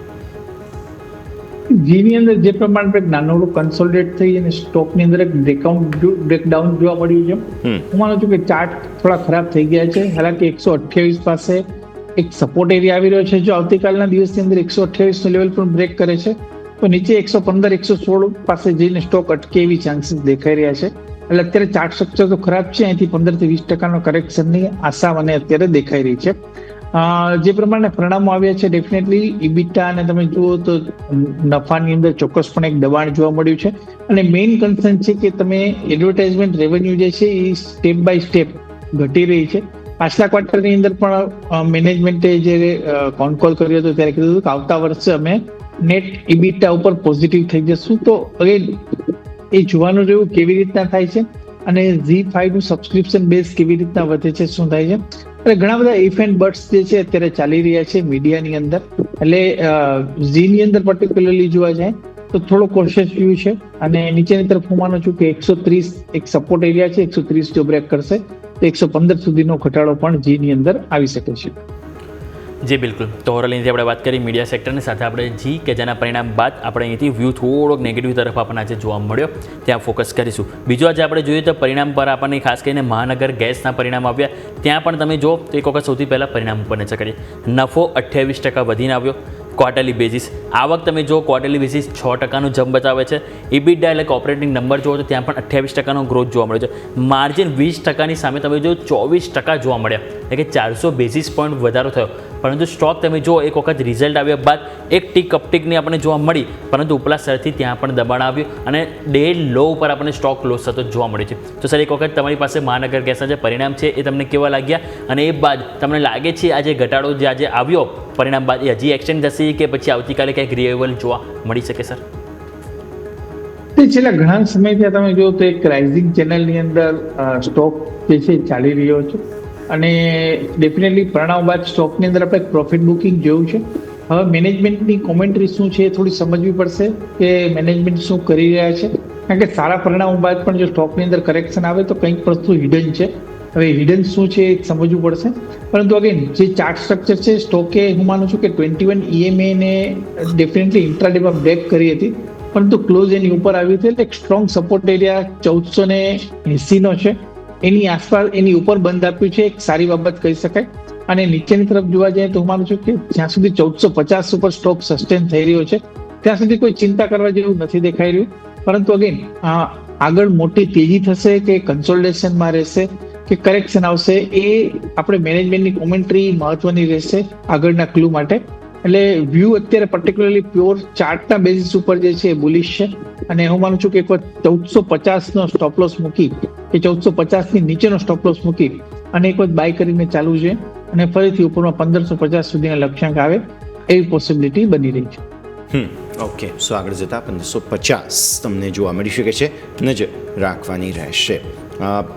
જીની અંદર જે પ્રમાણે એક નાનોડું કન્સોલિડેટ થઈ અને સ્ટોકની અંદર એક બ્રેકડાઉન જોવા મળ્યું છે. હું માનું છું કે ચાર્ટ થોડા ખરાબ થઈ ગયા છે. હાલાકી 128 પાસે એક સપોર્ટ એરિયા આવી રહ્યો છે. જો આવતીકાલના દિવસની અંદર 128 નું લેવલ પણ બ્રેક કરે છે તો નીચે 115 116 પાસે જઈને સ્ટોક અટકે એવી ચાન્સીસ દેખાઈ રહ્યા છે. એટલે અત્યારે ચાર્ટ સ્ટ્રક્ચર તો ખરાબ છે, અહીંથી 15% થી 20% કરેક્શનની આશા મને અત્યારે દેખાઈ રહી છે. જે પ્રમાણે પરિણામો આવ્યા છે ડેફિનેટલી ઇબિટા અને તમે જુઓ તો નફાની અંદર ચોક્કસપણે એક દબાણ જોવા મળ્યું છે. અને મેઇન કન્સર્ન છે કે તમે એડવર્ટાઇઝમેન્ટ રેવન્યુ જે છે એ સ્ટેપ બાય સ્ટેપ ઘટી રહી છે. પાછલા ક્વાર્ટરની અંદર પણ મેનેજમેન્ટે જે કોલ કર્યો હતો ત્યારે કીધું હતું કે આવતા વર્ષે અમે નેટ ઇબિટા ઉપર પોઝિટિવ થઈ જશું. તો અગેન એ જોવાનું રહ્યું કેવી રીતના થાય છે અને ZEE5 નું સબસ્ક્રિપ્શન બેઝ કેવી રીતના વધે છે, શું થાય છે. એટલે ઘણા બધા ઇફ એન્ડ બટ્સ જે છે અત્યારે ચાલી રહ્યા છે મીડિયાની અંદર. એટલે ઝીની અંદર પર્ટિક્યુલરલી જોવા જાય તો થોડો કોશિયસ વ્યૂ છે અને નીચેની તરફ હું માનું છું કે 130 એક સપોર્ટ એરિયા છે. 130 જો બ્રેક કરશે તો 115 સુધીનો ઘટાડો પણ ઝીની અંદર આવી શકે છે. જી બિલકુલ. તો ઓવરઓલ અહીંથી આપણે વાત કરી મીડિયા સેક્ટરની સાથે આપણે જી કે જેના પરિણામ બાદ આપણે અહીંથી વ્યૂ થોડોક નેગેટિવ તરફ આપણને આજે જોવા મળ્યો, ત્યાં ફોકસ કરીશું. બીજું આજે આપણે જોઈએ તો પરિણામ પર આપણને ખાસ કરીને મહાનગર ગેસના પરિણામ આવ્યા, ત્યાં પણ તમે જો તો એક વખત સૌથી પહેલાં પરિણામ ઉપર નજર કરીએ. નફો 28% વધીને આવ્યો ક્વાર્ટરલી બેઝિસ. આવક તમે જો ક્વાર્ટરલી બેઝિસ 6%નું જમ્પ બતાવે છે. ઇબિટા એટલે કે ઓપરેટિંગ નંબર જુઓ તો ત્યાં પણ 28%નો ગ્રોથ જોવા મળ્યો છે. માર્જિન 20%ની સામે તમે જો 24% જોવા મળ્યા, એટલે કે 400 બેઝિસ પોઈન્ટ વધારો થયો. પરંતુ સ્ટોક તમે જો એક વખત રિઝલ્ટ આવ્યા બાદ એક ટીક અપટીકની આપણને જોવા મળી, પરંતુ ઉપલા સ્તરથી ત્યાં પણ દબાણ આવ્યું અને ડે લો ઉપર આપણને સ્ટોક ક્લોઝ થતો જોવા મળે છે. તો સર એક વખત તમારી પાસે મહાનગર ગેસના જે પરિણામ છે એ તમને કેવા લાગ્યા અને એ બાદ તમને લાગે છે આ જે ઘટાડો જે આજે આવ્યો પરિણામ બાદ એ હજી એક્સટેન્ડ થશે કે પછી આવતીકાલે કંઈક રિવાઇવલ જોવા મળી શકે સર? છેલ્લા ઘણા સમયથી તમે જો તો એક રાઇઝિંગ ચેનલની અંદર સ્ટોક જે છે ચાલી રહ્યો છે અને ડેફિનેટલી પરિણામ બાદ સ્ટોકની અંદર આપણે પ્રોફિટ બુકિંગ જોયું છે. હવે મેનેજમેન્ટની કોમેન્ટ્રી શું છે એ થોડી સમજવી પડશે કે મેનેજમેન્ટ શું કરી રહ્યા છે, કારણ કે સારા પરિણામો બાદ પણ જો સ્ટોકની અંદર કરેક્શન આવે તો કંઈક વસ્તુ હિડન છે. હવે હિડન શું છે એ સમજવું પડશે. પરંતુ અગેન જે ચાર્ટ સ્ટ્રક્ચર છે સ્ટોકે હું માનું છું કે 21 EMA ને ડેફિનેટલી ઇન્ટ્રાડેમાં બ્રેક કરી હતી, પરંતુ ક્લોઝ એની ઉપર આવી હતી. એટલે એક સ્ટ્રોંગ સપોર્ટ એરિયા 1480 નો છે, એની આસપાસ એની ઉપર બંધ આપ્યું છે, એક સારી બાબત કહી શકાય. અને નીચેની તરફ જોવા જઈએ તો હું માનું છું કે જ્યાં સુધી 1450 ઉપર સ્ટોક સસ્ટેન થઈ રહ્યો છે ત્યાં સુધી કોઈ ચિંતા કરવા જેવું નથી દેખાઈ રહ્યું. પરંતુ અગેન આગળ મોટી તેજી થશે કે કન્સોલિડેશનમાં રહેશે કે કરેક્શન આવશે એ આપણે મેનેજમેન્ટની કોમેન્ટ્રી મહત્વની રહેશે આગળના ક્લુ માટે. એટલે વ્યૂ અત્યારે પર્ટિક્યુલરલી પ્યોર ચાર્ટના બેઝિસ ઉપર જે છે એ બુલિશ છે અને હું માનું છું કે એક વખત 1450 નો સ્ટોપ લોસ મૂકી કે 1450 ની નીચેનો સ્ટોપ લોસ મૂકી અને એક વખત બાય કરીને ચાલુ છે અને ફરીથી ઉપરમાં 1550 સુધીના લક્ષ્યાંક આવે એવી પોસિબિલિટી બની રહી છે. ઓકે, સો આગળ જતા 1550 તમને જોવા મળી શકે છે, નજર રાખવાની રહેશે.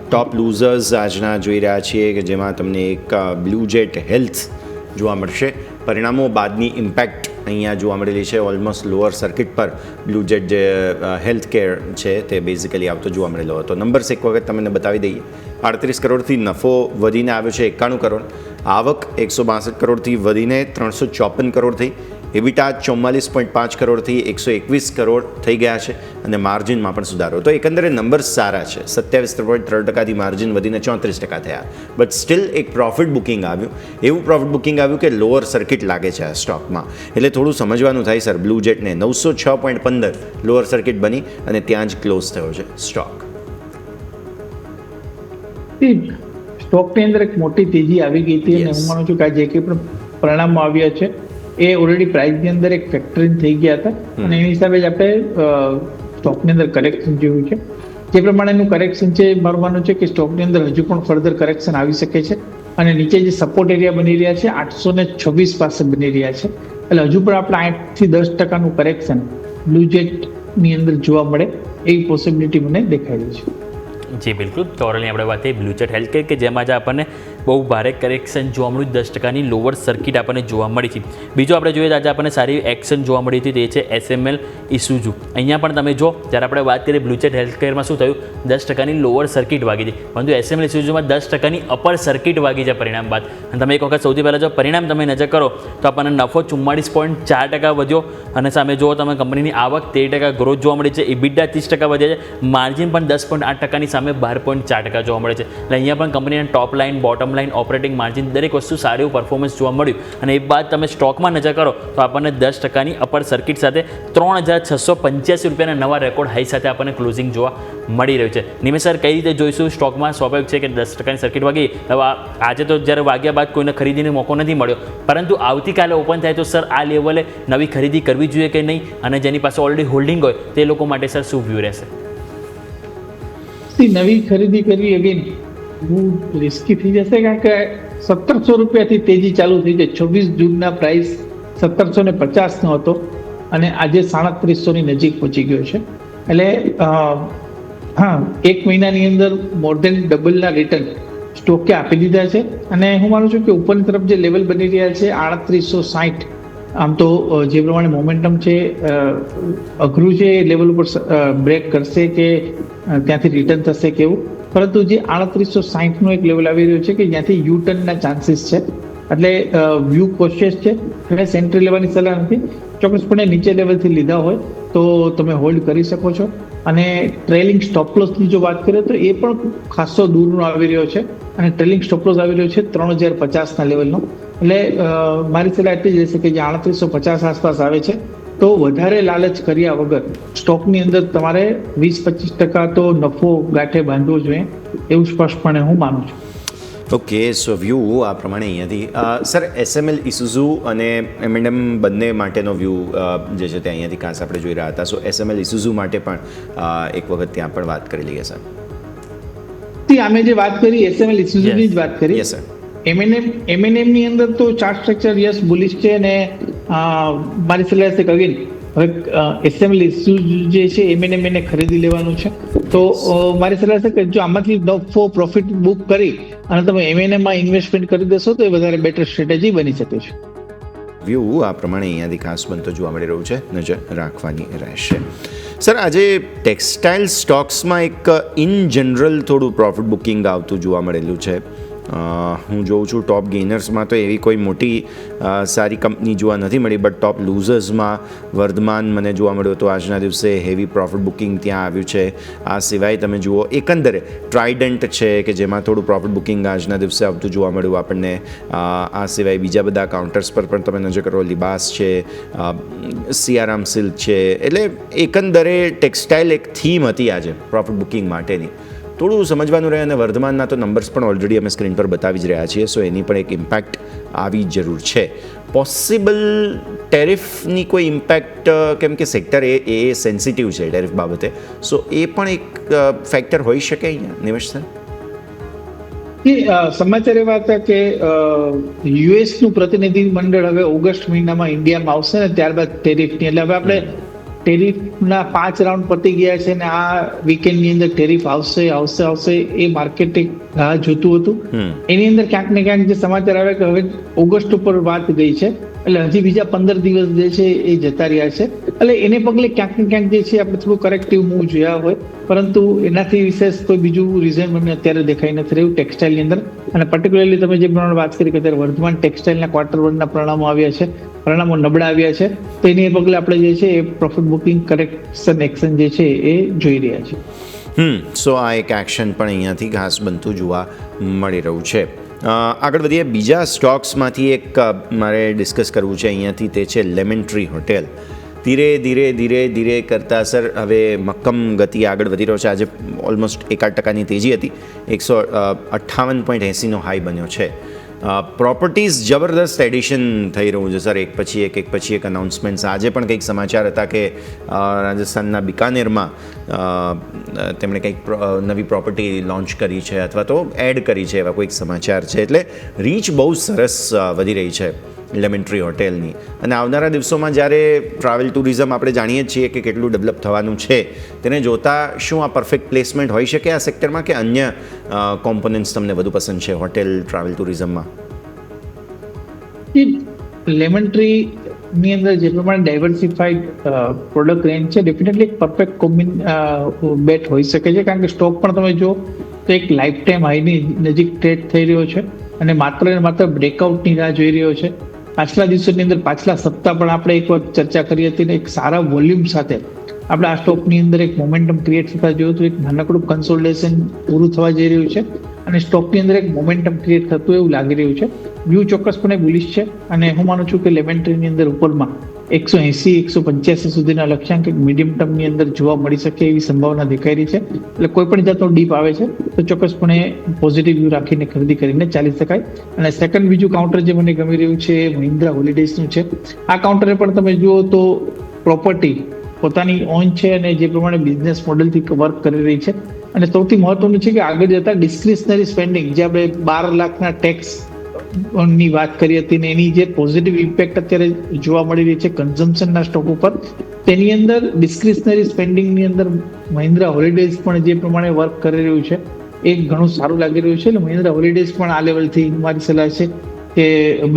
ટોપ લૂઝર્સ આજના જોઈ રહ્યા છીએ કે જેમાં તમને એક બ્લુ જેટ હેલ્થ જોવા મળશે. પરિણામો બાદની ઇમ્પેક્ટ અહીંયા જોવા મળેલી છે. ઓલમોસ્ટ લોઅર સર્કિટ પર બ્લુ જેટ જે હેલ્થ કેર છે તે બેઝિકલી આવતો જોવા મળેલો હતો. નંબર્સ એક વખત તમને બતાવી દઈએ. 38 કરોડથી નફો વધીને આવ્યો છે 91 કરોડ. આવક 162 કરોડથી વધીને 354 કરોડ થઈ. એબિટા 44.5 કરોડથી 121 કરોડ થઈ ગયા છે અને માર્જિનમાં પણ સુધારો. તો એકંદરે નંબર્સ સારા છે. 27.3%થી માર્જિન વધીને 34% થયા. બટ સ્ટીલ એક પ્રોફિટ બુકિંગ આવ્યું. એવું પ્રોફિટ બુકિંગ આવ્યું કે લોઅર સર્કિટ લાગે છે આ સ્ટોકમાં. એટલે થોડું સમજવાનું થાય સર. બ્લુ જેટને 906.15 લોઅર સર્કિટ બની અને ત્યાં જ ક્લોઝ થયો છે સ્ટોક. સ્ટોકની અંદર એક મોટી તેજી આવી ગઈ હતી અને હું માનું છું કે આ જે કંઈ પણ પરિણામો આવ્યા છે એ ઓલરેડી પ્રાઇસની અંદર એક ફેક્ટરિંગ થઈ ગયા હતા અને એની હિસાબે જ આપણે સ્ટોકની અંદર કરેક્શન જોયું છે. જે પ્રમાણેનું કરેક્શન છે મારું માનવું છે કે સ્ટોકની અંદર હજુ પણ ફર્ધર કરેક્શન આવી શકે છે અને નીચે જે સપોર્ટ એરિયા બની રહ્યા છે 826 પાસે બની રહ્યા છે. એટલે હજુ પણ આપણે 8 થી 10% કરેક્શન બ્લુ જેટની અંદર જોવા મળે એવી પોસિબિલિટી મને દેખાઈ રહી છે. જી બિલકુલ. તો ઓરલી આપણે વાત થઈ બ્લુ ચેટ હેલ્થ કેર કે જેમાં જ આપણને બહુ ભારે કરેક્શન જોવા મળ્યું, 10%ની લોઅર સર્કિટ આપણને જોવા મળી છે. બીજું આપણે જોઈએ આજે આપણને સારી એક્શન જોવા મળી હતી, તે છે SML ઇસુઝુ. અહીંયા પણ તમે જો જ્યારે આપણે વાત કરીએ બ્લુ ચેટ હેલ્થ કેરમાં શું થયું, 10%ની લોઅર સર્કિટ વાગી હતી, પરંતુ SML ઇસુઝુમાં 10%ની અપર સર્કિટ વાગી છે પરિણામ બાદ. અને તમે એક વખત સૌથી પહેલાં જો પરિણામ તમે નજર કરો તો આપણને નફો 44.4% વધ્યો અને સામે જુઓ તમે કંપનીની આવક 13% ગ્રોથ જોવા મળી છે. ઇબિટા 30% વધ્યા છે. માર્જિન પણ 10.8%ની સામે 12.4% જોવા મળે છે. એટલે અહીંયા પણ કંપનીના top line, bottom line, operating margin દરેક વસ્તુ સારું એવું પરફોર્મન્સ જોવા મળ્યું. અને એ બાદ તમે સ્ટોકમાં નજર કરો તો આપણને 10%ની અપર સર્કિટ સાથે 3,685 રૂપિયાના નવા રેકોર્ડ હાઈ સાથે આપણને ક્લોઝિંગ જોવા મળી રહ્યું છે. નિમેશ સર, કઈ રીતે જોઈશું સ્ટોકમાં? સ્વાભાવિક છે કે 10%ની સર્કિટ વાગી, હવે આજે તો જ્યારે વાગ્યા બાદ કોઈને ખરીદીનો મોકો નથી મળ્યો, પરંતુ આવતીકાલે ઓપન થાય તો સર આ લેવલે નવી ખરીદી કરવી જોઈએ કે નહીં? અને જેની પાસે ઓલરેડી હોલ્ડિંગ હોય તે લોકો માટે સર શું વ્યૂ રહેશે? નવી ખરીદી કરવી અગેન બહુ રિસ્કી થઈ જશે, કારણ કે 1700 રૂપિયાથી તેજી ચાલુ થઈ જાય. 24 જૂનના પ્રાઇસ 1750 નો હતો અને આજે 3700 ની નજીક પહોંચી ગયો છે. એટલે હા, એક મહિનાની અંદર મોર દેન ડબલના રિટર્ન સ્ટોકે આપી દીધા છે. અને હું માનું છું કે ઉપરની તરફ જે લેવલ બની રહ્યા છે 3860, આમ તો જે પ્રમાણે મોમેન્ટમ છે અઘરું છે એ લેવલ ઉપર બ્રેક કરશે કે ત્યાંથી રિટર્ન થશે કેવું, પરંતુ જે 3860નો એક લેવલ આવી રહ્યો છે કે જ્યાંથી યુ ટર્નના ચાન્સીસ છે. એટલે વ્યૂ કોશિયસ છે, એટલે એન્ટ્રી લેવાની સલાહ નથી. ચોક્કસપણે નીચે લેવલથી લીધા હોય તો તમે હોલ્ડ કરી શકો છો. અને ટ્રેલિંગ સ્ટોપ લોસની જો વાત કરીએ તો એ પણ ખાસો દૂરનો આવી રહ્યો છે અને ટ્રેલિંગ સ્ટોપ લોસ આવી રહ્યો છે 3050ના લેવલનો. એટલે મારી સલાહ એટલી જ રહેશે કે જે 3850 આસપાસ આવે છે તો વધારે લાલચ કર્યા વગર સ્ટોકની અંદર તમારે 20-25% તો નફો ગાંઠે બાંધવો જોઈએ, એવું સ્પષ્ટપણે હું માનું છું. ઓકે, સો વ્યૂ આ પ્રમાણે અહીંયાથી સર એસએમએલ ઇસુઝુ અને એમએનએમ બંને માટેનો વ્યૂ જે છે તે અહીંયાથી ખાસ આપણે જોઈ રહ્યા હતા. સો એસએમએલ ઇસુઝુ માટે પણ એક વખત ત્યાં પણ વાત કરી લઈએ સર. અમે જે વાત કરી એસએમએલ ઇસુઝુની જ વાત કરી. Yes sir. એમએનએમ ની અંદર તો ચાર્ટ સ્ટ્રક્ચર યસ બુલિશ છે અને મારી સલાહ છે કે અગેન હવે એસએમએલ ઇસુઝુ જે છે એમએનએમ એને ખરીદી લેવાનું છે. તો મારી સલાહ છે કે જો આમાંથી નફો પ્રોફિટ બુક કરી અને તમે એમએનએમમાં ઇન્વેસ્ટમેન્ટ કરી દેશો તો એ વધારે બેટર સ્ટ્રેટેજી બની શકે છે. વ્યૂ આ પ્રમાણે અહીંયાથી ખાસ બનતો જોવા મળી રહ્યું છે, નજર રાખવાની રહેશે. સર, આજે ટેક્સટાઇલ સ્ટોક્સમાં એક ઇન જનરલ થોડું પ્રોફિટ બુકિંગ આવતું જોવા મળેલું છે. હું જોઉં છું ટોપ ગેઇનર્સમાં તો એવી કોઈ મોટી સારી કંપની જોવા નથી મળી, બટ ટોપ લૂઝર્સમાં વર્ધમાન મને જોવા મળ્યો હતો આજના દિવસે. હેવી પ્રોફિટ બુકિંગ ત્યાં આવ્યું છે. આ સિવાય તમે જુઓ એકંદરે ટ્રાઇડન્ટ છે કે જેમાં થોડું પ્રોફિટ બુકિંગ આજના દિવસે આવતું જોવા મળ્યું આપણને. આ સિવાય બીજા બધા કાઉન્ટર્સ પર પણ તમે નજર કરો, લિબાસ છે, સિયારામ સિલ્ક છે. એટલે એકંદરે ટેક્સટાઇલ એક થીમ હતી આજે પ્રોફિટ બુકિંગ માટેની. થોડું સમજવાનું રહે અને વર્ધમાનના તો નંબર્સ પણ ઓલરેડી અમે સ્ક્રીન પર બતાવી જ રહ્યા છીએ. સો એની પણ એક ઇમ્પેક્ટ આવી જરૂર છે. પોસિબલ ટેરિફની કોઈ ઇમ્પેક્ટ, કેમ કે સેક્ટર એ સેન્સિટિવ છે ટેરિફ બાબતે, સો એ પણ એક ફેક્ટર હોઈ શકે અહીંયા, નિમેશ સર? સમાચાર એવા હતા કે યુએસનું પ્રતિનિધિ મંડળ હવે ઓગસ્ટ મહિનામાં ઇન્ડિયામાં આવશે ને ત્યારબાદ ટેરિફની, એટલે હવે આપણે ટેરિફના 5 રાઉન્ડ પતી ગયા છે ને આ વીકેન્ડની અંદર ટેરિફ આવશે એ માર્કેટ એક રાહ જોતું હતું. એની અંદર ક્યાંક ને ક્યાંક જે સમાચાર આવે કે હવે ઓગસ્ટ ઉપર વાત ગઈ છે, એટલે હજી બીજા 15 દિવસ જે છે એ જતા રહ્યા છે. એટલે એને પગલે ક્યાંક ને ક્યાંક જે છે આપણે થોડું કરેક્ટિવ મૂવ જોયા હોય, પરંતુ એનાથી વિશેષ કોઈ બીજું રીઝન મને અત્યારે દેખાઈ નથી રહ્યું ટેક્સટાઇલની અંદર. અને પર્ટિક્યુલરલી તમે જે પ્રમાણે વાત કરી કે અત્યારે વર્ધમાન ટેક્સટાઇલના ક્વાર્ટર 1ના પરિણામો આવ્યા છે, પરિણામો નબળા આવ્યા છે, તો એની પગલે આપણે જે છે એ પ્રોફિટ બુકિંગ કરેક્શન એક્શન જે છે એ જોઈ રહ્યા છીએ. સો આ એક એક્શન પણ અહીંયાથી ખાસ બનતું જોવા મળી રહ્યું છે. આગળ વધીએ બીજા સ્ટોક્સમાંથી એક મારે ડિસ્કસ કરવું છે અહીંયાથી, તે છે લેમન ટ્રી હોટેલ. ધીરે કરતાં સર હવે મક્કમ ગતિ આગળ વધી રહ્યો છે. આજે ઓલમોસ્ટ 1-8%ની તેજી હતી, 158.80નો હાઈ બન્યો છે. પ્રોપર્ટીઝ જબરદસ્ત એડિશન થઈ રહ્યું છે સર, એક પછી એક અનાઉન્સમેન્ટ્સ. આજે પણ કંઈક સમાચાર હતા કે રાજસ્થાનના બિકાનેરમાં તેમણે કંઈક નવી પ્રોપર્ટી લોન્ચ કરી છે અથવા તો એડ કરી છે, એવા કોઈક સમાચાર છે. એટલે રીચ બહુ સરસ વધી રહી છે લેમન ટ્રી હોટેલની. અને આવનારા દિવસોમાં જ્યારે ટ્રાવેલ ટુરિઝમ આપણે જાણીએ છીએ કે કેટલું ડેવલપ થવાનું છે, તેને જોતાં શું આ પરફેક્ટ પ્લેસમેન્ટ હોઈ શકે આ સેક્ટરમાં, કે અન્ય કોમ્પોનન્ટ્સ તમને વધુ પસંદ છે હોટેલ ટ્રાવેલ ટુરિઝમમાં? લેમન ટ્રી ની અંદર જે પ્રમાણે ડાયવર્સિફાઈડ પ્રોડક્ટ રેન્જ છે, ડેફિનેટલી એક પરફેક્ટ બેટ હોઈ શકે છે. કારણ કે સ્ટોક પણ તમે જો તો એક લાઈફ ટાઈમ હાઈની નજીક ટ્રેડ થઈ રહ્યો છે અને માત્ર ને માત્ર બ્રેકઆઉટની રાહ જોઈ રહ્યો છે. પાછલા દિવસોની અંદર પાછલા સપ્તાહ પણ આપણે એક વખત ચર્ચા કરી હતી ને એક સારા વોલ્યુમ સાથે આપણે આ સ્ટોકની અંદર એક મોમેન્ટમ ક્રિએટ થતા જોયું તો એક નાનકડું કન્સોલિડેશન પૂરું થવા જઈ રહ્યું છે અને સ્ટોકની અંદર એક મોમેન્ટમ ક્રિએટ થતું એવું લાગી રહ્યું છે. વ્યૂ ચોક્કસપણે બુલિશ છે અને હું માનું છું કે લેમન ટ્રીની અંદર ઉપરમાં 180-185 સુધીના લક્ષ્યાંક મીડિયમ ટર્મની અંદર જોવા મળી શકે એવી સંભાવના દેખાઈ રહી છે. એટલે કોઈ પણ જાતનો ડીપ આવે છે તો ચોક્કસપણે પોઝિટિવ વ્યૂ રાખીને ખરીદી કરીને ચાલી શકાય. અને સેકન્ડ બીજું કાઉન્ટર જે મને ગમી રહ્યું છે એ મહિન્દ્રા હોલિડેઝનું છે. આ કાઉન્ટરે પણ તમે જુઓ તો પ્રોપર્ટી પોતાની ઓન છે અને જે પ્રમાણે બિઝનેસ મોડેલથી વર્ક કરી રહી છે. અને સૌથી મહત્વનું છે કે આગળ જતા ડિસ્ક્રિશનરી સ્પેન્ડિંગ જે આપણે 12 લાખના ટેક્સ ની વાત કરી હતી ને એની જે પોઝિટિવ ઇમ્પેક્ટ અત્યારે જોવા મળી રહી છે કન્ઝમ્પશનના સ્ટોક ઉપર, તેની અંદર ડિસ્ક્રિશનરી સ્પેન્ડિંગની અંદર મહિન્દ્રા હોલિડેઝ પણ જે પ્રમાણે વર્ક કરી રહ્યું છે એ ઘણું સારું લાગી રહ્યું છે. એટલે મહિન્દ્રા હોલિડેઝ પણ આ લેવલથી મારી સલાહ છે કે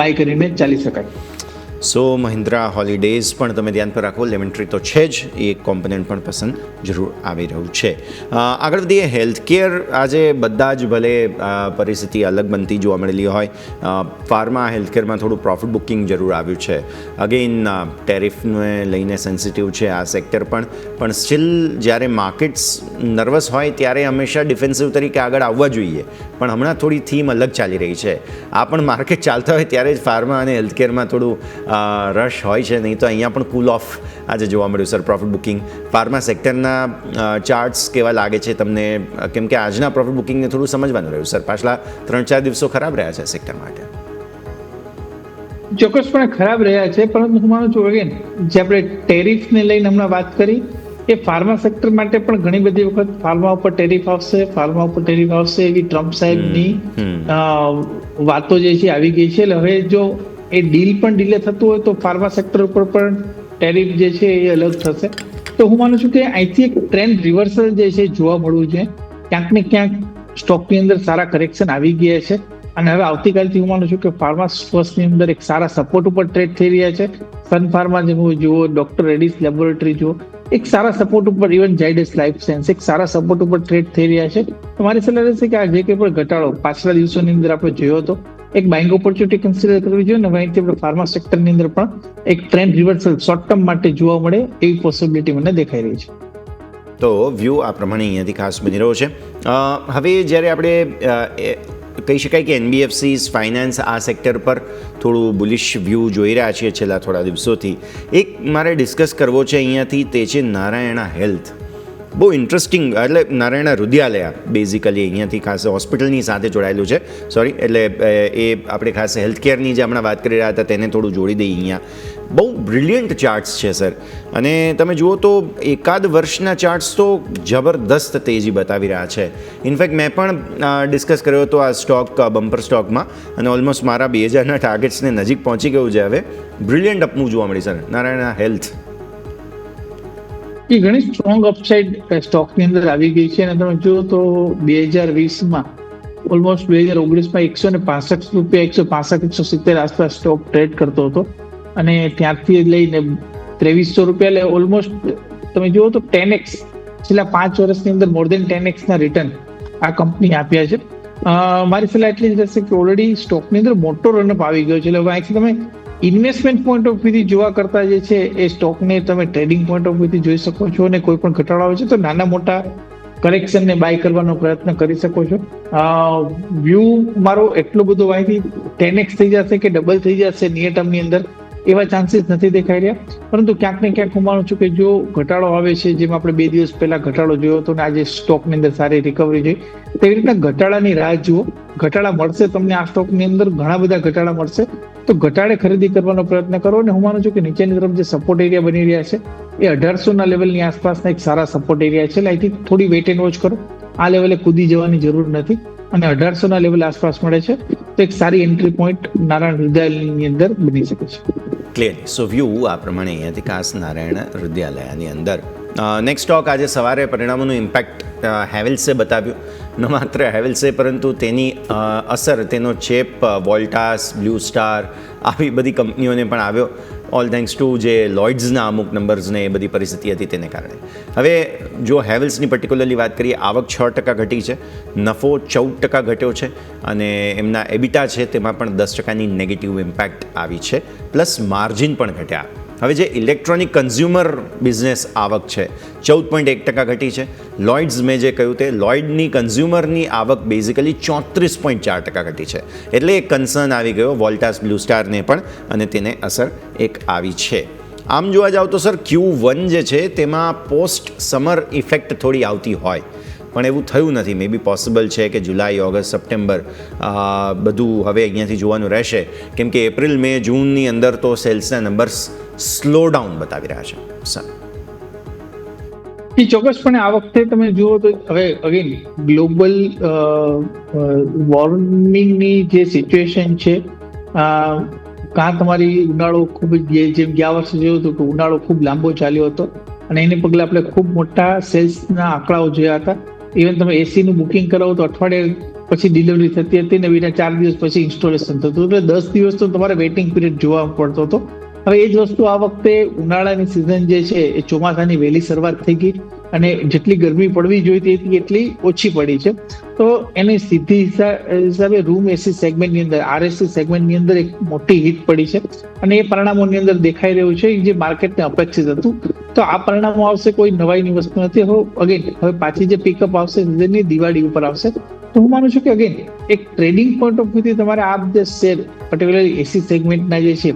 બાય કરીને ચાલી શકાય. સો મહિન્દ્રા હોલિડેઝ પણ તમે ધ્યાન પર રાખો. લેમન ટ્રી તો છે જ, એ કોમ્પોનન્ટ પણ પસંદ જરૂર આવી રહ્યું છે. આગળ વધીએ. હેલ્થકેર આજે બધા જ ભલે પરિસ્થિતિ અલગ બનતી જોવા મળેલી હોય, ફાર્મા હેલ્થકેરમાં થોડું પ્રોફિટ બુકિંગ જરૂર આવ્યું છે. અગેઇન ટેરિફને લઈને સેન્સિટિવ છે આ સેક્ટર પણ સ્ટીલ જ્યારે માર્કેટ્સ નર્વસ હોય ત્યારે હંમેશા ડિફેન્સિવ તરીકે આગળ આવવા જોઈએ. પણ હમણાં થોડી થીમ અલગ ચાલી રહી છે. આ પણ માર્કેટ ચાલતા હોય ત્યારે જ ફાર્મા અને હેલ્થકેરમાં થોડું રશ હોય છે. નહીં તો અહીંયા પણ કૂલ ઓફ આજે જોવા મળ્યું સર પ્રોફિટ બુકિંગ. ફાર્મા સેક્ટરના ચાર્ટ્સ કેવા લાગે છે તમને? કેમ કે આજના પ્રોફિટ બુકિંગને થોડું સમજવાનું રહ્યું સર. પાછલા 3-4 દિવસો ખરાબ રહ્યા છે સેક્ટર માટે. ચોક્કસપણે ખરાબ રહ્યા છે, પરંતુ હું માનું છું અગેન જે આપણે ટેરિફને લઈને હમણાં વાત કરી એ ફાર્મા સેક્ટર માટે પણ ઘણી બધી વખત ફાર્મા ઉપર ટેરિફ આવશે એવી ટ્રમ્પ સાહેબની વાતો જે છે આવી ગઈ છે. એટલે હવે જો એ ડીલ પણ ડીલે થતું હોય તો ફાર્મા સેક્ટર ઉપર પણ ટેરિફ જે છે એ અલગ થશે. તો હું માનું છું કે અહીંથી એક ટ્રેન્ડ રિવર્સલ જે છે જોવા મળવું છે. ક્યાંક ને ક્યાંક સ્ટોકની અંદર સારા કરેક્શન આવી ગયા છે અને હવે આવતીકાલથી હું માનું છું કે ફાર્મા સ્ટોક્સની અંદર એક સારા સપોર્ટ ઉપર ટ્રેડ થઈ રહ્યા છે. સન ફાર્મા જુઓ, ડોક્ટર રેડિસ લેબોરેટરી જુઓ, એક સારા સપોર્ટ ઉપર, ઇવન ઝાયડસ લાઈફ સાયન્સ એક સારા સપોર્ટ ઉપર ટ્રેડ થઈ રહ્યા છે. તમારી સલાહ રહેશે કે આ જે કંઈ પણ ઘટાડો પાછલા દિવસોની અંદર આપણે જોયો હતો, એક બાઇંગ ઓપોર્ચ્યુનિટી કન્સિડર કરવી જોઈએ. અને અહીંથી આપણે ફાર્મા સેક્ટરની અંદર પણ એક ટ્રેન્ડ રિવર્સલ શોર્ટ ટર્મ માટે જોવા મળે એવી પોસિબિલિટી મને દેખાઈ રહી છે. તો વ્યૂ આ પ્રમાણે અહીંયાથી ખાસ બની રહ્યો છે. હવે જ્યારે આપણે કહી શકાય કે એનબીએફસીઝ ફાઇનાન્સ આ સેક્ટર પર થોડું બુલિશ વ્યૂ જોઈ રહ્યા છીએ છેલ્લા થોડા દિવસોથી. એક મારે ડિસ્કસ કરવો છે અહીંયાથી, તે છે નારાયણા હેલ્થ. બહુ ઇન્ટરેસ્ટિંગ, એટલે નારાયણા રુદિયાલયા બેઝિકલી અહીંયાથી ખાસ હોસ્પિટલની સાથે જોડાયેલું છે. સોરી, એટલે એ આપણે ખાસ હેલ્થકેરની જે હમણાં વાત કરી રહ્યા હતા તેને થોડું જોડી દઈએ અહીંયા. બહુ બ્રિલિયન્ટ ચાર્ટ્સ છે સર. અને તમે જુઓ તો એકાદ વર્ષના ચાર્ટ્સ તો જબરદસ્ત તેજી બતાવી રહ્યા છે. ઇનફેક્ટ મેં પણ ડિસ્કસ કર્યો હતો આ સ્ટોક બમ્પર સ્ટોકમાં અને ઓલમોસ્ટ મારા 2000ના ટાર્ગેટ્સને નજીક પહોંચી ગયું છે. હવે બ્રિલિયન્ટ અપમૂવ જોવા મળી સર નારાયણા હેલ્થ. એ ઘણી સ્ટ્રોંગ અપસાઇડ સ્ટોકની અંદર આવી ગઈ છે. અને તમે જુઓ તો 2020માં ઓલમોસ્ટ 2019માં ₹165, 165-170 આસપાસ સ્ટોક ટ્રેડ કરતો હતો અને ત્યારથી લઈને ₹2300 એટલે ઓલમોસ્ટ તમે જુઓ તો 10x છેલ્લા 5 વર્ષની અંદર મોર દેન 10x ના રિટર્ન આ કંપની આપ્યા છે. મારી સલાહ એટલી જ રહેશે કે ઓલરેડી સ્ટોકની અંદર મોટો રનઅપ આવી ગયો છે. એટલે હવે અહીંથી તમે ઇન્વેસ્ટમેન્ટ પોઈન્ટ ઓફ વ્યૂથી જોવા કરતા જે છે એ સ્ટોકને તમે ટ્રેડિંગ પોઈન્ટ ઓફ વ્યૂથી જોઈ શકો છો. અને કોઈ પણ ઘટાડો આવે છે તો નાના મોટા કરેક્શનને બાય કરવાનો પ્રયત્ન કરી શકો છો. વ્યૂ મારો એટલો બધો અહીંથી 10x થઈ જશે કે ડબલ થઈ જશે નિયર ટર્મની અંદર એવા ચાન્સીસ નથી દેખાઈ રહ્યા. પરંતુ ક્યાંક ને ક્યાંક હું માનું છું કે જો ઘટાડો આવે છે, જેમ આપણે 2 દિવસ પહેલા ઘટાડો જોયો હતો ને આજે સ્ટોકની અંદર સારી રિકવરી જોઈ, તેવી રીતના ઘટાડાની રાહ જુઓ. ઘટાડા મળશે તમને આ સ્ટોકની અંદર, ઘણા બધા ઘટાડા મળશે તો ઘટાડે ખરીદી કરવાનો પ્રયત્ન કરો. અને હું માનું છું કે નીચેની તરફ જે સપોર્ટ એરિયા બની રહ્યા છે એ 1800ના લેવલની આસપાસના એક સારા સપોર્ટ એરિયા છે. એટલે અહીંથી થોડી વેઇટ એન્ડ વોચ કરો. આ લેવલે કૂદી જવાની જરૂર નથી અને 1800ના લેવલ આસપાસ મળે છે તો એક સારી એન્ટ્રી પોઈન્ટ નારાયણ હૃદયાલયની અંદર બની શકે છે. ક્લિયરલી. સો વ્યૂ આ પ્રમાણે અહીંયાથી ખાસ નારાયણ હૃદયાલયાની અંદર. નેક્સ્ટ સ્ટોક આજે સવારે પરિણામોનું ઇમ્પેક્ટ હેવેલ્સે બતાવ્યું. ન માત્ર હેવેલ્સે પરંતુ તેની અસર, તેનો ચેપ વોલ્ટાસ, બ્લુ સ્ટાર આવી બધી કંપનીઓને પણ આવ્યો. ઓલ થેન્ક્સ ટુ જે લોઇડ્સના અમુક નંબર્સને એ બધી પરિસ્થિતિ હતી તેને કારણે. હવે જો હેવેલ્સની પર્ટિક્યુલરલી વાત કરીએ, આવક 6% ઘટી છે, નફો 14% ઘટ્યો છે અને એમના એબિટા છે તેમાં પણ 10%ની નેગેટિવ ઇમ્પેક્ટ આવી છે, પ્લસ માર્જિન પણ ઘટ્યા. હવે જે ઇલેક્ટ્રોનિક કન્ઝ્યુમર બિઝનેસ આવક છે 14.1% ઘટી છે. લોઇડ્સ મેં જે કહ્યું તે લોઇડની કન્ઝ્યુમરની આવક બેઝિકલી 34.4% ઘટી છે. એટલે એક કન્સર્ન આવી ગયો વોલ્ટાસ બ્લુ સ્ટારને પણ અને તેને અસર એક આવી છે. આમ જોવા જાવ તો સર Q1 જે છે તેમાં પોસ્ટ સમર ઇફેક્ટ થોડી આવતી હોય પણ એવું થયું નથી. મે બી પોસિબલ છે કે જુલાઈ, ઓગસ્ટ, સપ્ટેમ્બર બધું હવે અહીંયાથી જોવાનું રહેશે કેમ કે એપ્રિલ, મે, જૂનની અંદર તો સેલ્સના નંબર્સ સ્લો ડાઉન બતાવી રહ્યા છે. સર ચોક્કસપણે આ વખતે તમે જુઓ તો હવે અગેન ગ્લોબલ વોર્મિંગની જે સિચ્યુએશન છે, કાં તમારી ઉનાળો ખૂબ જ જેમ ગયા વર્ષે જોયું હતું કે ઉનાળો ખૂબ લાંબો ચાલ્યો હતો અને એને પગલે આપણે ખૂબ મોટા સેલ્સના આંકડાઓ જોયા હતા. ઇવન તમે એસીનું બુકિંગ કરાવો તો અઠવાડિયે પછી ડિલિવરી થતી હતી ને એના 4 દિવસ પછી ઇન્સ્ટોલેશન થતું હતું. એટલે 10 દિવસ તો તમારે વેઇટિંગ પીરિયડ જોવા પડતો હતો. હવે એ જ વસ્તુ આ વખતે ઉનાળાની સિઝન જે છે એ ચોમાસાની વહેલી શરૂઆત થઈ ગઈ અને જેટલી ગરમી પડવી જોઈતી હતી એટલી ઓછી પડી છે. તો એની સીધી હિસાબે રૂમ એસી સેગમેન્ટની અંદર, આરએસસી સેગમેન્ટની અંદર એક મોટી હિટ પડી છે અને એ પરિણામોની અંદર દેખાઈ રહ્યું છે જે માર્કેટને અપેક્ષિત હતું. તો આ પરિણામો આવશે, કોઈ નવાઈની વસ્તુ નથી. હવે પાછી જે પિકઅપ આવશે સિઝનની દિવાળી ઉપર આવશે. તો હું માનું છું કે અગેન એક ટ્રેડિંગ પોઈન્ટ ઓફ વ્યૂથી તમારે આ જે શેર પર્ટિક્યુલરલી એસી સેગમેન્ટના જે છે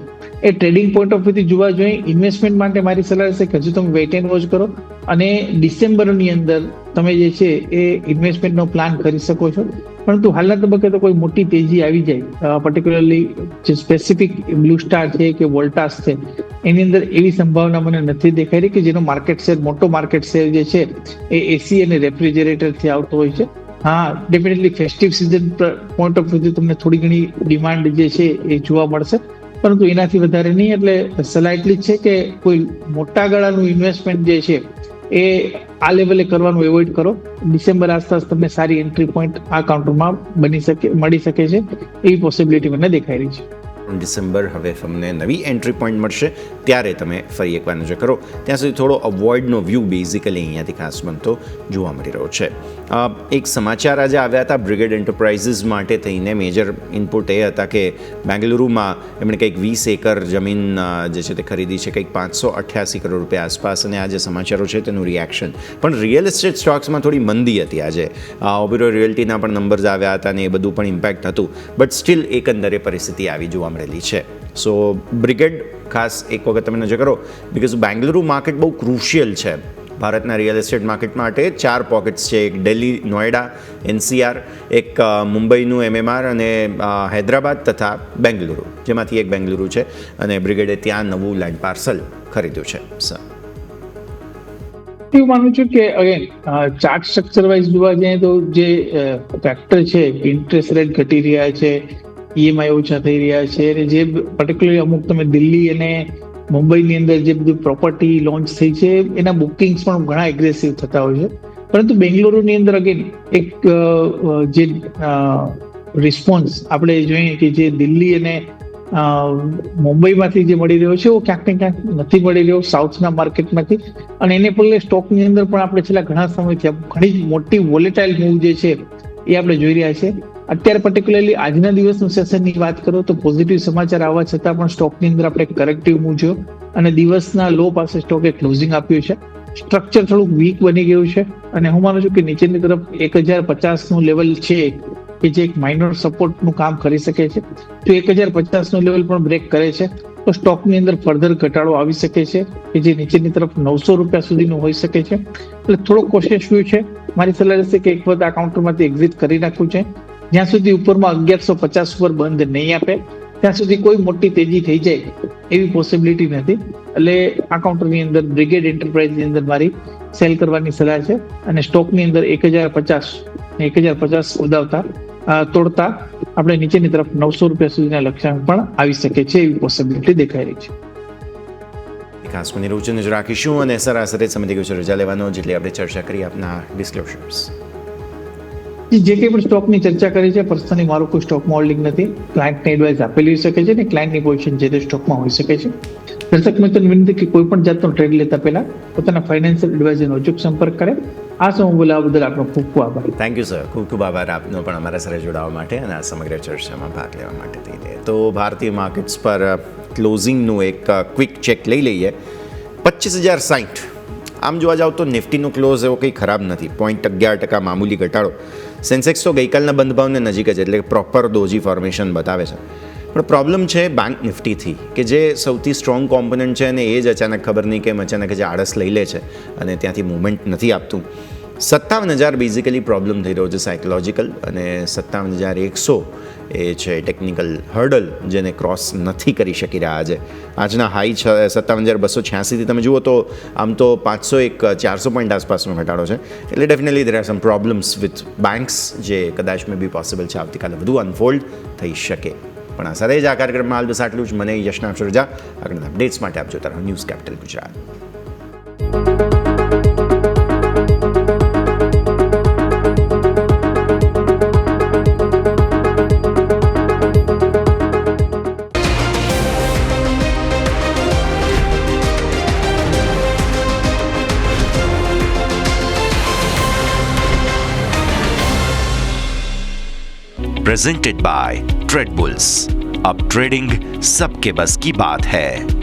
એ ટ્રેડિંગ પોઈન્ટ ઓફ વ્યૂથી જોવા જોઈએ. ઇન્વેસ્ટમેન્ટ માટે મારી સલાહ છે કે હજુ તમે વેઇટ એન્ડ વોચ કરો અને ડિસેમ્બરની અંદર તમે જે છે એ ઇન્વેસ્ટમેન્ટનો પ્લાન કરી શકો છો. પરંતુ હાલના તબક્કે તો કોઈ મોટી તેજી આવી જાય, પર્ટિક્યુલરલી જે સ્પેસિફિક બ્લુ સ્ટાર છે કે વોલ્ટાસ છે એની અંદર એવી સંભાવના મને નથી દેખાઈ રહી કે જેનો માર્કેટ શેર, મોટો માર્કેટ શેર જે છે એ એસી અને રેફ્રિજરેટરથી આવતો હોય છે. હા, definitely festive season point of વ્યૂથી તમને થોડી ઘણી ડિમાન્ડ જે છે એ જોવા મળશે પરંતુ એનાથી વધારે નહીં. એટલે સલાહ એટલી જ છે કે કોઈ મોટા ગાળાનું ઇન્વેસ્ટમેન્ટ જે છે એ આ લેવલે કરવાનું એવોઇડ કરો. ડિસેમ્બર આસપાસ તમને સારી એન્ટ્રી પોઈન્ટ આ કાઉન્ટરમાં મળી શકે છે એવી પોસિબિલિટી મને દેખાઈ રહી છે. ડિસેમ્બર હવે તમને નવી એન્ટ્રી પોઈન્ટ મળશે ત્યારે તમે ફરી એકવાર નજર કરો. ત્યાં સુધી થોડો અવોઇડનો વ્યૂ બેઝિકલી અહીંયાથી ખાસ બનતો જોવા મળી રહ્યો છે. એક સમાચાર આજે આવ્યા હતા બ્રિગેડ એન્ટરપ્રાઇઝીસ માટે થઈને. મેજર ઇનપુટ એ હતા કે બેંગલુરુમાં એમણે કંઈક 20 એકર જમીન જે છે તે ખરીદી છે, કંઈક 588 કરોડ રૂપિયા આસપાસ. અને આ જે સમાચારો છે તેનું રિએક્શન પણ રિયલ એસ્ટેટ સ્ટોક્સમાં થોડી મંદી હતી આજે. ઓબેરોય રિયલ્ટીના પણ નંબર્સ આવ્યા હતા અને એ બધું પણ ઇમ્પેક્ટ હતું. બટ સ્ટીલ એકંદરે પરિસ્થિતિ આવી જોવા મળેલી છે. સો બ્રિગેડ ખાસ એક વખત તમે નજર કરો બિકોઝ બેંગલુરુ માર્કેટ બહુ ક્રુશિયલ છે ભારતના રિયલ એસ્ટેટ માર્કેટ માટે. 4 પોકેટ્સ છે, એક દિલ્હી, નોઈડા, NCR, એક મુંબઈનું MMR અને હૈદરાબાદ તથા બેંગલુરુ, જેમાંથી એક બેંગલુરુ છે અને બ્રિગેડે ત્યાં નવું લેન્ડ પાર્સલ ખરીદ્યું છે. સર હું માનું છું કે અગેન ચાર્ટ સ્ટ્રક્ચર વાઇઝ જોવા જઈએ તો જે ફેક્ટર છે, ઇન્ટરેસ્ટ રેટ ઘટી રહ્યા છે, EMI ઓછા થઈ રહ્યા છે અને જે પર્ટિક્યુલરલી અમુક તમે દિલ્હી અને મુંબઈની અંદર જે બધું પ્રોપર્ટી લોન્ચ થઈ છે એના બુકિંગ્સ પણ ઘણા એગ્રેસિવ થતા હોય છે. પરંતુ બેંગલુરુની અંદર અગેન એક જે રિસ્પોન્સ આપણે જોઈએ કે જે દિલ્હી અને મુંબઈમાંથી જે મળી રહ્યો છે એવો ક્યાંક ને ક્યાંક નથી મળી રહ્યો સાઉથના માર્કેટમાંથી. અને એને પગલે સ્ટોકની અંદર પણ આપણે છેલ્લા ઘણા સમયથી ઘણી મોટી વોલેટાઇલ મૂવ જે છે એ આપણે જોઈ રહ્યા છે. અત્યારે પર્ટિક્યુલરલી આજના દિવસનું સેશનની વાત કરો તો પોઝિટિવ સમાચાર આવવા છતાં પણ સ્ટોકની અંદર આપણે કરેક્ટિવ મૂવ જોયો અને દિવસના લો પાસે સ્ટોકે ક્લોઝિંગ આપ્યું છે. સ્ટ્રક્ચર થોડુંક વીક બની ગયું છે અને હું માનું છું કે નીચેની તરફ 1050નું લેવલ છે કે જે એક માઇનોર સપોર્ટનું કામ કરી શકે છે. જો 1050નું લેવલ પણ બ્રેક કરે છે તો સ્ટોકની અંદર ફર્ધર ઘટાડો આવી શકે છે કે જે નીચેની તરફ 900 રૂપિયા સુધીનું હોઈ શકે છે. એટલે થોડો કોશિશ વ્યૂ છે. મારી સલાહ રહેશે કે એક વખત આ કાઉન્ટરમાંથી એક્ઝિટ કરી નાખવું છે. જ્યાં સુધી ઉપરમાં 1150 ઉપર બંધ નહીં આપે ત્યાં સુધી કોઈ મોટી તેજી થઈ જાય એવી પોસિબિલિટી નથી. એટલે આ કાઉન્ટરની અંદર બ્રિગેડ એન્ટરપ્રાઇઝની અંદર મારી સેલ કરવાની સલાહ છે અને સ્ટોકની અંદર 1050 તોડતા આપણે નીચેની તરફ 900 રૂપિયા સુધીના લક્ષ્યાંક પણ આવી શકે છે એવી પોસિબિલિટી દેખાઈ રહી છે. ખાસ મને રૂચિ નજર રાખીશું અને સરાસરી સમજી ગયું છે રજા લેવાનો જેટલી આપણે ચર્ચા કરી આપના ડિસ્ક્લોઝર્સ. જે કંઈ પણ સ્ટોકની ચર્ચા કરી છે પર્સનલી મારું કોઈ સ્ટોકમાં હોલ્ડિંગ નથી. ક્લાયન્ટને એડવાઇસ આપેલી શકે છે ને ક્લાયન્ટની પોઝિશન જે તે સ્ટોકમાં હોઈ શકે છે. દર્શક મિત્રોને વિનંતી કે કોઈ પણ જાતનો ટ્રેડ લેતા પહેલા પોતાના ફાઇનાન્શિયલ એડવાઇઝરનો અચૂક સંપર્ક કરે. આ સમય બોલાવવા બદલ આપનો ખૂબ ખૂબ આભાર. Thank you sir. ખૂબ ખૂબ આભાર આપનો પણ અમારા સાથે જોડાવા માટે અને આ સમગ્ર ચર્ચામાં ભાગ લેવા માટે થઈને. તો ભારતીય માર્કેટ્સ પર ક્લોઝિંગનું એક ક્વિક ચેક લઈ લઈએ. 25,060. આમ જોવા જાવ તો નિફ્ટીનો ક્લોઝ એવો કંઈ ખરાબ નથી. 0.11% મામૂલી ઘટાડો. સેન્સેક્સ તો ગઈકાલના બંધ ભાવને નજીક જ, એટલે પ્રોપર ડોજી ફોર્મેશન બતાવે છે. પણ પ્રોબ્લેમ છે બેંક નિફ્ટીથી, કે જે સૌથી સ્ટ્રોંગ કોમ્પોનન્ટ છે અને એ જ અચાનક ખબર નહીં કેમ અચાનક જે આળસ લઈ લે છે અને ત્યાંથી મૂવમેન્ટ નથી આપતું. 57,000 બેઝિકલી પ્રોબ્લેમ થઈ રહ્યો છે સાયકોલોજીકલ, અને 57,100 એ છે ટેકનિકલ હર્ડલ, જેને ક્રોસ નથી કરી શકી રહ્યા આજે. આજના હાઈ 57,286થી તમે જુઓ તો આમ તો 400 પોઈન્ટ આસપાસનો ઘટાડો છે. એટલે definitely there are some problems with banks, જે કદાચ મે બી પોસિબલ છે આવતીકાલે વધુ અનફોલ્ડ થઈ શકે. પણ આ સાથે જ આ કાર્યક્રમમાં હાલ બસ આટલું જ. મને યશના આપશો રજા. આગળના અપડેટ્સ માટે આપ જોતા રહો news capital Gujarat. Presented by trade bulls. अब ट्रेडिंग सबके बस की बात है।